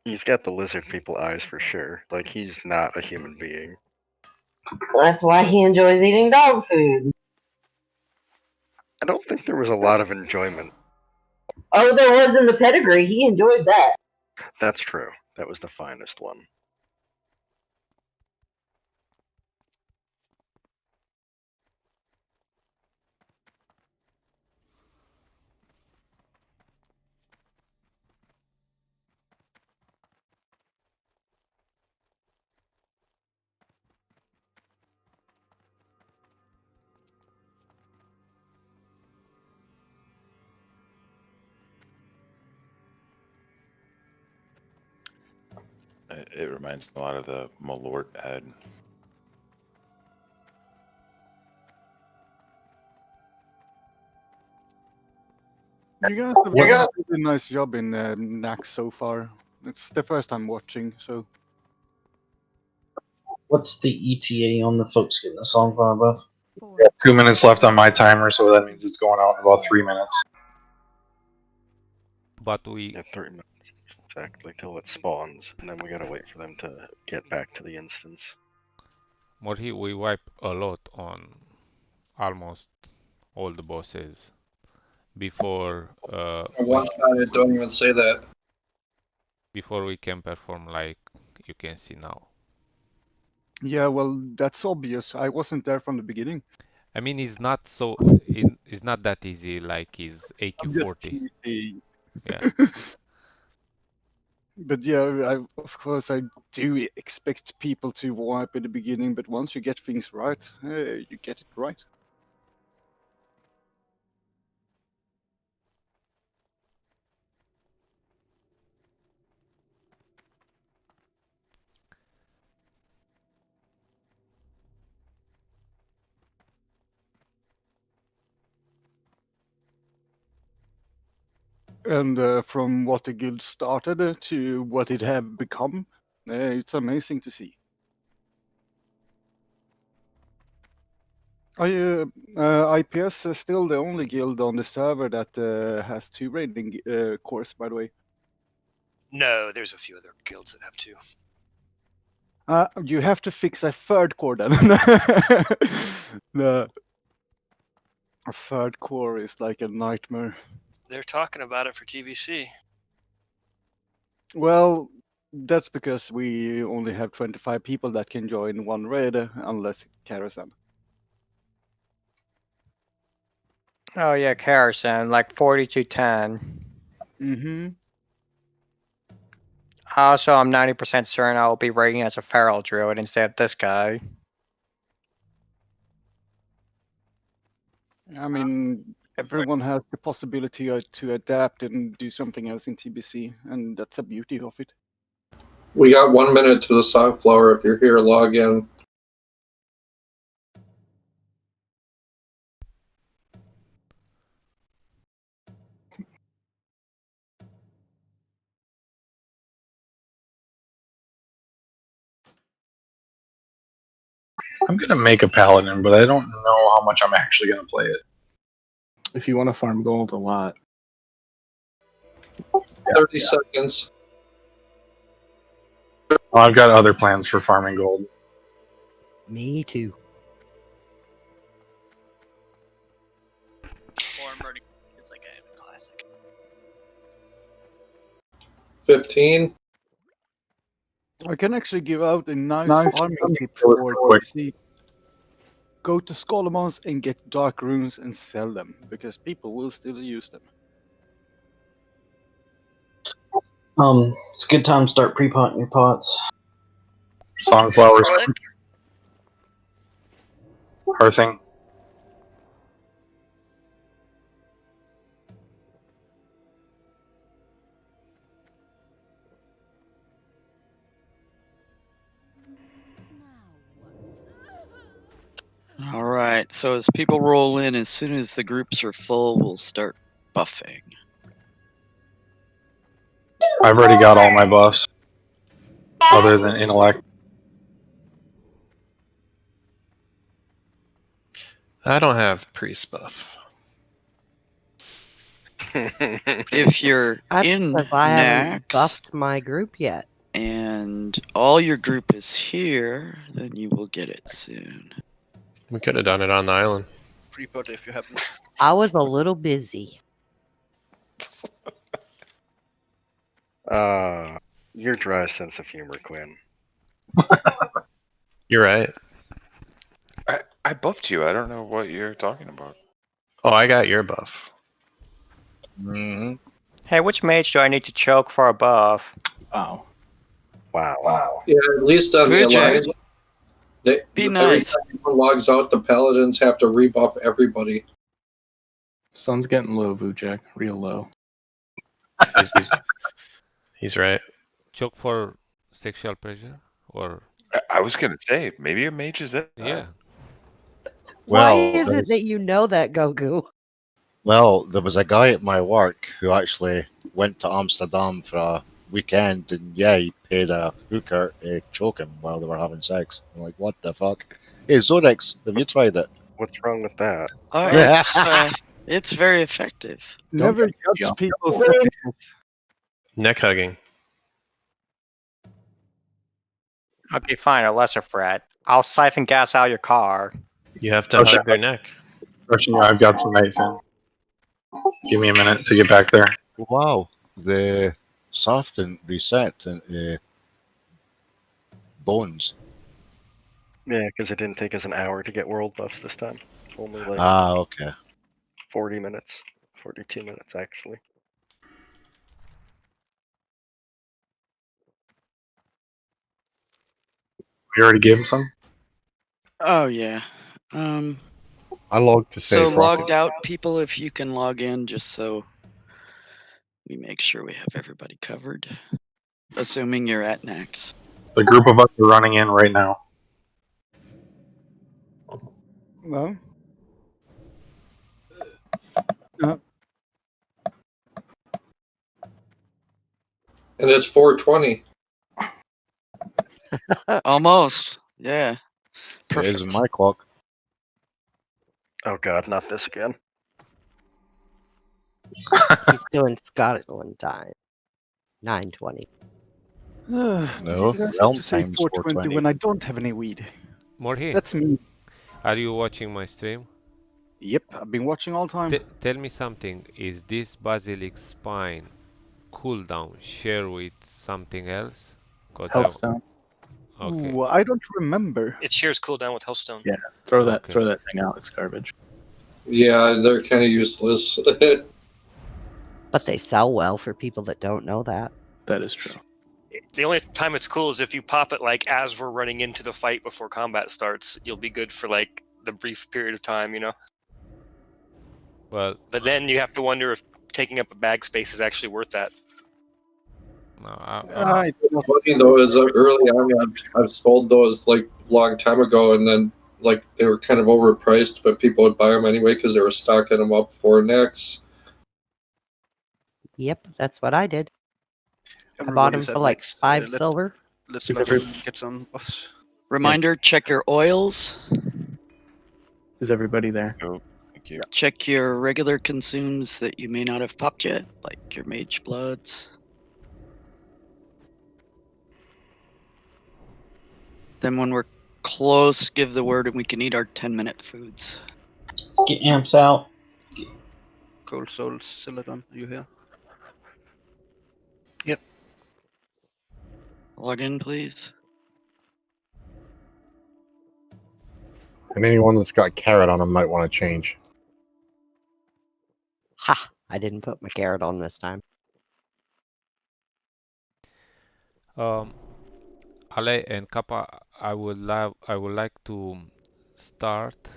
[SPEAKER 12] He's got the lizard people eyes for sure. Like, he's not a human being.
[SPEAKER 8] That's why he enjoys eating dog food.
[SPEAKER 12] I don't think there was a lot of enjoyment.
[SPEAKER 8] Oh, there was in the pedigree. He enjoyed that.
[SPEAKER 12] That's true. That was the finest one.
[SPEAKER 9] It reminds me a lot of the Malort ad.
[SPEAKER 19] You guys have done a really nice job in Naxx so far. It's the first time watching, so.
[SPEAKER 6] What's the ETA on the folks getting a song from above?
[SPEAKER 1] 2 minutes left on my timer, so that means it's going out in about 3 minutes.
[SPEAKER 10] But we...
[SPEAKER 12] Yeah, 30 minutes exactly till it spawns, and then we gotta wait for them to get back to the instance.
[SPEAKER 10] Morhi, we wipe a lot on almost all the bosses before
[SPEAKER 22] One-sided, don't even say that.
[SPEAKER 10] before we can perform like you can see now.
[SPEAKER 19] Yeah, well, that's obvious. I wasn't there from the beginning.
[SPEAKER 10] I mean, it's not so. It's not that easy like his AQ40. Yeah.
[SPEAKER 19] But yeah, of course, I do expect people to wipe in the beginning, but once you get things right, you get it right. And from what the guild started to what it have become, it's amazing to see. IPS is still the only guild on the server that has 2 raiding cores, by the way.
[SPEAKER 15] No, there's a few other guilds that have two.
[SPEAKER 19] You have to fix a third core then. A third core is like a nightmare.
[SPEAKER 15] They're talking about it for TVC.
[SPEAKER 19] Well, that's because we only have 25 people that can join one raid, unless Karasan.
[SPEAKER 13] Oh yeah, Carrison, like 4210.
[SPEAKER 19] Mm-hmm.
[SPEAKER 13] Also, I'm 90% certain I will be raiding as a feral druid instead of this guy.
[SPEAKER 19] I mean, everyone has the possibility to adapt and do something else in TBC, and that's the beauty of it.
[SPEAKER 22] We got 1 minute to the sunflower. If you're here, log in.
[SPEAKER 1] I'm gonna make a paladin, but I don't know how much I'm actually gonna play it.
[SPEAKER 17] If you want to farm gold a lot.
[SPEAKER 22] 30 seconds.
[SPEAKER 1] Well, I've got other plans for farming gold.
[SPEAKER 5] Me too.
[SPEAKER 3] It's like a classic.
[SPEAKER 22] 15.
[SPEAKER 19] I can actually give out a nice farming tip
[SPEAKER 1] Really
[SPEAKER 19] for
[SPEAKER 1] quick.
[SPEAKER 19] TBC. Go to Skolomons and get dark runes and sell them, because people will still use them.
[SPEAKER 6] It's a good time to start pre-potting your pots.
[SPEAKER 1] Sunflowers, hearthing.
[SPEAKER 3] All right. So as people roll in, as soon as the groups are full, we'll start buffing.
[SPEAKER 1] I've already got all my buffs, other than intellect.
[SPEAKER 2] I don't have priest buff.
[SPEAKER 3] If you're
[SPEAKER 5] That's
[SPEAKER 3] in
[SPEAKER 5] because I haven't
[SPEAKER 3] Naxx
[SPEAKER 5] buffed my group yet.
[SPEAKER 3] and all your group is here, then you will get it soon.
[SPEAKER 2] We could have done it on the island.
[SPEAKER 18] Pre-pod if you haven't.
[SPEAKER 5] I was a little busy.
[SPEAKER 12] Your dry sense of humor, Quinn.
[SPEAKER 2] You're right.
[SPEAKER 9] I buffed you. I don't know what you're talking about.
[SPEAKER 2] Oh, I got your buff.
[SPEAKER 13] Hey, which mage do I need to choke for a buff?
[SPEAKER 17] Wow.
[SPEAKER 12] Wow.
[SPEAKER 22] Yeah, at least on the
[SPEAKER 3] Good,
[SPEAKER 22] Alliance,
[SPEAKER 3] Be
[SPEAKER 22] every
[SPEAKER 3] nice.
[SPEAKER 22] time someone logs out, the Paladins have to rebuff everybody.
[SPEAKER 17] Sun's getting low, Vujek. Real low.
[SPEAKER 2] He's right.
[SPEAKER 10] Choke for sexual pleasure? Or
[SPEAKER 9] I was gonna say maybe a mage is it.
[SPEAKER 10] yeah.
[SPEAKER 5] Why
[SPEAKER 20] Well,
[SPEAKER 5] is it that you know that, Goku?
[SPEAKER 20] Well, there was a guy at my work who actually went to Amsterdam for a weekend, and yeah, he paid a hooker to choke him while they were having sex. I'm like, what the fuck? Hey, Zodex, have you tried it?
[SPEAKER 12] What's wrong with that?
[SPEAKER 3] It's very effective.
[SPEAKER 19] Never judge people fetishes.
[SPEAKER 2] Neck hugging.
[SPEAKER 13] Okay, fine, a lesser threat. I'll siphon gas out your car.
[SPEAKER 2] You have to hug their neck.
[SPEAKER 1] Russian, I've got some night fin. Give me a minute to get back there.
[SPEAKER 20] Wow, the soft and reset and bones.
[SPEAKER 12] Yeah, because it didn't take us an hour to get world buffs this time. Only like
[SPEAKER 20] Okay.
[SPEAKER 12] 40 minutes. 42 minutes, actually.
[SPEAKER 1] You already gave him some?
[SPEAKER 3] Oh yeah.
[SPEAKER 20] I logged to
[SPEAKER 3] So
[SPEAKER 20] save
[SPEAKER 3] logged
[SPEAKER 20] rocket.
[SPEAKER 3] out people, if you can log in, just so we make sure we have everybody covered. Assuming you're at Naxx.
[SPEAKER 1] The group of us are running in right now.
[SPEAKER 19] Well.
[SPEAKER 22] And it's 4:20.
[SPEAKER 3] Almost. Yeah.
[SPEAKER 20] It is my clock.
[SPEAKER 12] Oh god, not this again.
[SPEAKER 5] He's doing Scotland time. 9:20.
[SPEAKER 20] No,
[SPEAKER 19] You guys have
[SPEAKER 20] realm
[SPEAKER 19] to say
[SPEAKER 20] time's
[SPEAKER 19] 4:20
[SPEAKER 20] 4:20.
[SPEAKER 19] when I don't have any weed.
[SPEAKER 10] Morhi,
[SPEAKER 19] That's me.
[SPEAKER 10] are you watching my stream?
[SPEAKER 19] Yep, I've been watching all time.
[SPEAKER 10] Tell me something. Is this basilic spine cooldown share with something else?
[SPEAKER 17] Hellstone.
[SPEAKER 10] Okay.
[SPEAKER 19] Ooh, I don't remember.
[SPEAKER 15] It shares cooldown with Hellstone.
[SPEAKER 17] Yeah, throw that
[SPEAKER 10] Okay.
[SPEAKER 17] thing out. It's garbage.
[SPEAKER 22] Yeah, they're kind of useless.
[SPEAKER 5] But they sell well for people that don't know that.
[SPEAKER 17] That is true.
[SPEAKER 15] The only time it's cool is if you pop it like as we're running into the fight before combat starts. You'll be good for like the brief period of time, you know.
[SPEAKER 10] Well,
[SPEAKER 15] but then you have to wonder if taking up a bag space is actually worth that.
[SPEAKER 10] No,
[SPEAKER 22] Funny though is early on I've sold those like a long time ago, and then like they were kind of overpriced, but people would buy them anyway because they were stocking them up for Naxx.
[SPEAKER 5] Yep, that's what I did. I bought
[SPEAKER 18] Everybody
[SPEAKER 5] them
[SPEAKER 18] said
[SPEAKER 5] for like
[SPEAKER 18] Naxx,
[SPEAKER 5] 5 silver.
[SPEAKER 18] Let's
[SPEAKER 17] Is
[SPEAKER 18] not
[SPEAKER 17] every-
[SPEAKER 18] get some buffs.
[SPEAKER 3] Reminder, check your oils.
[SPEAKER 17] Is everybody there?
[SPEAKER 9] Oh, thank you.
[SPEAKER 3] Check your regular consumes that you may not have popped yet, like your mage bloods. Then when we're close, give the word and we can eat our 10-minute foods.
[SPEAKER 6] Let's get amps out.
[SPEAKER 18] Cold Soul Celadon, are you here?
[SPEAKER 3] Log in, please.
[SPEAKER 20] And anyone that's got carrot on them might want to change.
[SPEAKER 5] Ha! I didn't put my carrot on this time.
[SPEAKER 10] Ale and Kappa, I would like to start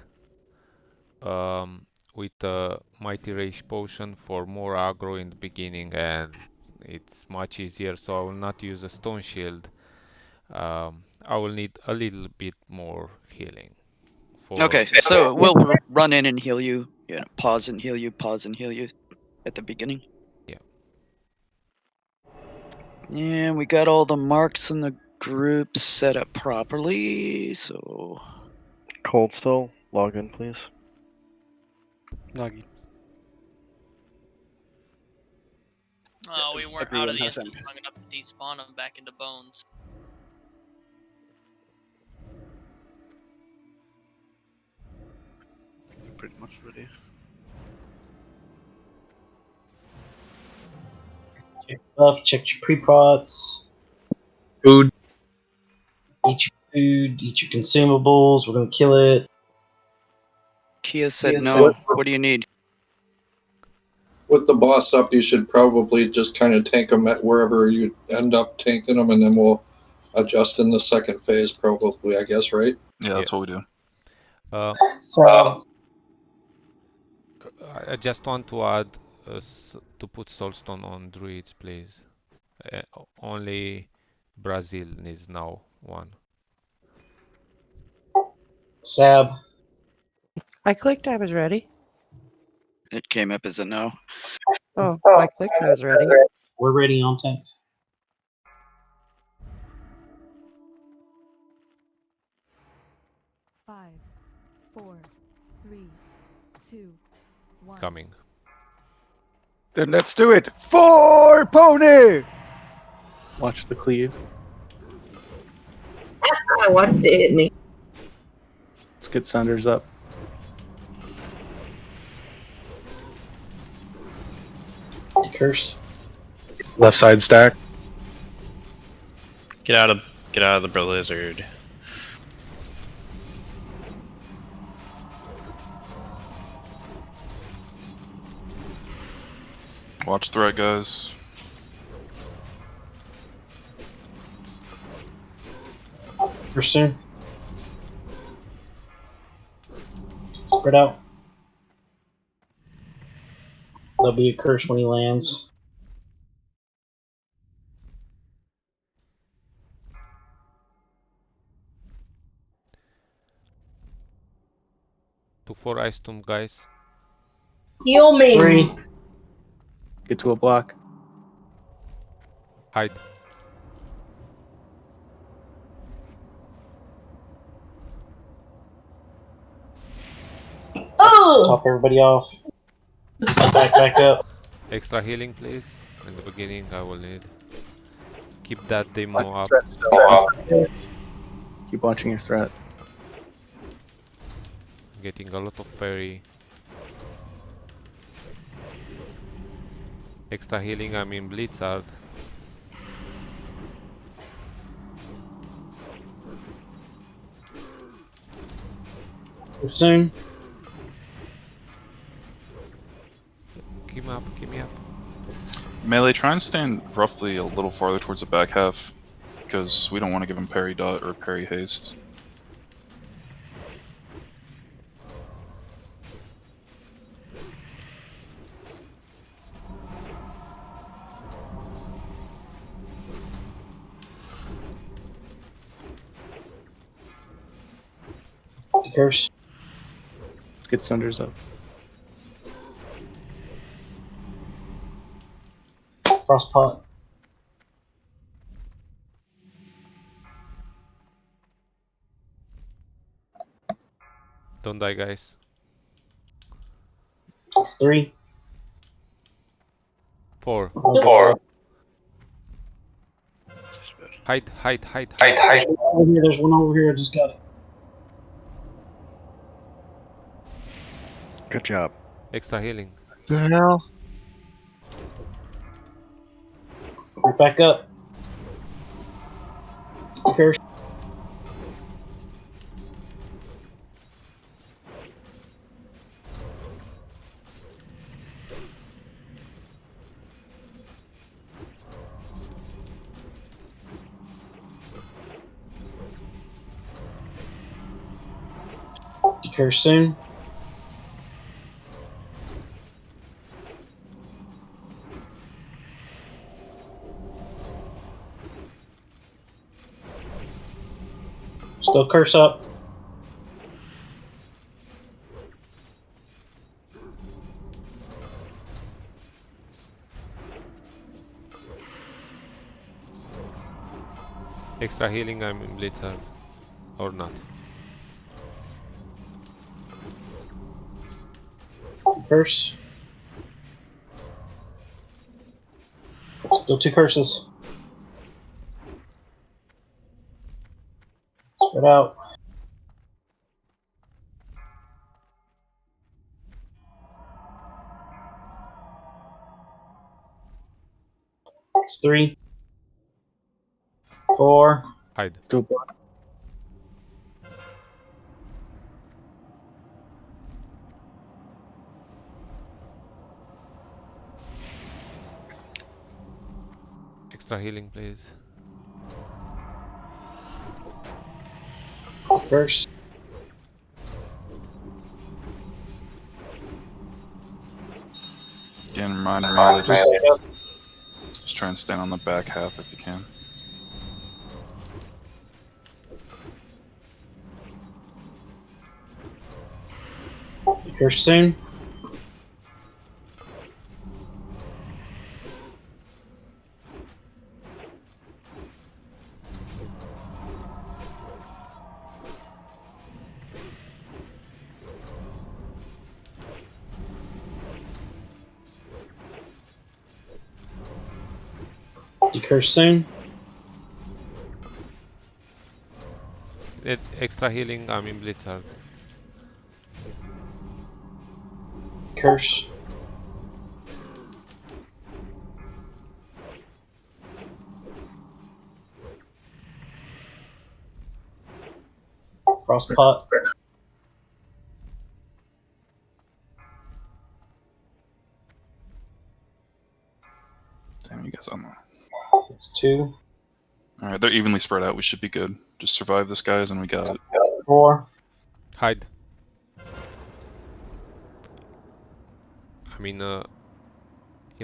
[SPEAKER 10] with a Mighty Rage potion for more aggro in the beginning, and it's much easier. So I will not use a stone shield. I will need a little bit more healing.
[SPEAKER 3] Okay, so we'll run in and heal you. Yeah, pause and heal you, pause and heal you at the beginning.
[SPEAKER 10] Yeah.
[SPEAKER 3] And we got all the marks in the group set up properly, so...
[SPEAKER 12] Cold Soul, log in, please.
[SPEAKER 11] Login.
[SPEAKER 16] Oh, we weren't out of the instance long enough to despawn them back into bones.
[SPEAKER 18] Pretty much ready.
[SPEAKER 6] Check buff, check your pre-pots.
[SPEAKER 1] Food.
[SPEAKER 6] Eat your food, eat your consumables. We're gonna kill it.
[SPEAKER 3] Kia said no. What do you need?
[SPEAKER 22] With the boss up, you should probably just kind of tank them at wherever you end up tanking them, and then we'll adjust in the second phase, probably, I guess, right?
[SPEAKER 14] Yeah, that's what we do.
[SPEAKER 6] So
[SPEAKER 10] I just want to add to put soulstone on druids, please. Only Brazil needs now one.
[SPEAKER 6] Sab.
[SPEAKER 5] I clicked I was ready.
[SPEAKER 3] It came up as a no.
[SPEAKER 5] Oh, I clicked I was ready.
[SPEAKER 6] We're ready on tanks.
[SPEAKER 21] Five, 4, 3, 2, 1.
[SPEAKER 10] Coming.
[SPEAKER 19] Then let's do it. 4 pony.
[SPEAKER 17] Watch the cleave.
[SPEAKER 8] I watched it hit me.
[SPEAKER 17] Let's get Sunders up.
[SPEAKER 6] Curse.
[SPEAKER 1] Left side stack.
[SPEAKER 2] Get out of the blizzard.
[SPEAKER 14] Watch threat, guys.
[SPEAKER 6] Pursue. Spread out. There'll be a curse when he lands.
[SPEAKER 10] To 4 ice tomb, guys.
[SPEAKER 8] Heal me.
[SPEAKER 6] 3.
[SPEAKER 17] Get to a block.
[SPEAKER 10] Hide.
[SPEAKER 8] Oh!
[SPEAKER 6] Top everybody off. Back up.
[SPEAKER 10] Extra healing, please. In the beginning, I will need. Keep that demo up.
[SPEAKER 17] Keep watching your threat.
[SPEAKER 10] Getting a lot of parry. Extra healing, I'm in Blizzard.
[SPEAKER 6] Soon.
[SPEAKER 10] Keep me up, keep me up.
[SPEAKER 14] Melee, try and stand roughly a little farther towards the back half, because we don't want to give him parry dot or parry haste.
[SPEAKER 6] Curse.
[SPEAKER 17] Get Sunders up.
[SPEAKER 6] Frost pot.
[SPEAKER 10] Don't die, guys.
[SPEAKER 6] It's 3.
[SPEAKER 10] 4.
[SPEAKER 6] 4.
[SPEAKER 10] Hide.
[SPEAKER 6] Over here, there's one over here, I just got it.
[SPEAKER 12] Good job.
[SPEAKER 10] Extra healing.
[SPEAKER 12] The hell?
[SPEAKER 6] Right back up. Curse. Curse soon. Still curse up.
[SPEAKER 10] Extra healing, I'm in Blizzard. Or not.
[SPEAKER 6] Curse. Still 2 curses. Spread out. It's 3. 4.
[SPEAKER 10] Hide.
[SPEAKER 17] 2.
[SPEAKER 10] Extra healing, please.
[SPEAKER 6] Curse.
[SPEAKER 14] Again, reminder melee, just try and stand on the back half if you can.
[SPEAKER 6] Curse soon. Curse soon.
[SPEAKER 10] Extra healing, I'm in Blizzard.
[SPEAKER 6] Curse. Frost pot.
[SPEAKER 14] Damn, you guys on there.
[SPEAKER 6] It's 2.
[SPEAKER 14] Alright, they're evenly spread out. We should be good. Just survive this, guys, and we got it.
[SPEAKER 6] 4.
[SPEAKER 10] Hide. I'm in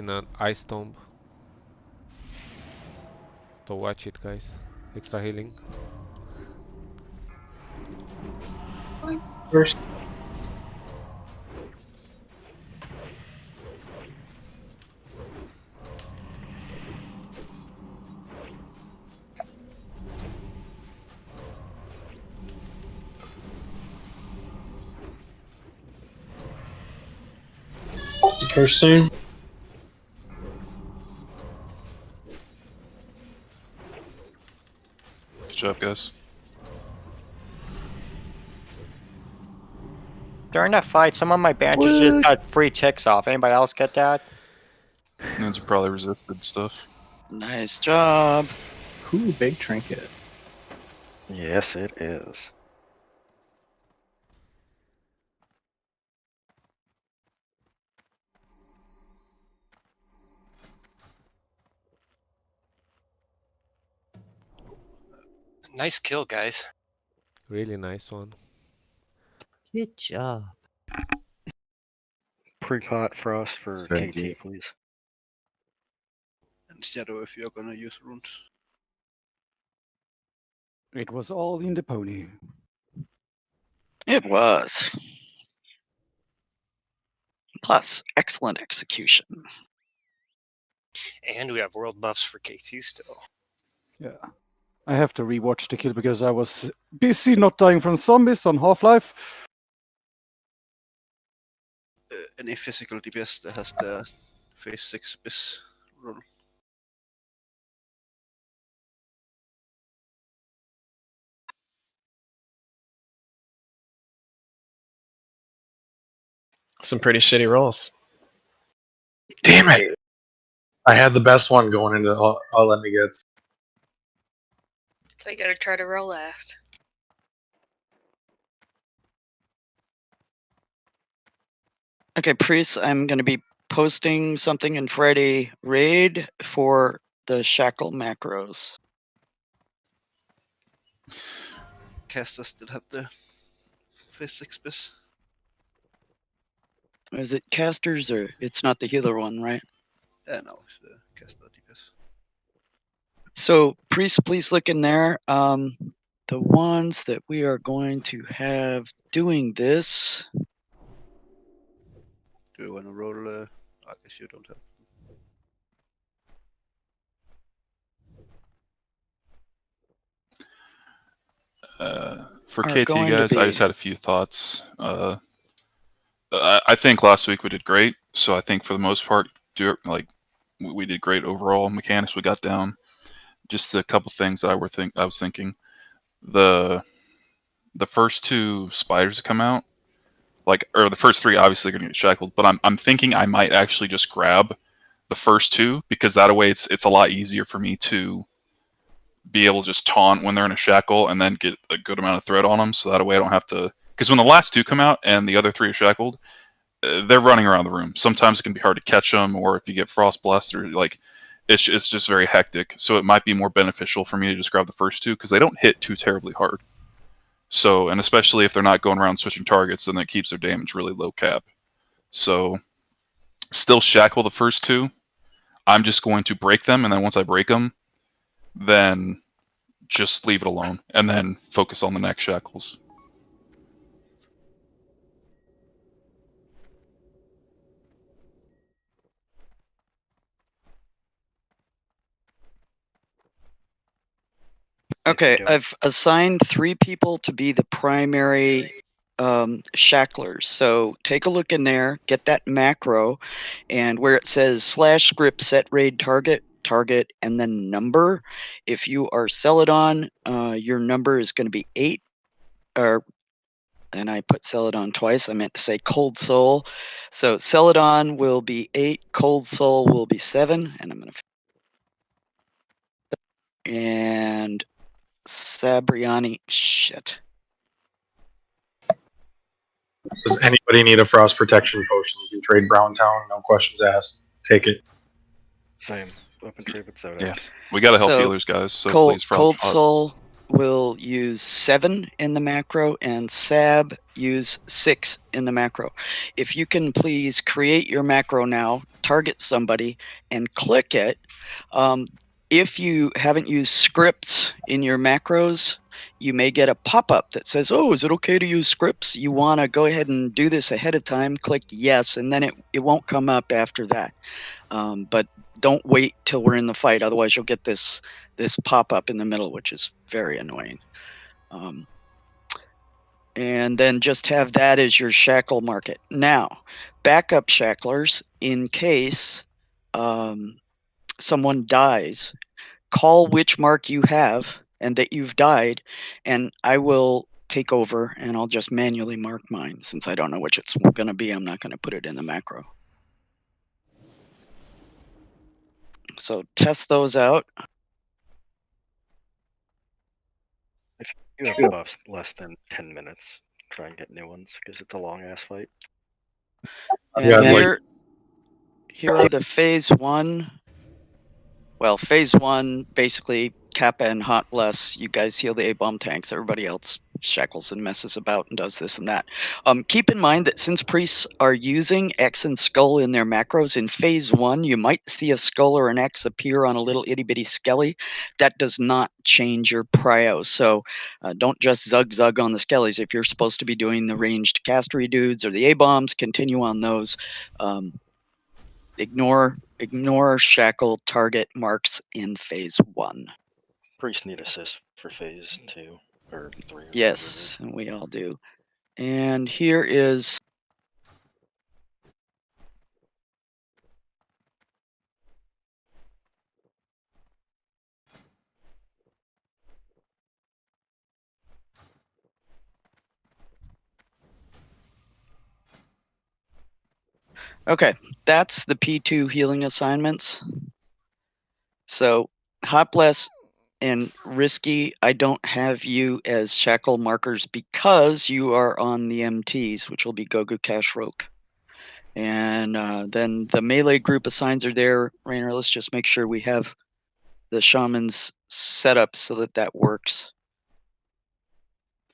[SPEAKER 10] an ice tomb. So watch it, guys. Extra healing.
[SPEAKER 6] First. Curse soon.
[SPEAKER 14] guys.
[SPEAKER 13] During that fight, some of my bandages just got free ticks off. Anybody else get that?
[SPEAKER 14] Those are probably resisted stuff.
[SPEAKER 3] Nice job.
[SPEAKER 17] Ooh, big trinket.
[SPEAKER 12] Yes, it is.
[SPEAKER 15] Nice kill, guys.
[SPEAKER 10] Really nice one.
[SPEAKER 5] Good job.
[SPEAKER 12] Pre-pot frost for
[SPEAKER 20] Thank
[SPEAKER 12] KT,
[SPEAKER 20] you.
[SPEAKER 12] please.
[SPEAKER 18] And Shadow if you're gonna use runes.
[SPEAKER 19] It was all in the pony.
[SPEAKER 3] It was. Plus, excellent execution.
[SPEAKER 15] And we have world buffs for KT still.
[SPEAKER 19] Yeah. I have to rewatch the kill because I was busy not dying from zombies on Half-Life.
[SPEAKER 18] Any physical DPS that has the phase 6 bis rule.
[SPEAKER 2] Some pretty shitty rolls.
[SPEAKER 1] Damn it! I had the best one going into all let me get.
[SPEAKER 24] So you gotta try to roll last.
[SPEAKER 3] Okay, Priest, I'm going to be posting something in Friday raid for the shackle macros.
[SPEAKER 18] Casters still have the phase 6 bis.
[SPEAKER 3] Is it casters or it's not the healer one, right?
[SPEAKER 18] No, it's the caster DPS.
[SPEAKER 3] So, Priest, please look in there. The ones that we are going to have doing this.
[SPEAKER 18] Do you want to roll? I guess you don't have.
[SPEAKER 14] For
[SPEAKER 3] Are
[SPEAKER 14] KT
[SPEAKER 3] going to
[SPEAKER 14] guys, I
[SPEAKER 3] be-
[SPEAKER 14] just had a few thoughts. I think last week we did great, so I think for the most part, we did great overall. Mechanics we got down. Just a couple things I was thinking. The first two spiders that come out, or the first three obviously are gonna get shackled, but I'm thinking I might actually just grab the first two because that way it's a lot easier for me to be able to just taunt when they're in a shackle and then get a good amount of threat on them. So that way I don't have to. Because when the last two come out and the other three are shackled, they're running around the room. Sometimes it can be hard to catch them, or if you get frost blast, or it's just very hectic. So it might be more beneficial for me to just grab the first two because they don't hit too terribly hard. So, and especially if they're not going around switching targets, then that keeps their damage really low cap. So, still shackle the first two. I'm just going to break them, and then once I break them, then just leave it alone, and then focus on the next shackles.
[SPEAKER 3] Okay, I've assigned 3 people to be the primary shacklers. So take a look in there, get that macro, and where it says /script set raid target, and then number. If you are Celadon, your number is going to be 8, and I put Celadon twice. I meant to say Cold Soul. So Celadon will be 8, Cold Soul will be 7, and I'm going to. And Sabriani, shit.
[SPEAKER 1] Does anybody need a frost protection potion? You can trade Browntown, no questions asked. Take it.
[SPEAKER 12] Same. Open trade with Zodex.
[SPEAKER 14] Yeah, we gotta help healers, guys. So please,
[SPEAKER 3] Cold Soul will use 7 in the macro, and Sab use 6 in the macro. If you can please create your macro now, target somebody, and click it. If you haven't used scripts in your macros, you may get a pop-up that says, oh, is it okay to use scripts? You want to go ahead and do this ahead of time, click yes, and then it won't come up after that. But don't wait till we're in the fight, otherwise you'll get this pop-up in the middle, which is very annoying. And then just have that as your shackle market. Now, backup shacklers, in case someone dies, call which mark you have and that you've died, and I will take over and I'll just manually mark mine. Since I don't know which it's going to be, I'm not going to put it in the macro. So test those out.
[SPEAKER 12] If you have buffs less than 10 minutes, try and get new ones because it's a long ass fight.
[SPEAKER 3] And here are the phase 1. Well, phase 1, basically, Kappa and Hot Bless, you guys heal the A-bomb tanks. Everybody else shackles and messes about and does this and that. Keep in mind that since priests are using X and Skull in their macros, in phase 1, you might see a Skull or an X appear on a little itty-bitty Skelly. That does not change your prio. So don't just zug on the Skellies. If you're supposed to be doing the ranged castery dudes or the A-bombs, continue on those. Ignore shackle target marks in phase 1.
[SPEAKER 12] Priests need assist for phase 2 or 3. Or
[SPEAKER 3] yes, and we all do. And here is okay. That's the P2 healing assignments. So Hot Bless and Risky, I don't have you as shackle markers because you are on the MTs, which will be Gogu Cash Rope. And then the melee group assigns are there. Rainer, let's just make sure we have the shamans set up so that that works.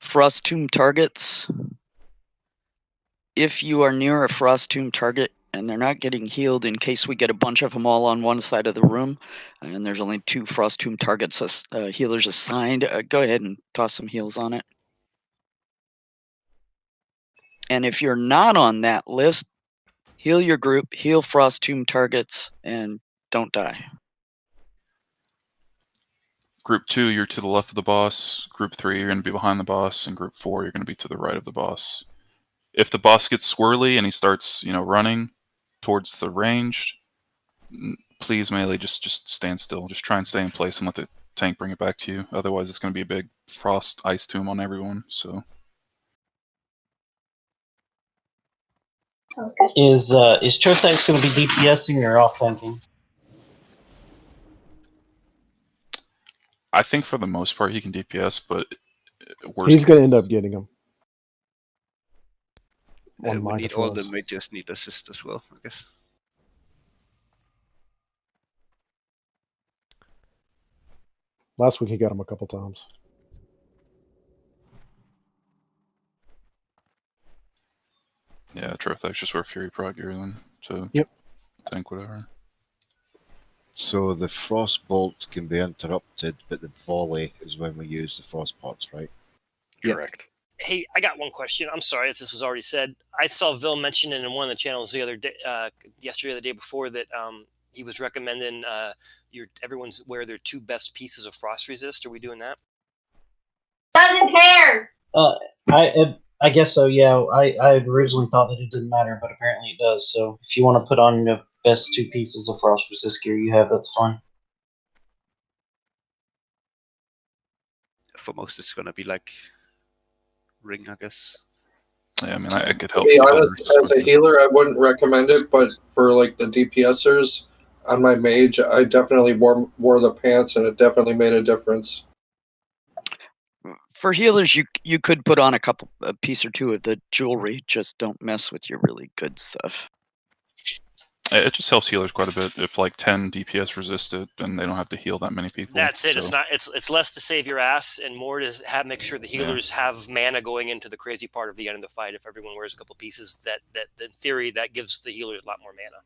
[SPEAKER 3] Frost Tomb targets. If you are near a Frost Tomb target and they're not getting healed, in case we get a bunch of them all on one side of the room, and there's only 2 Frost Tomb targets healers assigned, go ahead and toss some heals on it. And if you're not on that list, heal your group, heal Frost Tomb targets, and don't die.
[SPEAKER 14] Group 2, you're to the left of the boss. Group 3, you're going to be behind the boss. And Group 4, you're going to be to the right of the boss. If the boss gets swirly and he starts, running towards the range, please melee, just stand still. Just try and stay in place and let the tank bring it back to you. Otherwise, it's going to be a big frost ice tomb on everyone. So.
[SPEAKER 6] Is Chothax going to be DPSing or off tanking?
[SPEAKER 14] I think for the most part he can DPS, but
[SPEAKER 4] he's going to end up getting him.
[SPEAKER 18] We need all the mages need assist as well, I guess.
[SPEAKER 4] Last week he got him a couple times.
[SPEAKER 14] Yeah, Trothax just wear Fury Prog gear then to tank whatever.
[SPEAKER 20] So the Frostbolt can be interrupted, but the volley is when we use the Frostpots, right?
[SPEAKER 12] Correct.
[SPEAKER 15] Hey, I got one question. I'm sorry if this was already said. I saw Vil mention it in one of the channels the other day, yesterday or the day before, that he was recommending everyone's wear their 2 best pieces of frost resist. Are we doing that?
[SPEAKER 8] Doesn't care.
[SPEAKER 6] I guess so. Yeah, I originally thought that it didn't matter, but apparently it does. So if you want to put on the best 2 pieces of frost resist gear you have, that's fine.
[SPEAKER 18] For most, it's gonna be like ring, I guess.
[SPEAKER 14] Yeah, I mean, I could help.
[SPEAKER 22] To be honest, as a healer, I wouldn't recommend it, but for like the DPSers on my mage, I definitely wore the pants, and it definitely made a difference.
[SPEAKER 3] For healers, you could put on a piece or 2 of the jewelry. Just don't mess with your really good stuff.
[SPEAKER 14] It just helps healers quite a bit. If like 10 DPS resist it, then they don't have to heal that many people.
[SPEAKER 15] That's it.
[SPEAKER 14] So.
[SPEAKER 15] It's less to save your ass and more to make sure the healers have mana going into the crazy part of the end of the fight. If everyone wears a couple pieces, that in theory that gives the healers a lot more mana.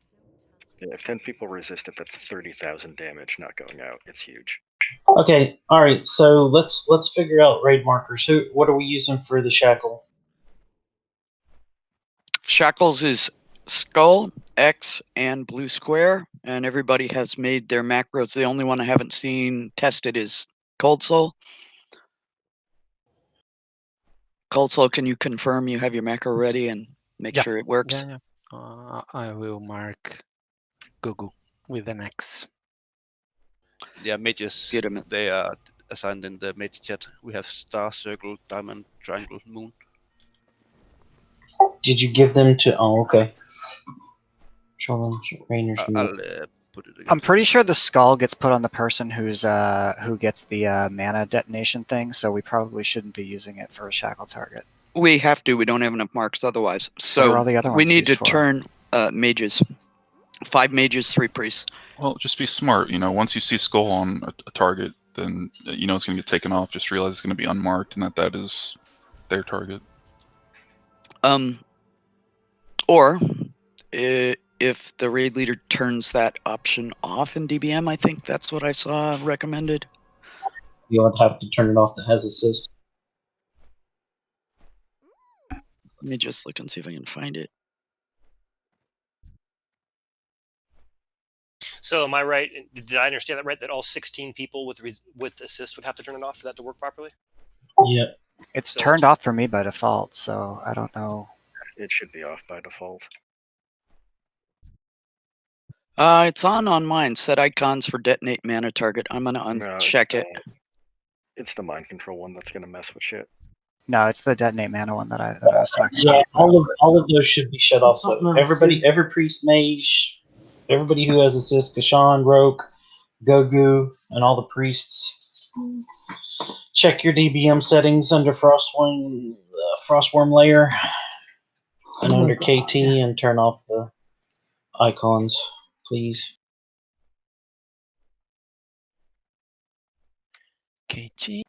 [SPEAKER 12] Yeah, if 10 people resist it, that's 30,000 damage not going out. It's huge.
[SPEAKER 6] Okay, all right. So let's figure out raid markers. What are we using for the shackle?
[SPEAKER 3] Shackles is Skull, X, and Blue Square, and everybody has made their macros. The only one I haven't seen tested is Cold Soul. Cold Soul, can you confirm you have your macro ready and make sure it works?
[SPEAKER 7] Yeah. I will mark Gugu with an X.
[SPEAKER 18] Yeah, mages. They assigned in the mage chat. We have star, circle, diamond, triangle, moon.
[SPEAKER 6] Did you give them to? Oh, okay. Show Rainer's
[SPEAKER 18] I'll put it again.
[SPEAKER 9] I'm pretty sure the skull gets put on the person who gets the mana detonation thing, so we probably shouldn't be using it for a shackle target.
[SPEAKER 3] We have to. We don't have enough marks otherwise.
[SPEAKER 9] What are
[SPEAKER 3] So
[SPEAKER 9] all the other
[SPEAKER 3] we
[SPEAKER 9] ones
[SPEAKER 3] need to
[SPEAKER 9] used for?
[SPEAKER 3] turn mages. 5 mages, 3 priests.
[SPEAKER 14] Well, just be smart. You know, once you see skull on a target, then you know it's going to get taken off. Just realize it's going to be unmarked and that is their target.
[SPEAKER 3] Or if the raid leader turns that option off in DBM, I think that's what I saw recommended.
[SPEAKER 6] You'll have to turn it off that has assist.
[SPEAKER 3] Let me just look and see if I can find it.
[SPEAKER 15] So am I right? Did I understand that right? That all 16 people with assist would have to turn it off for that to work properly?
[SPEAKER 6] Yeah.
[SPEAKER 9] It's turned off for me by default, so I don't know.
[SPEAKER 12] It should be off by default.
[SPEAKER 3] It's on mine. Set icons for detonate mana target. I'm gonna uncheck it.
[SPEAKER 12] It's the mind control one that's gonna mess with shit.
[SPEAKER 9] No, it's the detonate mana one that I was talking
[SPEAKER 6] Yeah,
[SPEAKER 9] about.
[SPEAKER 6] all of those should be shut off. So every priest, mage, everybody who has assist, Kashan, Roke, Gogu, and all the priests. Check your DBM settings under Frostworm layer, and under KT, and turn off the icons, please.
[SPEAKER 9] KT.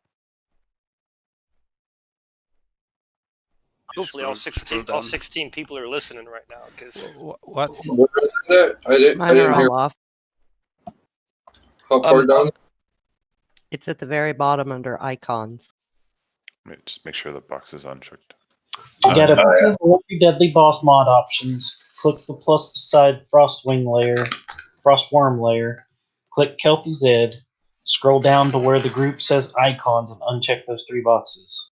[SPEAKER 15] Hopefully all 16 people are listening right now. Because
[SPEAKER 10] what?
[SPEAKER 22] Where is it? I
[SPEAKER 5] Mine
[SPEAKER 22] didn't
[SPEAKER 5] are
[SPEAKER 22] hear.
[SPEAKER 5] all off.
[SPEAKER 22] How far down?
[SPEAKER 5] It's at the very bottom under icons.
[SPEAKER 11] Just make sure the box is unchecked.
[SPEAKER 6] You gotta go your deadly boss mod options. Click the plus beside Frostworm layer. Click Kelpie's Ed. Scroll down to where the group says icons and uncheck those 3 boxes.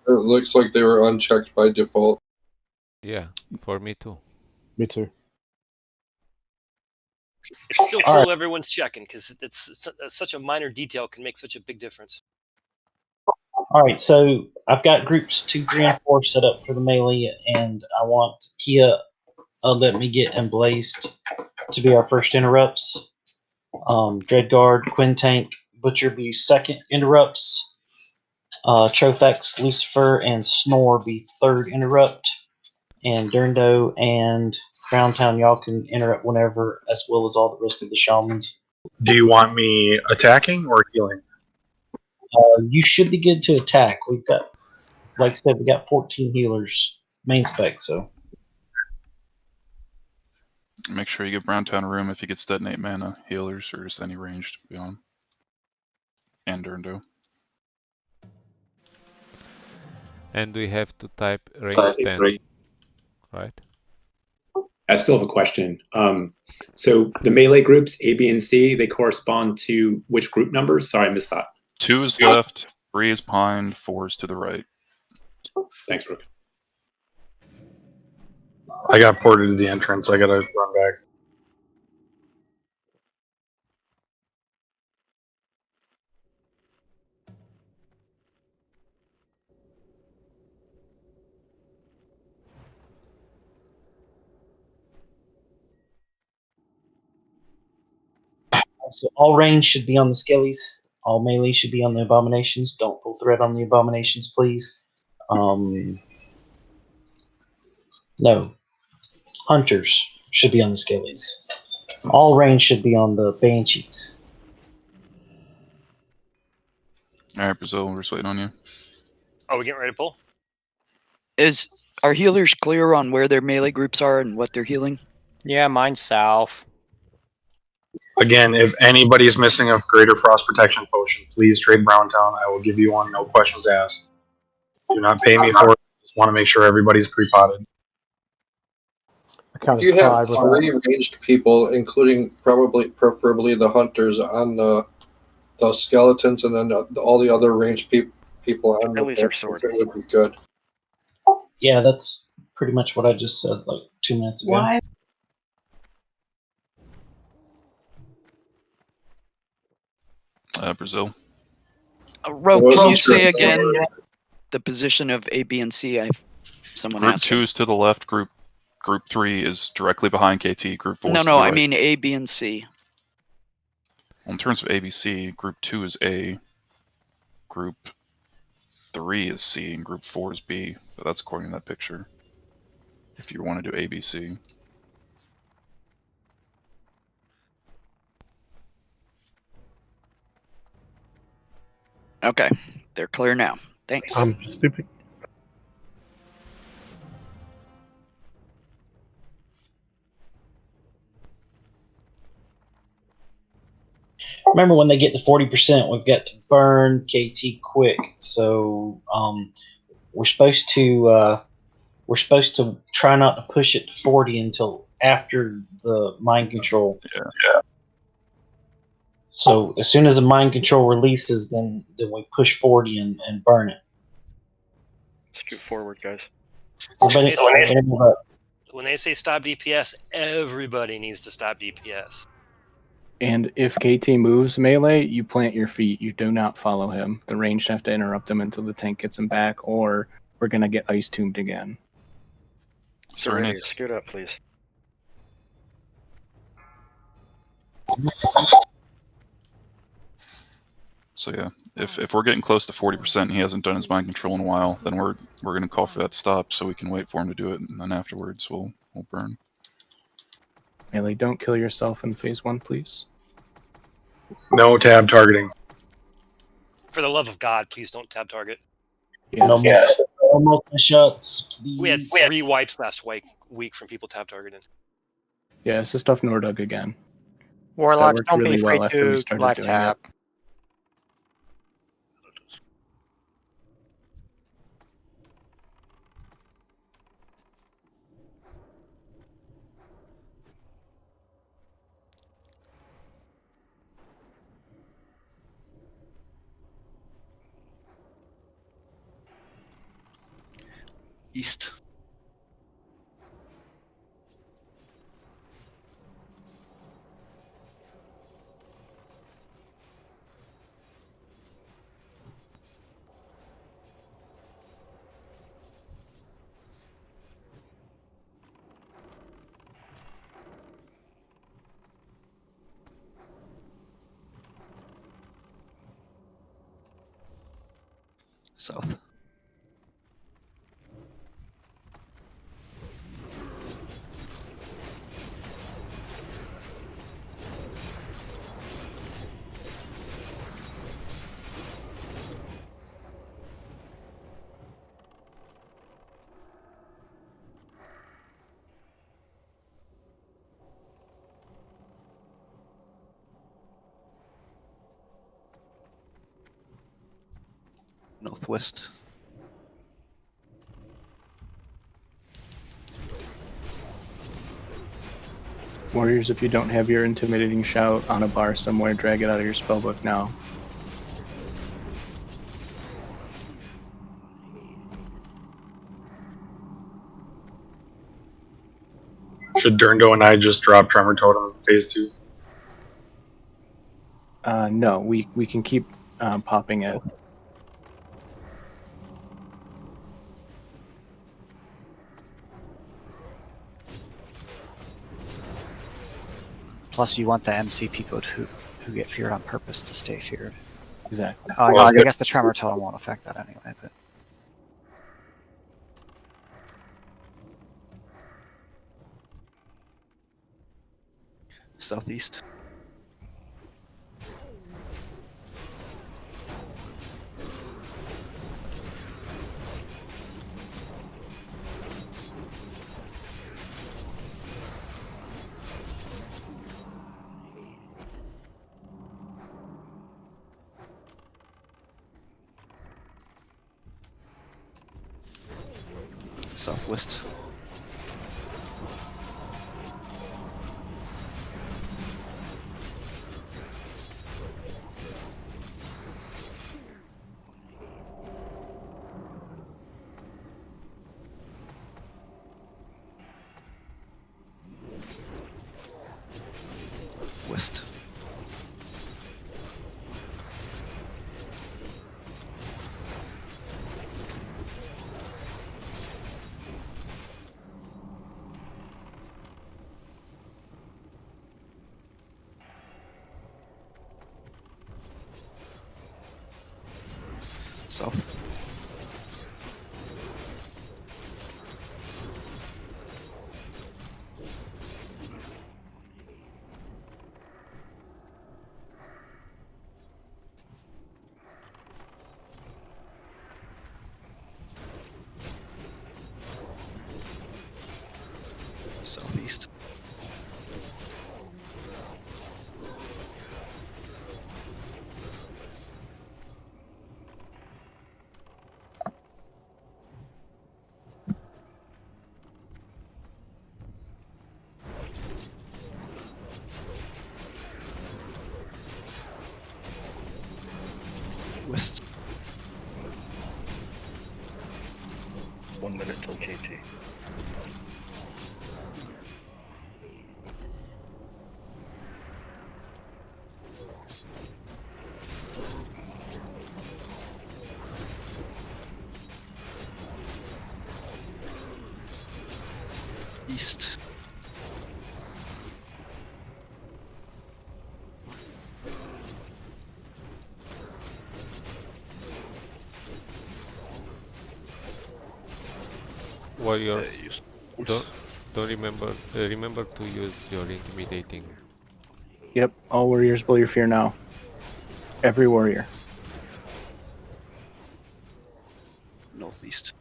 [SPEAKER 22] It looks like they were unchecked by default.
[SPEAKER 10] Yeah, for me too.
[SPEAKER 4] Me too.
[SPEAKER 15] it's still
[SPEAKER 6] All
[SPEAKER 15] cool
[SPEAKER 6] right.
[SPEAKER 15] everyone's checking because it's such a minor detail can make such a big difference.
[SPEAKER 6] Alright, so I've got groups 2, 3, and 4 set up for the melee, and I want Kia, Let Me Get, and Blazed to be our first interrupts. Dreadguard, Quintank, Butcher be second interrupts. Trothax, Lucifer, and Snore be third interrupt. And Durndo and Crowntown, y'all can interrupt whenever, as well as all the rest of the shamans.
[SPEAKER 1] Do you want me attacking or healing?
[SPEAKER 6] You should be good to attack. We've got, like I said, we got 14 healers, main spec, so.
[SPEAKER 14] Make sure you give Browntown room if he gets detonate mana, healers, or just any ranged beyond. And Durndo.
[SPEAKER 10] And we have to type range 10, right?
[SPEAKER 16] I still have a question. So the melee groups A, B, and C, they correspond to which group numbers? Sorry, I missed that.
[SPEAKER 14] 2 is left, 3 is behind, 4 is to the right.
[SPEAKER 16] Thanks, Rook.
[SPEAKER 1] I got ported to the entrance. I gotta run back.
[SPEAKER 6] So all range should be on the skellies. All melee should be on the abominations. Don't pull thread on the abominations, please. No. Hunters should be on the skellies. All range should be on the banshees.
[SPEAKER 14] Alright, Brazil, we're just waiting on you.
[SPEAKER 15] Oh, we getting ready to pull?
[SPEAKER 3] Are healers clear on where their melee groups are and what they're healing?
[SPEAKER 13] Yeah, mine's south.
[SPEAKER 1] Again, if anybody's missing a greater frost protection potion, please trade Browntown. I will give you one, no questions asked. Do not pay me for it. Just want to make sure everybody's pre-potted.
[SPEAKER 22] If you have 3 ranged people, including preferably the hunters on the skeletons, and then all the other ranged people on the battlefield, would be good.
[SPEAKER 6] Yeah, that's pretty much what I just said like 2 minutes ago.
[SPEAKER 8] Why?
[SPEAKER 14] Brazil.
[SPEAKER 3] Rogue, can you say again the position of A, B, and C? Someone
[SPEAKER 14] Group
[SPEAKER 3] asked.
[SPEAKER 14] 2 is to the left. Group 3 is directly behind KT. Group 4 is to
[SPEAKER 3] No,
[SPEAKER 14] the
[SPEAKER 3] I
[SPEAKER 14] right.
[SPEAKER 3] mean A, B, and C.
[SPEAKER 14] In terms of ABC, Group 2 is A. Group 3 is C, and Group 4 is B. But that's according to that picture. If you want to do ABC.
[SPEAKER 3] Okay, they're clear now. Thanks.
[SPEAKER 4] I'm stupid.
[SPEAKER 6] Remember, when they get to 40%, we've got to burn KT quick. So we're supposed to try not to push it to 40 until after the mind control.
[SPEAKER 14] Yeah.
[SPEAKER 6] So as soon as the mind control releases, then we push 40 and burn it.
[SPEAKER 12] Scoot forward, guys.
[SPEAKER 15] When they say stop DPS, everybody needs to stop DPS.
[SPEAKER 17] And if KT moves melee, you plant your feet. You do not follow him. The ranged have to interrupt him until the tank gets him back, or we're going to get ice tombed again.
[SPEAKER 12] Serenity, scoot up, please.
[SPEAKER 14] So yeah, if we're getting close to 40% and he hasn't done his mind control in a while, then we're gonna call for that to stop so we can wait for him to do it, and then afterwards we'll burn.
[SPEAKER 17] Melee, don't kill yourself in phase 1, please.
[SPEAKER 1] No tab targeting.
[SPEAKER 15] For the love of God, please don't tab target.
[SPEAKER 6] No multi shots, please.
[SPEAKER 15] We had 3 wipes last week from people tab targeting.
[SPEAKER 17] Yeah, assist off Nordug again.
[SPEAKER 13] Warlocks,
[SPEAKER 17] worked
[SPEAKER 13] don't
[SPEAKER 17] really
[SPEAKER 13] be
[SPEAKER 17] well
[SPEAKER 13] afraid
[SPEAKER 17] after we
[SPEAKER 13] to
[SPEAKER 17] started
[SPEAKER 13] live
[SPEAKER 17] doing
[SPEAKER 13] tab.
[SPEAKER 18] East. South. Northwest.
[SPEAKER 17] Warriors, if you don't have your intimidating shout on a bar somewhere, drag it out of your spellbook now.
[SPEAKER 1] Should Durndo and I just drop Tremor Totem in phase 2?
[SPEAKER 17] No, we can keep popping it.
[SPEAKER 9] Plus, you want the MC people who get feared on purpose to stay feared.
[SPEAKER 17] Exactly.
[SPEAKER 9] I guess the Tremor Totem won't affect that anyway, but...
[SPEAKER 18] Southeast. Southwest. West. South. Southeast. West.
[SPEAKER 12] 1 minute till KT.
[SPEAKER 18] East.
[SPEAKER 10] Warrior, don't remember to use your intimidating.
[SPEAKER 17] Yep, all warriors blow your fear now. Every warrior.
[SPEAKER 18] Northeast.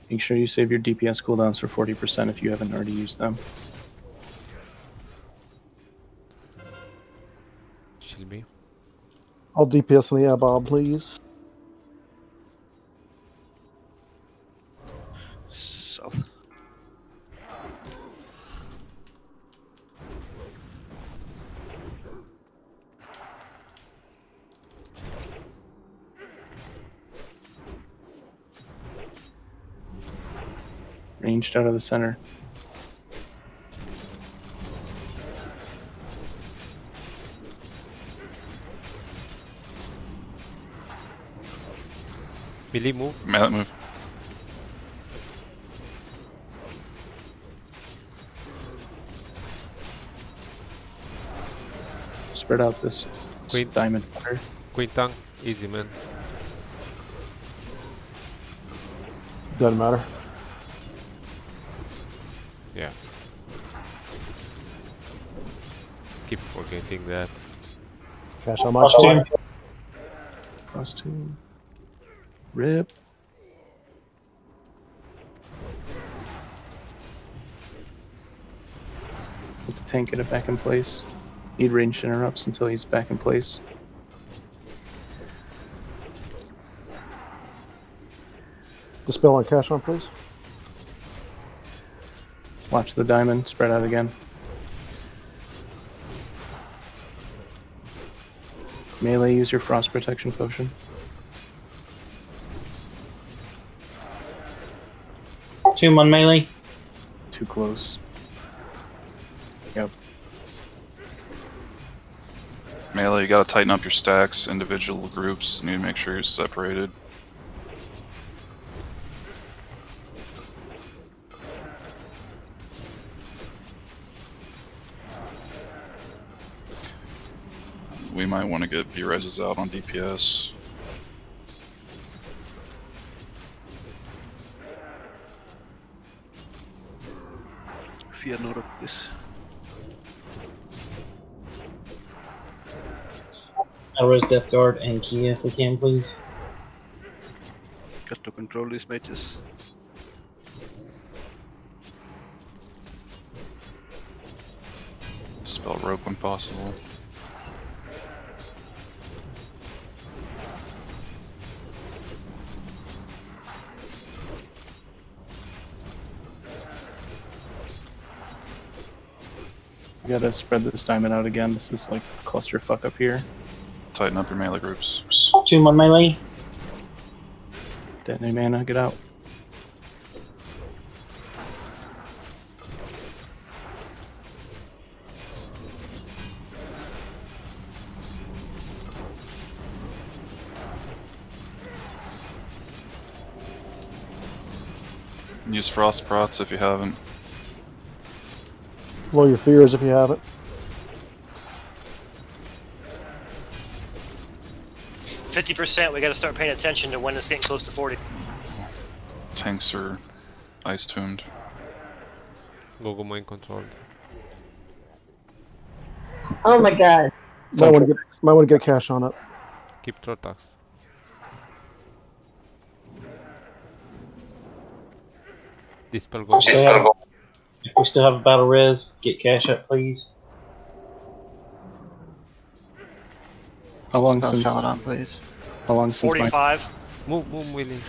[SPEAKER 17] Make sure you save your DPS cooldowns for 40% if you haven't already used them.
[SPEAKER 10] Shelby.
[SPEAKER 4] I'll DPS in the air bob, please.
[SPEAKER 18] South.
[SPEAKER 17] Ranged out of the center.
[SPEAKER 10] Melee move.
[SPEAKER 14] Melee move.
[SPEAKER 17] Spread out this diamond water.
[SPEAKER 10] Quintang, easy man.
[SPEAKER 4] Doesn't matter.
[SPEAKER 10] Yeah. Keep forgetting that.
[SPEAKER 4] Cash how much?
[SPEAKER 17] +2. Rip. Put the tank, get it back in place. Need ranged interrupts until he's back in place.
[SPEAKER 4] Dispel on cash on, please.
[SPEAKER 17] Watch the diamond, spread out again. Melee, use your frost protection potion.
[SPEAKER 6] Tomb on melee.
[SPEAKER 17] Too close. Yep.
[SPEAKER 14] Melee, you gotta tighten up your stacks. Individual groups need to make sure you're separated. We might want to get B-reses out on DPS.
[SPEAKER 18] Fear not of this.
[SPEAKER 6] I'll res Death Guard and Kia if we can, please.
[SPEAKER 18] Got to control these mages.
[SPEAKER 14] Dispel rope when possible.
[SPEAKER 17] You gotta spread this diamond out again. This is like a clusterfuck up here.
[SPEAKER 14] Tighten up your melee groups.
[SPEAKER 6] Tomb on melee.
[SPEAKER 17] Detonate mana, get out.
[SPEAKER 14] Use frost prots if you haven't.
[SPEAKER 4] Blow your fears if you have it.
[SPEAKER 15] 50%. We got to start paying attention to when it's getting close to 40.
[SPEAKER 14] Tanks are ice tuned.
[SPEAKER 10] Go mind controlled.
[SPEAKER 8] Oh my god.
[SPEAKER 4] Might want to get cash on it.
[SPEAKER 10] Keep Trotax. Dispel go.
[SPEAKER 6] If we still have a battle res, get cash up, please.
[SPEAKER 17] How long
[SPEAKER 9] Spell
[SPEAKER 17] since?
[SPEAKER 9] Celadon, please.
[SPEAKER 17] How long since?
[SPEAKER 15] 45.
[SPEAKER 10] Move, Willie.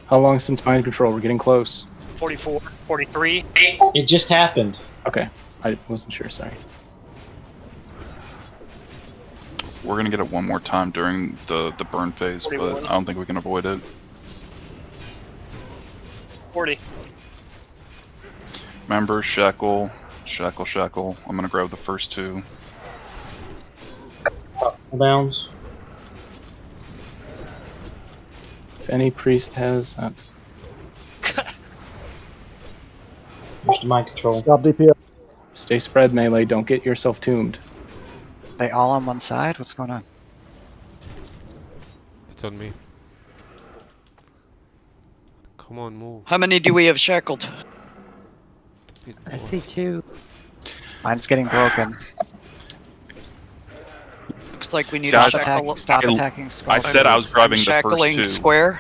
[SPEAKER 17] How long since mind control? We're getting close.
[SPEAKER 15] 44. 43.
[SPEAKER 6] It just happened.
[SPEAKER 17] Okay, I wasn't sure. Sorry.
[SPEAKER 14] We're gonna get it one more time during the burn phase,
[SPEAKER 15] 41.
[SPEAKER 14] but I don't think we can avoid it.
[SPEAKER 15] 40.
[SPEAKER 14] Remember, shackle. I'm gonna grab the first two.
[SPEAKER 6] Bounds.
[SPEAKER 17] If any priest has.
[SPEAKER 6] There's the mind control.
[SPEAKER 4] Stop DPS.
[SPEAKER 17] Stay spread melee. Don't get yourself tombed.
[SPEAKER 9] They all on one side? What's going on?
[SPEAKER 10] It's on me. Come on, move.
[SPEAKER 3] How many do we have shackled?
[SPEAKER 5] I see 2.
[SPEAKER 9] Mine's getting broken.
[SPEAKER 3] Looks like we need
[SPEAKER 9] Stop,
[SPEAKER 3] to shackle.
[SPEAKER 9] stop attacking Skull.
[SPEAKER 14] I said I was grabbing the first
[SPEAKER 3] Shackling
[SPEAKER 14] two.
[SPEAKER 3] square.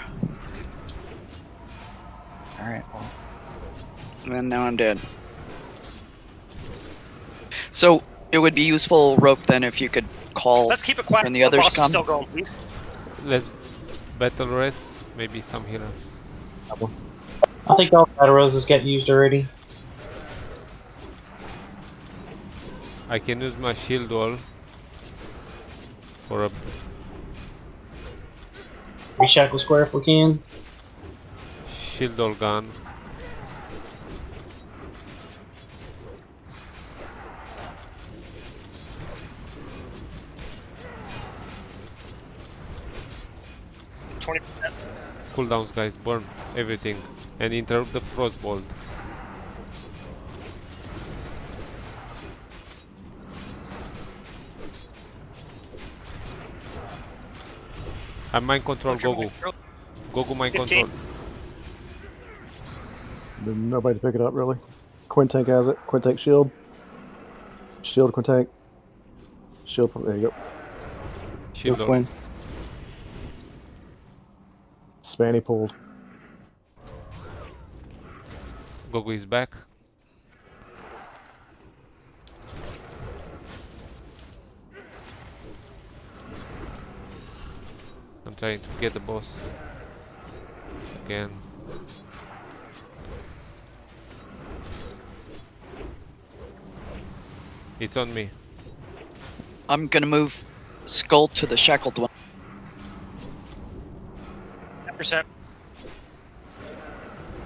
[SPEAKER 9] Alright, well.
[SPEAKER 3] And now I'm dead. So it would be useful, Rope, then, if you could call
[SPEAKER 15] Let's keep it quiet.
[SPEAKER 3] when the others
[SPEAKER 15] boss is
[SPEAKER 3] come.
[SPEAKER 15] still going, please.
[SPEAKER 10] Let's battle res. Maybe some healer.
[SPEAKER 6] I think all battle roses got used already.
[SPEAKER 10] I can use my shield wall for a
[SPEAKER 6] Reshackle square if we can.
[SPEAKER 10] shield wall gun. Cooldowns, guys, burn everything and interrupt the frostbolt. I'm mind control, Gogu. Gogu mind
[SPEAKER 15] 15.
[SPEAKER 10] control.
[SPEAKER 4] There's nobody to pick it up, really. Quintank has it. Quintank shield. Shield Quintank. Shield. There you go.
[SPEAKER 10] Shield
[SPEAKER 17] Go
[SPEAKER 10] wall.
[SPEAKER 17] Quinn.
[SPEAKER 4] Spanny pulled.
[SPEAKER 10] Gogu is back. I'm trying to get the boss again. It's on me.
[SPEAKER 3] I'm gonna move Skull to the shackled one.
[SPEAKER 15] 10%.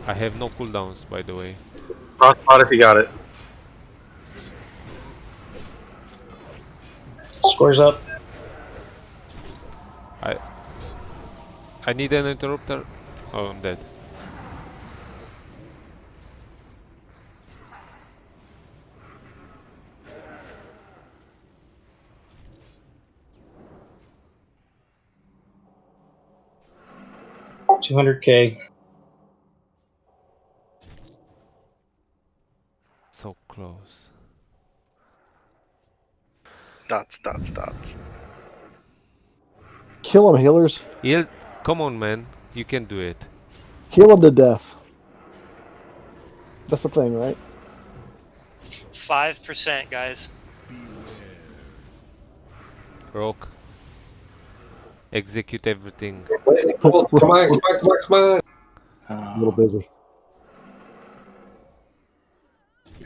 [SPEAKER 10] I have no cooldowns, by the way.
[SPEAKER 1] Frostbot if you got it.
[SPEAKER 6] Squares up.
[SPEAKER 10] I need an interrupter. Oh, I'm dead.
[SPEAKER 6] $200K.
[SPEAKER 10] So close.
[SPEAKER 12] Dots.
[SPEAKER 4] Kill them, healers.
[SPEAKER 10] Come on, man. You can do it.
[SPEAKER 4] Kill them to death. That's the thing, right?
[SPEAKER 15] 5%, guys.
[SPEAKER 10] Rock. Execute everything.
[SPEAKER 22] Come on.
[SPEAKER 4] A little busy.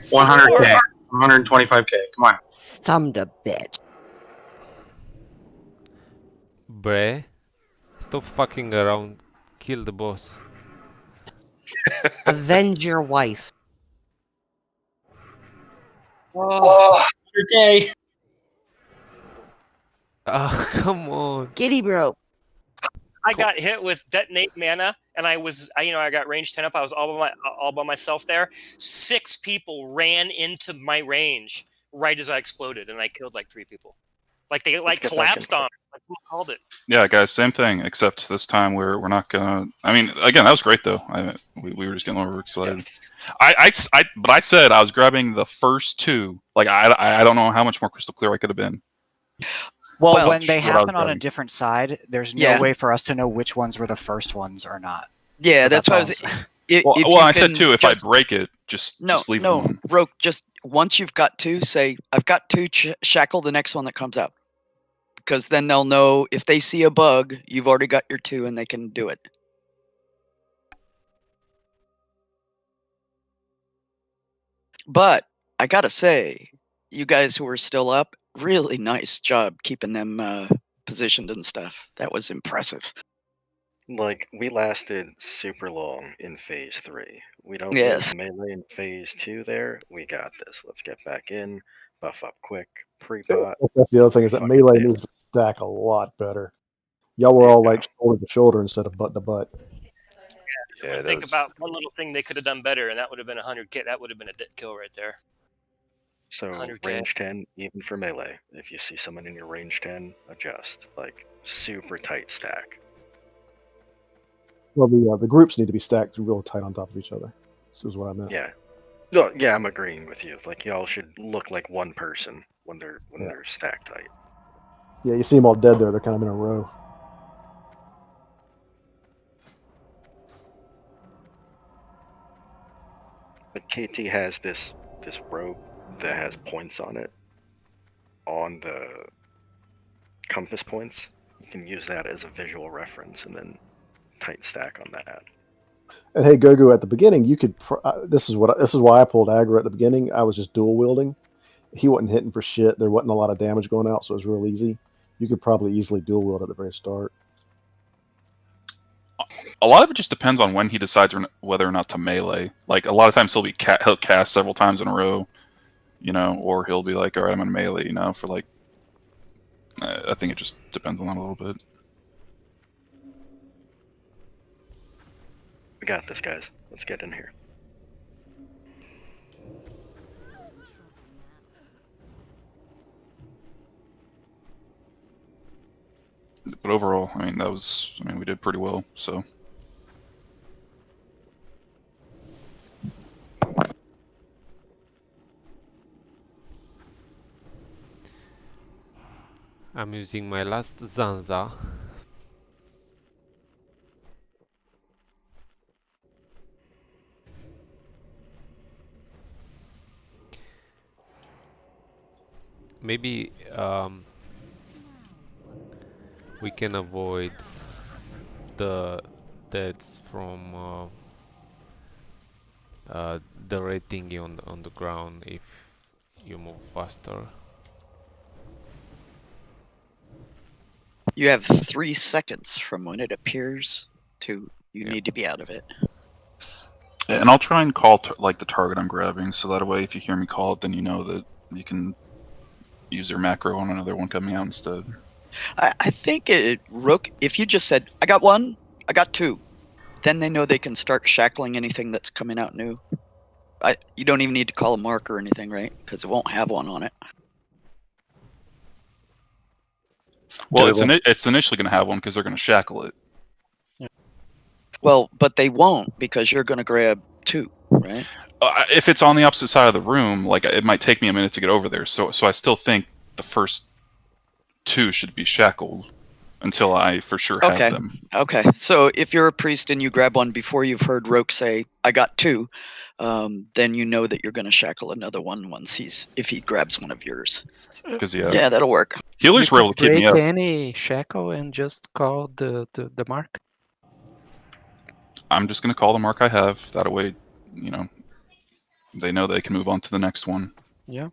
[SPEAKER 1] 100K. 125K. Come on.
[SPEAKER 5] Some to bitch.
[SPEAKER 10] Bre. Stop fucking around. Kill the boss.
[SPEAKER 5] Avenge your wife.
[SPEAKER 6] Oh, 100K.
[SPEAKER 10] Oh, come on.
[SPEAKER 5] Giddy bro.
[SPEAKER 15] I got hit with detonate mana, and I got range 10 up. I was all by myself there. 6 people ran into my range right as I exploded, and I killed like 3 people. Like they
[SPEAKER 12] Let's get back
[SPEAKER 15] collapsed
[SPEAKER 12] into
[SPEAKER 15] on. That's what I called it.
[SPEAKER 14] Yeah, guys, same thing. Except this time we're not gonna. I mean, again, that was great though. We were just getting overexcited. But I said I was grabbing the first two. Like I don't know how much more crystal clear I could have been.
[SPEAKER 9] Well, when they
[SPEAKER 14] what I was
[SPEAKER 9] happen on a
[SPEAKER 14] grabbing.
[SPEAKER 9] different side, there's no
[SPEAKER 3] Yeah.
[SPEAKER 9] way for us to know which ones were the first ones or not.
[SPEAKER 3] Yeah,
[SPEAKER 9] So
[SPEAKER 3] that's what I
[SPEAKER 9] all
[SPEAKER 3] was.
[SPEAKER 9] I'm saying.
[SPEAKER 14] Well, I said too. If I break it, just leave
[SPEAKER 3] no,
[SPEAKER 14] one.
[SPEAKER 3] Roke. Just once you've got two, say I've got two. Shackle the next one that comes out, because then they'll know if they see a bug, you've already got your two, and they can do it. But I gotta say, you guys who are still up, really nice job keeping them positioned and stuff. That was impressive.
[SPEAKER 12] Like, we lasted super long in phase 3. We don't
[SPEAKER 3] Yes.
[SPEAKER 12] lose melee in phase 2 there. We got this. Let's get back in, buff up quick, pre-pot.
[SPEAKER 4] That's the other thing is that
[SPEAKER 12] fucking
[SPEAKER 4] melee
[SPEAKER 12] nail
[SPEAKER 4] needs to stack a lot better. Y'all were all like shoulder to shoulder instead of butt to butt.
[SPEAKER 15] Yeah, think about one little thing they could have done better, and that would have been 100K. That would have been a dead kill right there.
[SPEAKER 12] So
[SPEAKER 15] 100K.
[SPEAKER 12] range 10, even for melee. If you see someone in your range 10, adjust. Like, super tight stack.
[SPEAKER 4] Well, the groups need to be stacked real tight on top of each other. This is what I meant.
[SPEAKER 12] Yeah. No, yeah, I'm agreeing with you. Like, y'all should look like one person when they're stacked tight.
[SPEAKER 4] Yeah, you see them all dead there. They're kind of in a row.
[SPEAKER 12] Like, KT has this rope that has points on it. On the compass points, you can use that as a visual reference and then tight stack on that.
[SPEAKER 4] And hey, Gogo, at the beginning, you could. This is why I pulled aggro at the beginning. I was just dual wielding. He wasn't hitting for shit. There wasn't a lot of damage going out, so it was real easy. You could probably easily dual wield at the very start.
[SPEAKER 14] A lot of it just depends on when he decides whether or not to melee. Like a lot of times he'll cast several times in a row, or he'll be like, all right, I'm gonna melee, for like. I think it just depends on that a little bit.
[SPEAKER 12] We got this, guys. Let's get in here.
[SPEAKER 14] But overall, we did pretty well. So.
[SPEAKER 10] I'm using my last Zanza. Maybe we can avoid the deaths from the red thingy on the ground if you move faster.
[SPEAKER 3] You have 3 seconds from when it appears to you need to be out of it.
[SPEAKER 14] Yeah, and I'll try and call the target I'm grabbing, so that way if you hear me call it, then you know that you can use your macro on another one coming out instead.
[SPEAKER 3] I think Rook, if you just said, I got 1, I got 2, then they know they can start shackling anything that's coming out new. You don't even need to call a mark or anything, right? Because it won't have one on it.
[SPEAKER 14] Well, it's initially going to have one because they're going to shackle it.
[SPEAKER 3] Well, but they won't because you're going to grab 2, right?
[SPEAKER 14] If it's on the opposite side of the room, like it might take me a minute to get over there. So I still think the first 2 should be shackled until I for sure have them.
[SPEAKER 3] Okay. So if you're a priest and you grab one before you've heard Roke say, I got 2, then you know that you're going to shackle another one if he grabs one of yours.
[SPEAKER 14] Because
[SPEAKER 3] yeah, that'll work.
[SPEAKER 14] Healers were able to keep me up.
[SPEAKER 7] Break any shackle and just call the mark.
[SPEAKER 14] I'm just going to call the mark I have. That way, they know they can move on to the next one.
[SPEAKER 7] Yeah.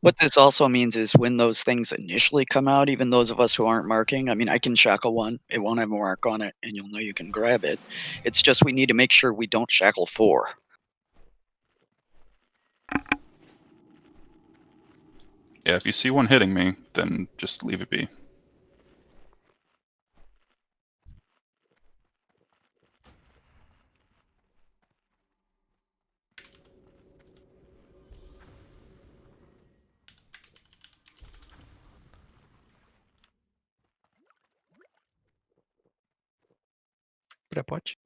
[SPEAKER 3] What this also means is when those things initially come out, even those of us who aren't marking, I can shackle one. It won't have a mark on it, and you'll know you can grab it. It's just we need to make sure we don't shackle 4.
[SPEAKER 14] Yeah, if you see one hitting me, then just leave it be.
[SPEAKER 7] Trap watch.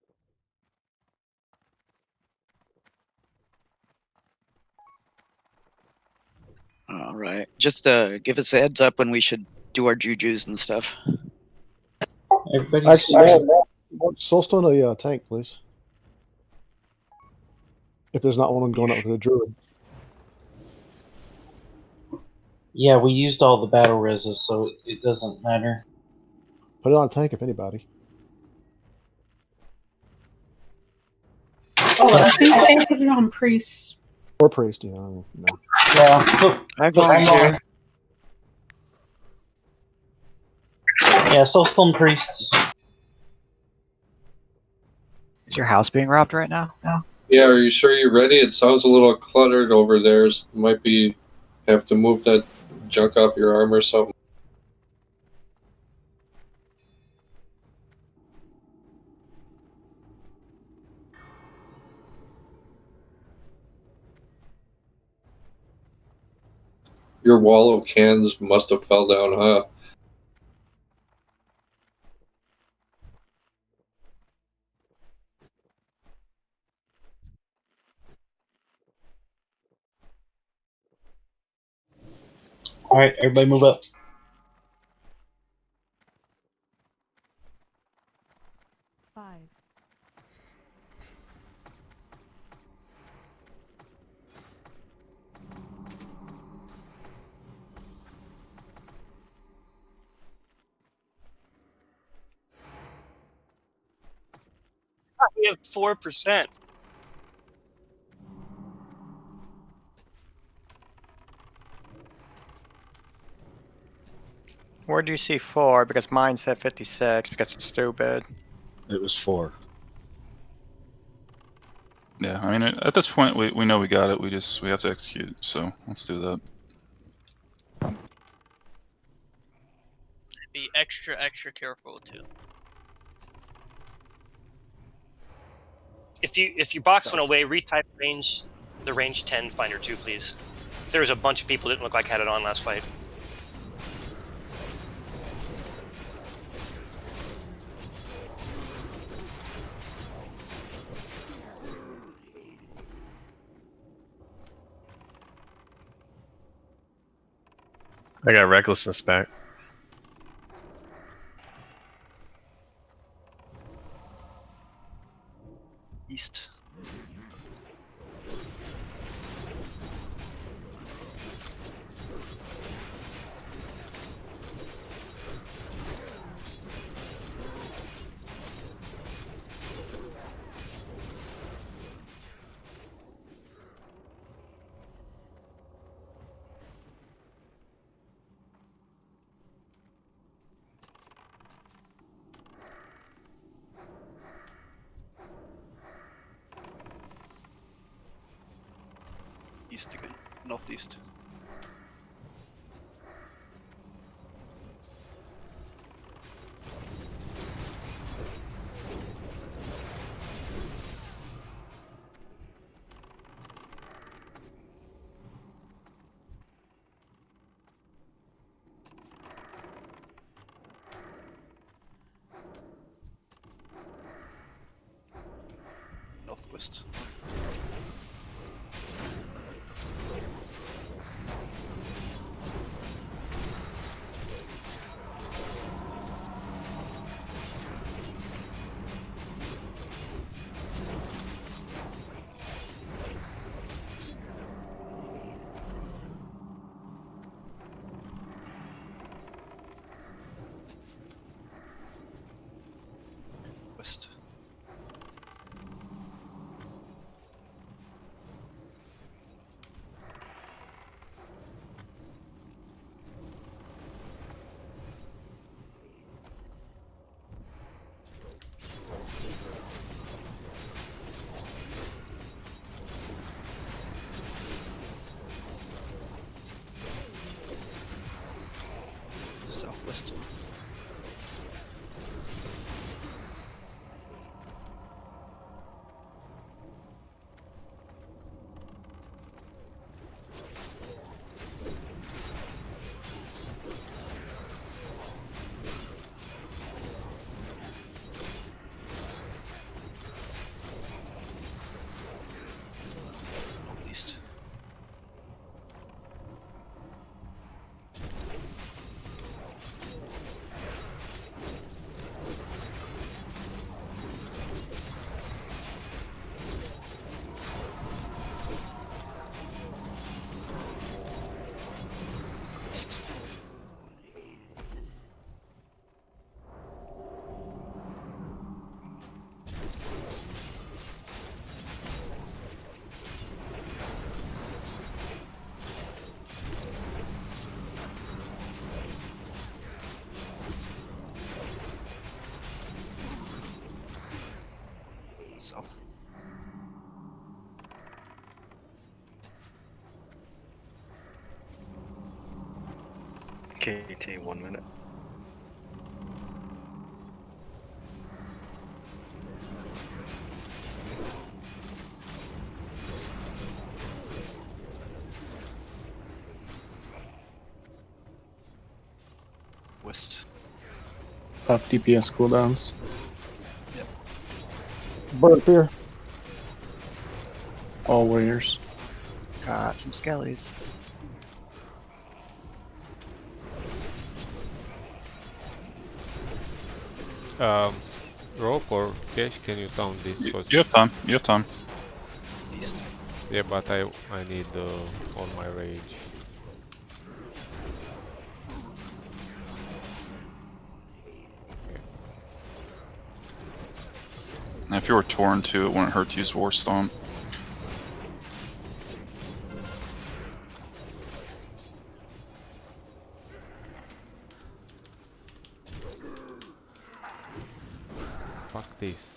[SPEAKER 3] All right. Just give us a heads up when we should do our jujus and stuff.
[SPEAKER 6] Everybody's
[SPEAKER 4] Actually, Soulstone a tank, please. If there's not one going up with the druid.
[SPEAKER 6] Yeah, we used all the battle reses, so it doesn't matter.
[SPEAKER 4] Put it on a tank if anybody.
[SPEAKER 2] Oh, I think they put it on priests.
[SPEAKER 4] Or priest, yeah. No.
[SPEAKER 6] Yeah.
[SPEAKER 3] I volunteer.
[SPEAKER 6] Yeah, Soulstone priests.
[SPEAKER 9] Is your house being robbed right now?
[SPEAKER 22] Yeah, are you sure you're ready? It sounds a little cluttered over there. Might be have to move that junk off your arm or something. Your wall of cans must have fell down, huh?
[SPEAKER 6] Alright, everybody move up.
[SPEAKER 15] We have 4%.
[SPEAKER 13] Where do you see 4? Because mine said 56 because it's stupid.
[SPEAKER 20] It was 4.
[SPEAKER 14] Yeah, I mean, at this point, we know we got it. We have to execute. So let's do that.
[SPEAKER 19] Be extra careful too.
[SPEAKER 15] If your box went away, retype the range 10 finder 2, please. There was a bunch of people that didn't look like had it on last fight.
[SPEAKER 21] I got recklessness back.
[SPEAKER 18] East. East again. Northeast. Northwest. West.
[SPEAKER 12] KT, 1 minute.
[SPEAKER 18] West.
[SPEAKER 17] Buff DPS cooldowns.
[SPEAKER 4] Burn fear.
[SPEAKER 17] All warriors.
[SPEAKER 9] Got some skellies.
[SPEAKER 10] Rope or Cash, can you down this?
[SPEAKER 14] You have time. You have time.
[SPEAKER 10] Yeah, but I need all my rage.
[SPEAKER 14] And if you were torn too, it wouldn't hurt to use War Stomp.
[SPEAKER 10] Fuck this.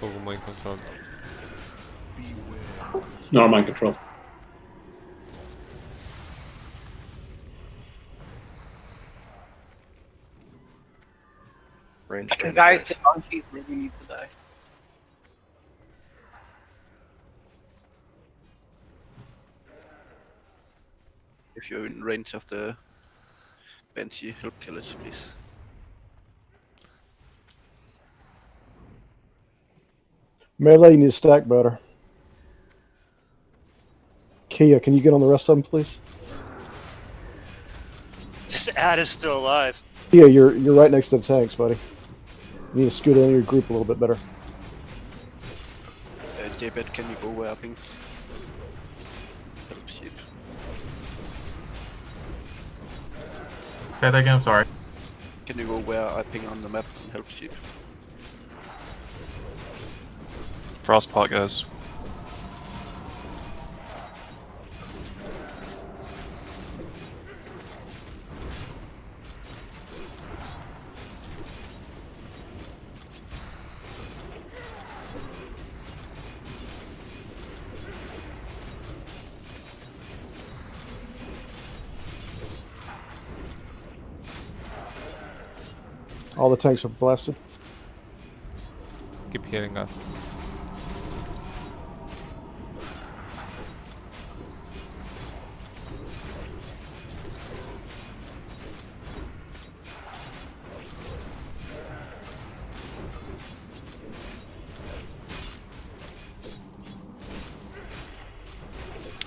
[SPEAKER 10] Over mind control.
[SPEAKER 11] It's not mind control.
[SPEAKER 12] Range
[SPEAKER 2] The
[SPEAKER 12] 10.
[SPEAKER 2] guys, the donkeys maybe need to die.
[SPEAKER 18] If you're in range of the Banshee, help kill it, please.
[SPEAKER 4] Melee, you need to stack better. Kia, can you get on the rest of them, please?
[SPEAKER 15] Just Ad is still alive.
[SPEAKER 4] Kia, you're right next to the tanks, buddy. You need to scoot in your group a little bit better.
[SPEAKER 18] J-Bet, can you go where ping? Help sheep.
[SPEAKER 21] Say that again, I'm sorry.
[SPEAKER 18] Can you go where I ping on the map and help sheep?
[SPEAKER 14] Frostpot, guys.
[SPEAKER 4] All the tanks are blasted.
[SPEAKER 10] Keep healing us.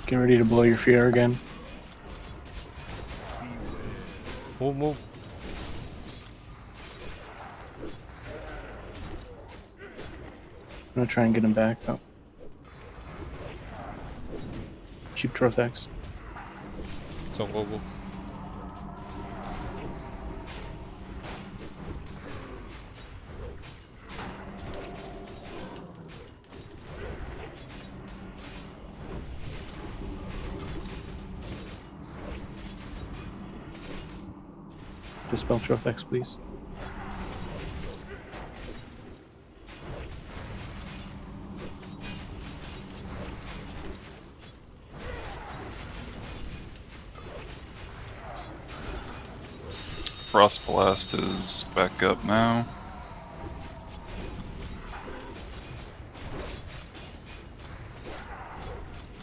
[SPEAKER 17] Get ready to blow your fear again.
[SPEAKER 10] Move, move.
[SPEAKER 17] I'm gonna try and get him back. Oh. Cheap Trothex.
[SPEAKER 10] So go.
[SPEAKER 17] Dispel Trothex, please.
[SPEAKER 14] Frost Blast is back up now.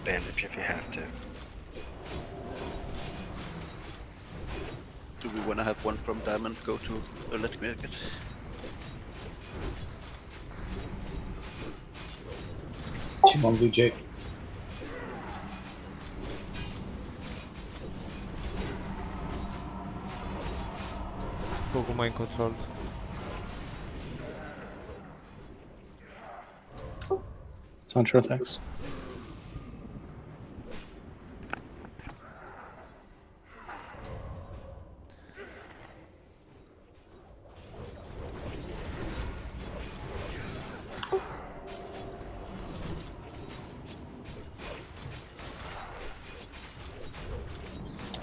[SPEAKER 12] Bandage if you have to.
[SPEAKER 18] Do we wanna have one from Diamond go to let me get?
[SPEAKER 22] Team on VJ.
[SPEAKER 10] Go mind control.
[SPEAKER 17] It's on Trothex.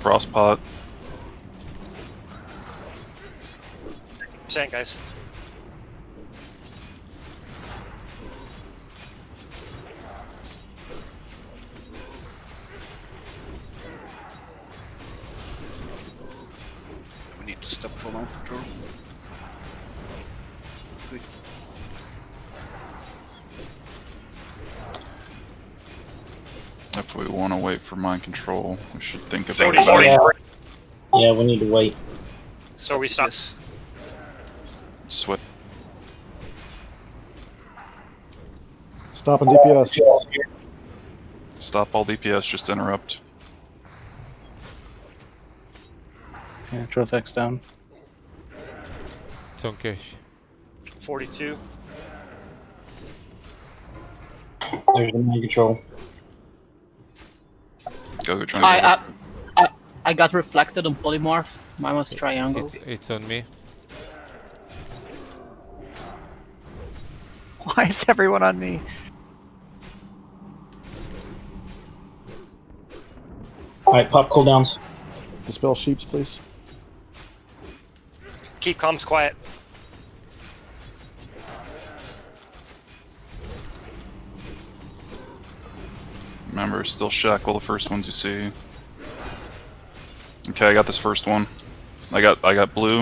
[SPEAKER 14] Frostpot.
[SPEAKER 15] Percent, guys.
[SPEAKER 18] We need to stop for mind control. Quick.
[SPEAKER 14] If we want to wait for mind control, we should think about
[SPEAKER 15] 40,
[SPEAKER 14] it.
[SPEAKER 15] 40.
[SPEAKER 6] Yeah, we need to wait.
[SPEAKER 15] So we stop.
[SPEAKER 14] Sweat.
[SPEAKER 4] Stopping DPS.
[SPEAKER 14] Stop all DPS, just interrupt.
[SPEAKER 17] Yeah, Trothex down.
[SPEAKER 10] It's on cash.
[SPEAKER 15] 42.
[SPEAKER 6] There's the mind control.
[SPEAKER 14] Go try and
[SPEAKER 2] I got reflected on polymorph. Mine was triangle.
[SPEAKER 10] It's on me.
[SPEAKER 9] Why is everyone on me?
[SPEAKER 6] Alright, pop cooldowns.
[SPEAKER 4] Dispel sheeps, please.
[SPEAKER 15] Keep comms quiet.
[SPEAKER 14] Remember, still shackle the first ones you see. Okay, I got this first one. I got blue.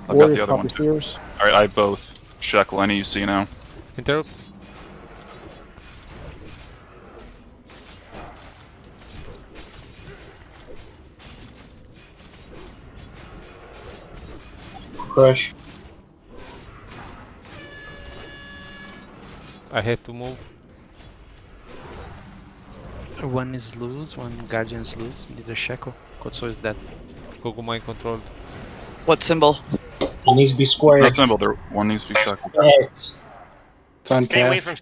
[SPEAKER 14] I've got the other one too. Alright, I have both. Shackle any you see now.
[SPEAKER 10] Interrupt.
[SPEAKER 6] Crush.
[SPEAKER 10] I had to move.
[SPEAKER 7] One is loose, one guardian's loose, need a shackle. Kotso is dead.
[SPEAKER 10] Gogo mind controlled.
[SPEAKER 3] What symbol?
[SPEAKER 6] It needs to be squared.
[SPEAKER 14] Not symbol, there one needs to be shackled.
[SPEAKER 6] X.
[SPEAKER 17] It's on
[SPEAKER 15] Stay away
[SPEAKER 17] cash.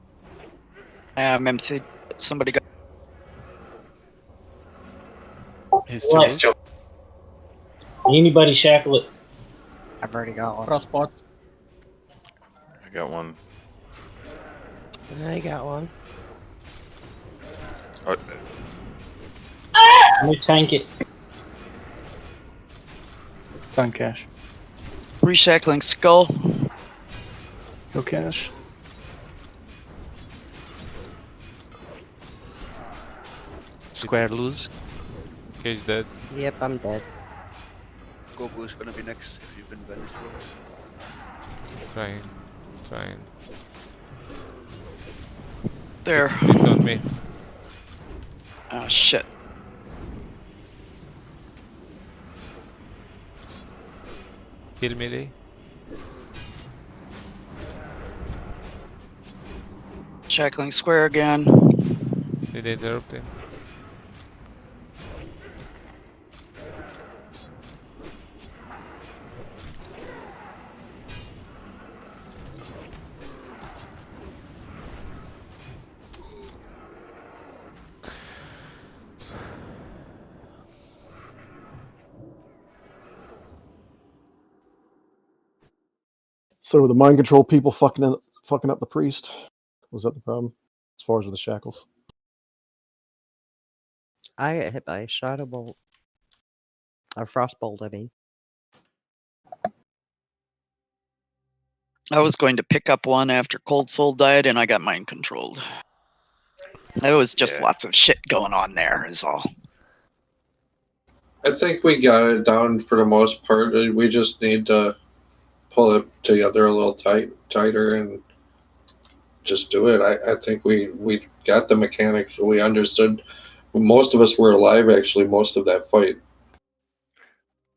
[SPEAKER 15] from.
[SPEAKER 3] MC. Somebody got.
[SPEAKER 7] He's still loose.
[SPEAKER 6] Anybody shackle it.
[SPEAKER 9] I've already got one.
[SPEAKER 11] Frostpot.
[SPEAKER 16] I got one.
[SPEAKER 5] I got one.
[SPEAKER 16] Oh,
[SPEAKER 6] Let me tank it.
[SPEAKER 17] It's on cash.
[SPEAKER 3] Reshackling skull.
[SPEAKER 17] Go cash.
[SPEAKER 7] Square loose.
[SPEAKER 10] Cage dead.
[SPEAKER 5] Yep, I'm dead.
[SPEAKER 18] Goku is gonna be next if you've been banished.
[SPEAKER 10] Trying.
[SPEAKER 3] There.
[SPEAKER 10] It's on me.
[SPEAKER 3] Oh shit.
[SPEAKER 10] Kill melee.
[SPEAKER 3] Shackling square again.
[SPEAKER 10] Did they interrupt him?
[SPEAKER 4] So were the mind control people fucking up the priest? Was that the problem? As far as with the shackles?
[SPEAKER 5] I got hit by a shadow bolt. Or frostbolt, I mean.
[SPEAKER 3] I was going to pick up one after Cold Soul died, and I got mind controlled. There was just lots of shit going on there, is all.
[SPEAKER 22] I think we got it down for the most part. We just need to pull it together a little tighter and just do it. I think we got the mechanics. We understood. Most of us were alive, actually, most of that fight.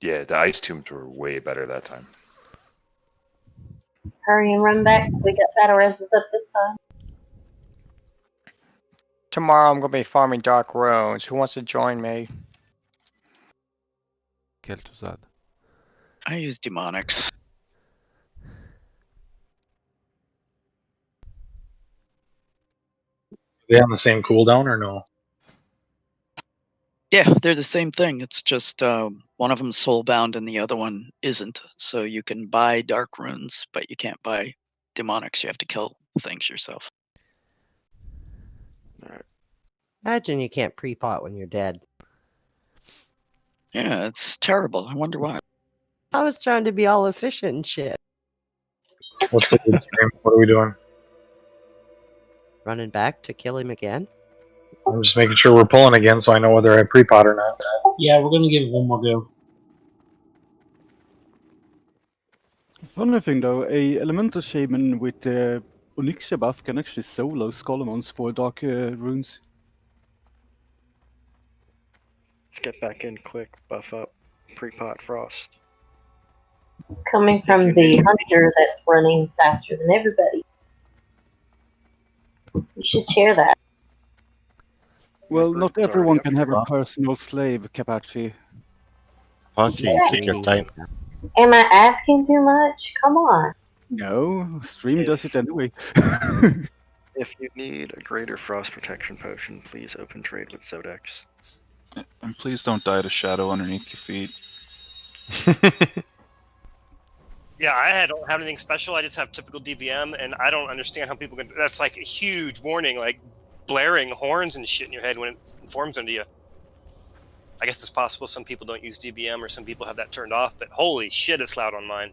[SPEAKER 16] yeah, the ice tombs were way better that time.
[SPEAKER 8] Hurry and run back. We got battle reses up this time.
[SPEAKER 13] Tomorrow I'm gonna be farming Dark Runes. Who wants to join me?
[SPEAKER 10] Kel'Thuzad.
[SPEAKER 3] I use demonics.
[SPEAKER 1] Are they on the same cooldown or no?
[SPEAKER 3] Yeah, they're the same thing. It's just one of them's soulbound and the other one isn't. So you can buy dark runes, but you can't buy demonics. You have to kill things yourself.
[SPEAKER 16] Alright.
[SPEAKER 5] Imagine you can't pre-pot when you're dead.
[SPEAKER 3] Yeah, it's terrible. I wonder why.
[SPEAKER 5] I was trying to be all efficient and shit.
[SPEAKER 1] What's the good stream? What are we doing?
[SPEAKER 5] Running back to kill him again?
[SPEAKER 1] I'm just making sure we're pulling again so I know whether I pre-pot or not.
[SPEAKER 6] Yeah, we're gonna give it one more go.
[SPEAKER 11] Funny thing though, a elemental shaman with Onyxia buff can actually solo Skolomons for dark runes.
[SPEAKER 12] Let's get back in quick, buff up, pre-pot frost.
[SPEAKER 8] Coming from the hunter that's running faster than everybody. You should share that.
[SPEAKER 11] Well, not everyone can have a personal slave, Kapachi.
[SPEAKER 8] Take your time. Am I asking too much? Come on.
[SPEAKER 11] No, stream does it anyway.
[SPEAKER 12] If you need a greater frost protection potion, please open trade with Zodex.
[SPEAKER 14] And please don't die to shadow underneath your feet.
[SPEAKER 15] Yeah, I don't have anything special. I just have typical DBM, and I don't understand how people can. That's like a huge warning, like blaring horns and shit in your head when it informs into you. I guess it's possible some people don't use DBM or some people have that turned off, but holy shit, it's loud on mine.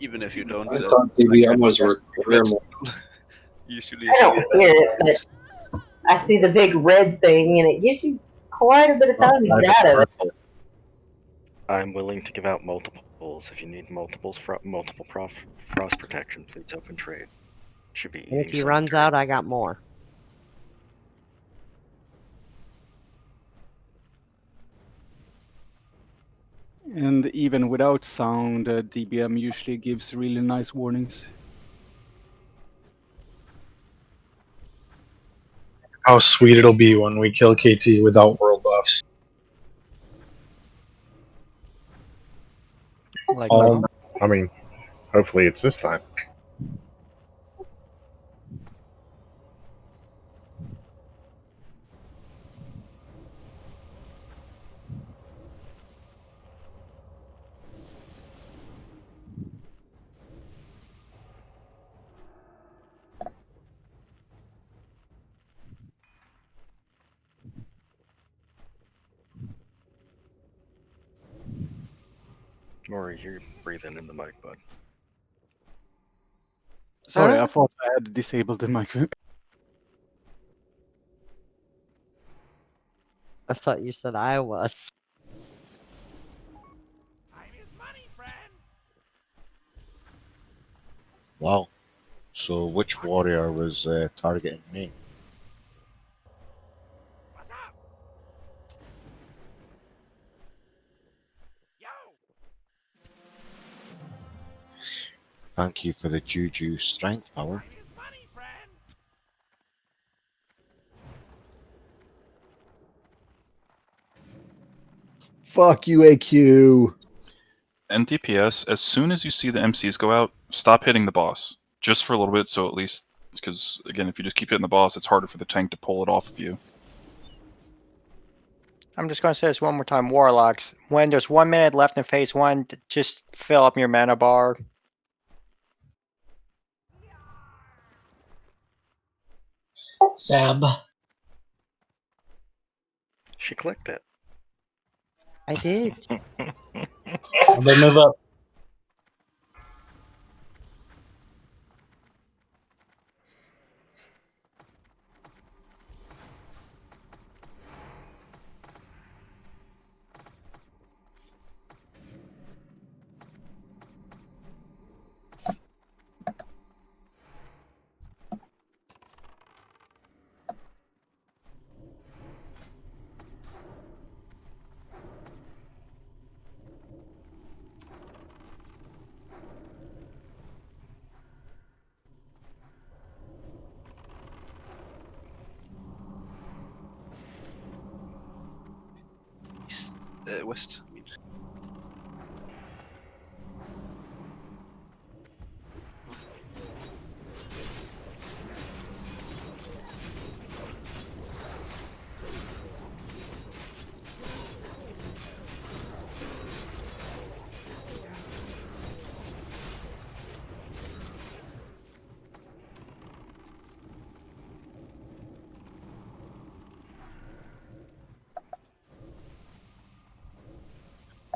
[SPEAKER 18] Even if you don't.
[SPEAKER 22] I thought DBM was requirement.
[SPEAKER 18] Usually.
[SPEAKER 8] I don't hear it, but I see the big red thing, and it gives you quite a bit of time to get out of it.
[SPEAKER 12] I'm willing to give out multiples. If you need multiples, multiple frost protection, please open trade. Should be.
[SPEAKER 5] And if he runs out, I got more.
[SPEAKER 11] And even without sound, DBM usually gives really nice warnings.
[SPEAKER 1] How sweet it'll be when we kill KT without world buffs.
[SPEAKER 20] Like, I mean, hopefully it's this time.
[SPEAKER 12] Maury, you're breathing in the mic, bud.
[SPEAKER 11] Sorry, I thought I had disabled the mic.
[SPEAKER 5] I thought you said I was.
[SPEAKER 20] Wow. So which warrior was targeting me? Thank you for the Juju strength power.
[SPEAKER 4] Fuck you, AQ.
[SPEAKER 14] And DPS, as soon as you see the MCs go out, stop hitting the boss. Just for a little bit, so at least, because again, if you just keep hitting the boss, it's harder for the tank to pull it off of you.
[SPEAKER 13] I'm just going to say this one more time, Warlocks. When there's 1 minute left in phase 1, just fill up your mana bar.
[SPEAKER 6] Sab.
[SPEAKER 12] She clicked it.
[SPEAKER 5] I did.
[SPEAKER 6] They move up.
[SPEAKER 18] West. I mean.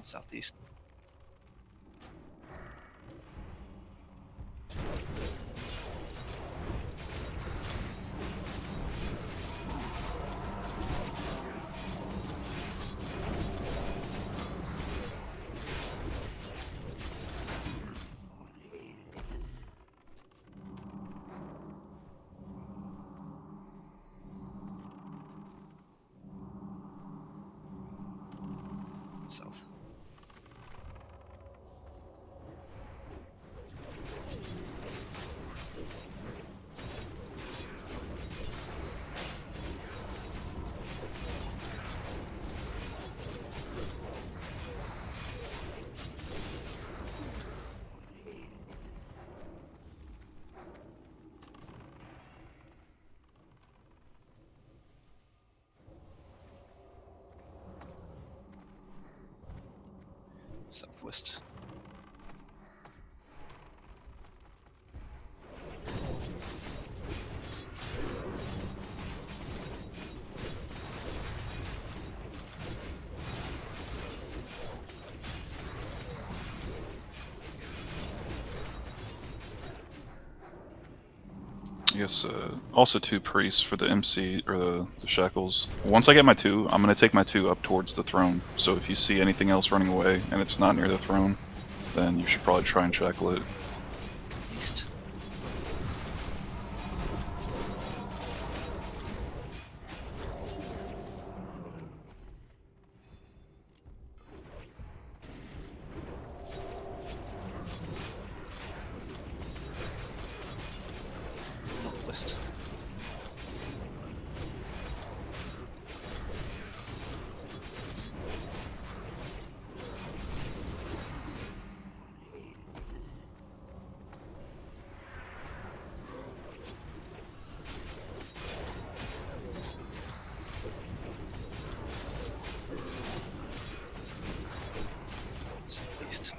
[SPEAKER 18] Southeast. South. Southwest.
[SPEAKER 14] Yes, also 2 priests for the MC, or the shackles. Once I get my 2, I'm going to take my 2 up towards the throne. So if you see anything else running away and it's not near the throne, then you should probably try and shackle it.
[SPEAKER 18] East. Northwest. Southeast.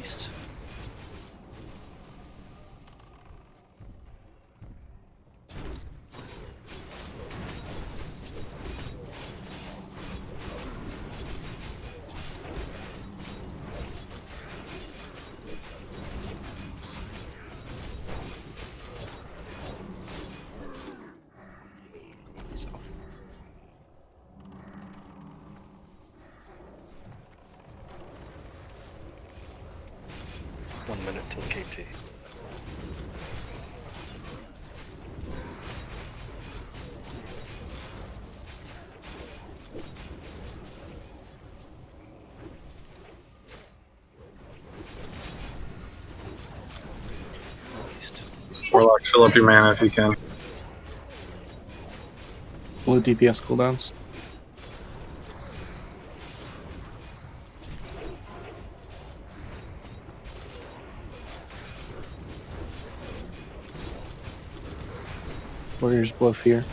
[SPEAKER 18] East. South.
[SPEAKER 12] One minute till KT.
[SPEAKER 18] Northeast.
[SPEAKER 1] Warlock, fill up your mana if you can.
[SPEAKER 17] Blue DPS cooldowns. Warriors blow fear.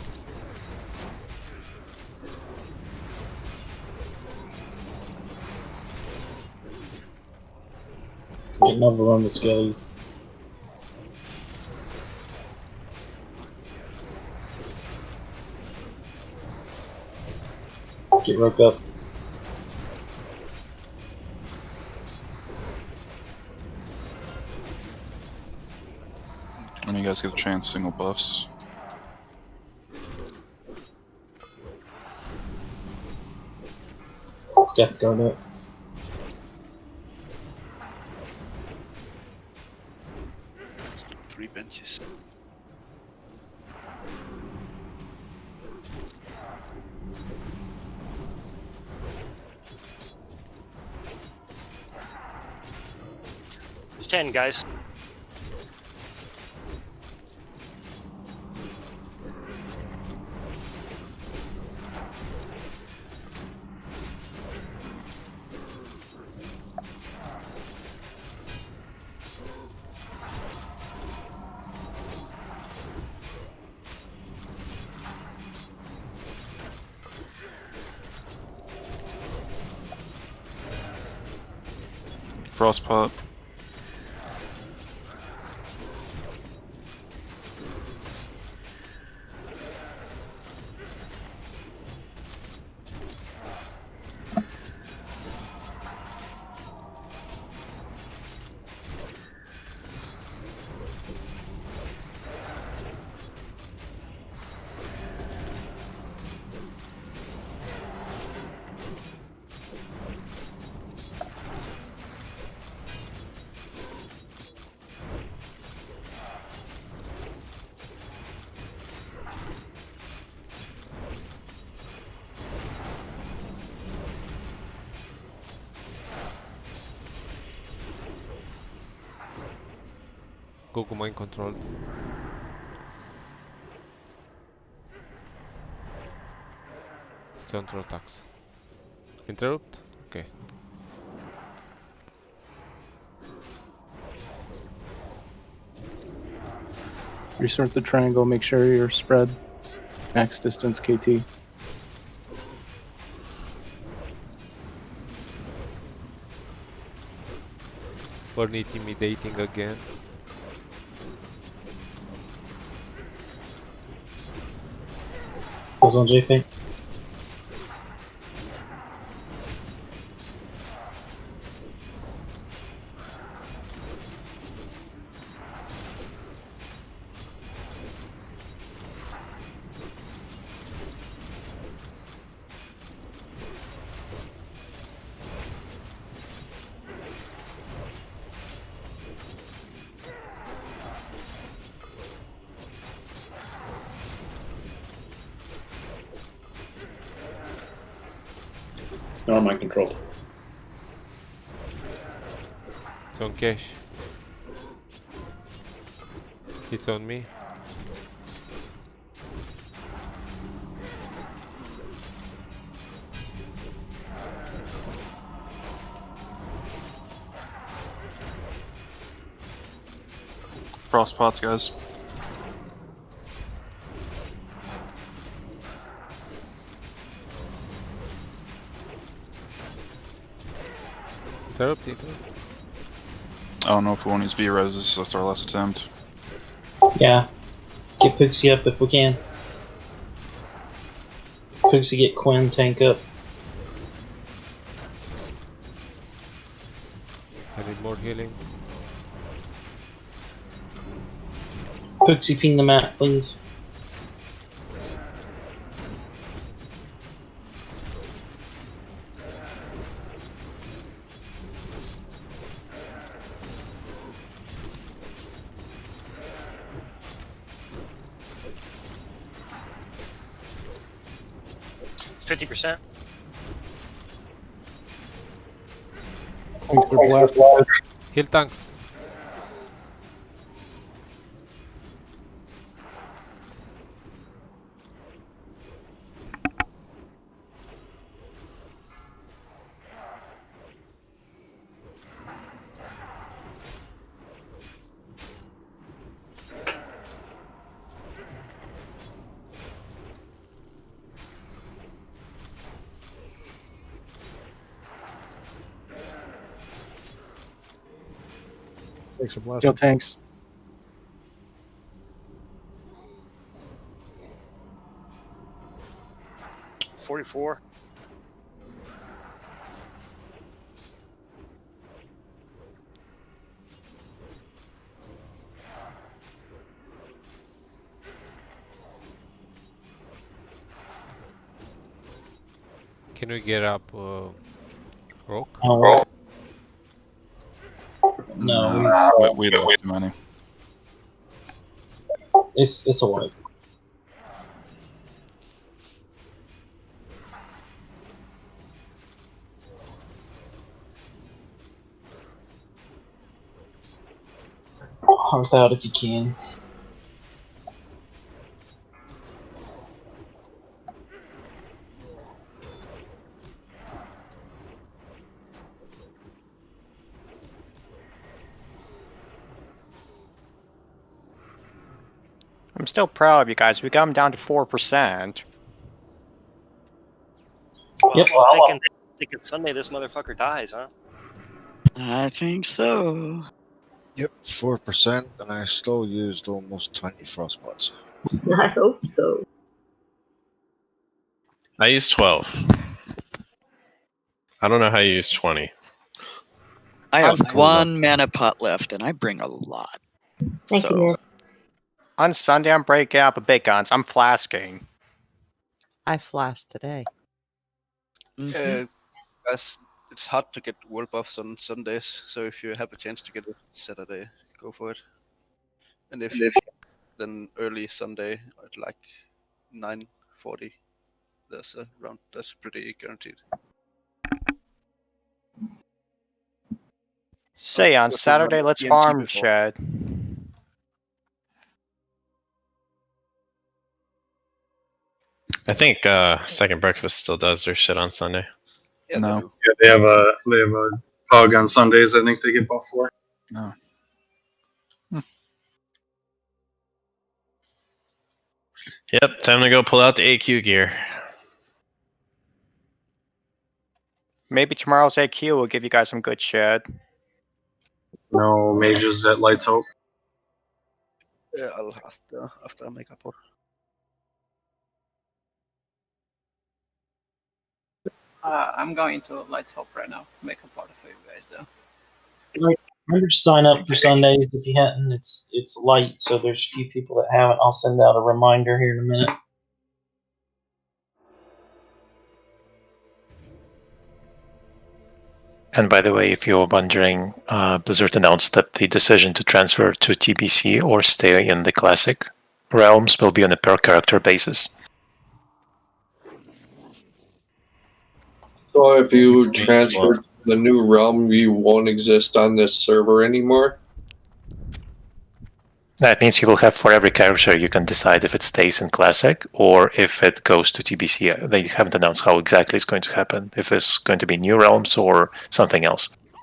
[SPEAKER 6] Get another on the skellies. Get roped up.
[SPEAKER 14] When you guys get a chance, single buffs.
[SPEAKER 6] Death guard up.
[SPEAKER 18] Three benches.
[SPEAKER 15] There's 10, guys.
[SPEAKER 14] Frostpot.
[SPEAKER 10] Goku mind control. Counter attacks. Interrupt? Okay.
[SPEAKER 17] Restart the triangle, make sure you're spread. Max distance KT.
[SPEAKER 10] Burn intimidating again.
[SPEAKER 6] Pulls on JP.
[SPEAKER 19] It's not mind controlled.
[SPEAKER 10] It's on cash. It's on me.
[SPEAKER 14] Frostpots, guys.
[SPEAKER 10] Interrupt.
[SPEAKER 14] I don't know if we want to use V-Reses, that's our last attempt.
[SPEAKER 6] Yeah. Get Pooksy up if we can. Pooksy, get Quinn, tank up.
[SPEAKER 10] I need more healing.
[SPEAKER 6] Pooksy, ping the map, please.
[SPEAKER 15] %50.
[SPEAKER 10] Heal tanks.
[SPEAKER 4] Thanks for
[SPEAKER 17] Kill
[SPEAKER 4] blasting.
[SPEAKER 17] tanks.
[SPEAKER 15] $44.
[SPEAKER 10] Can we get up rock?
[SPEAKER 6] Oh. No,
[SPEAKER 14] we don't have too many.
[SPEAKER 6] It's a wipe. Hearth out if you can.
[SPEAKER 13] I'm still proud of you guys. We got him down to 4%.
[SPEAKER 15] Well,
[SPEAKER 6] Yep.
[SPEAKER 15] I'm thinking Sunday this motherfucker dies, huh?
[SPEAKER 3] I think so.
[SPEAKER 20] Yep, 4%, and I still used almost 20 frostbots.
[SPEAKER 8] I hope so.
[SPEAKER 2] I used 12. I don't know how you use 20.
[SPEAKER 3] I have
[SPEAKER 2] Cool,
[SPEAKER 3] one mana pot left, and I bring a lot.
[SPEAKER 8] Thank you, Nick.
[SPEAKER 13] On Sunday, I'm breaking out the big guns. I'm flasking.
[SPEAKER 5] I flashed today.
[SPEAKER 18] Guys, it's hard to get world buffs on Sundays, so if you have a chance to get it Saturday, go for it. And if you then early Sunday at like 9:40, there's a round that's pretty guaranteed.
[SPEAKER 13] Say on
[SPEAKER 18] Just
[SPEAKER 13] Saturday,
[SPEAKER 18] run
[SPEAKER 13] let's
[SPEAKER 18] DMT
[SPEAKER 13] farm
[SPEAKER 18] before.
[SPEAKER 13] shed.
[SPEAKER 2] I think Second Breakfast still does their shit on Sunday.
[SPEAKER 18] Yeah,
[SPEAKER 14] No.
[SPEAKER 1] Yeah, they have a pug on Sundays. I think they get buffed for.
[SPEAKER 14] No.
[SPEAKER 2] Yep, time to go pull out the AQ gear.
[SPEAKER 13] Maybe tomorrow's AQ will give you guys some good shed.
[SPEAKER 1] No mages at Lights Hope.
[SPEAKER 18] Yeah, I'll after I make a pot.
[SPEAKER 21] I'm going to Lights Hope right now. Make a party for you guys though.
[SPEAKER 6] Like, remember to sign up for Sundays if you hadn't. It's light, so there's a few people that haven't. I'll send out a reminder here in a minute.
[SPEAKER 23] And by the way, if you're wondering, Blizzard announced that the decision to transfer to TBC or stay in the Classic realms will be on a per character basis.
[SPEAKER 22] So if you transfer to the new realm, you won't exist on this server anymore?
[SPEAKER 23] That means you will have for every character, you can decide if it stays in Classic or if it goes to TBC. They haven't announced how exactly it's going to happen, if it's going to be new realms or something else.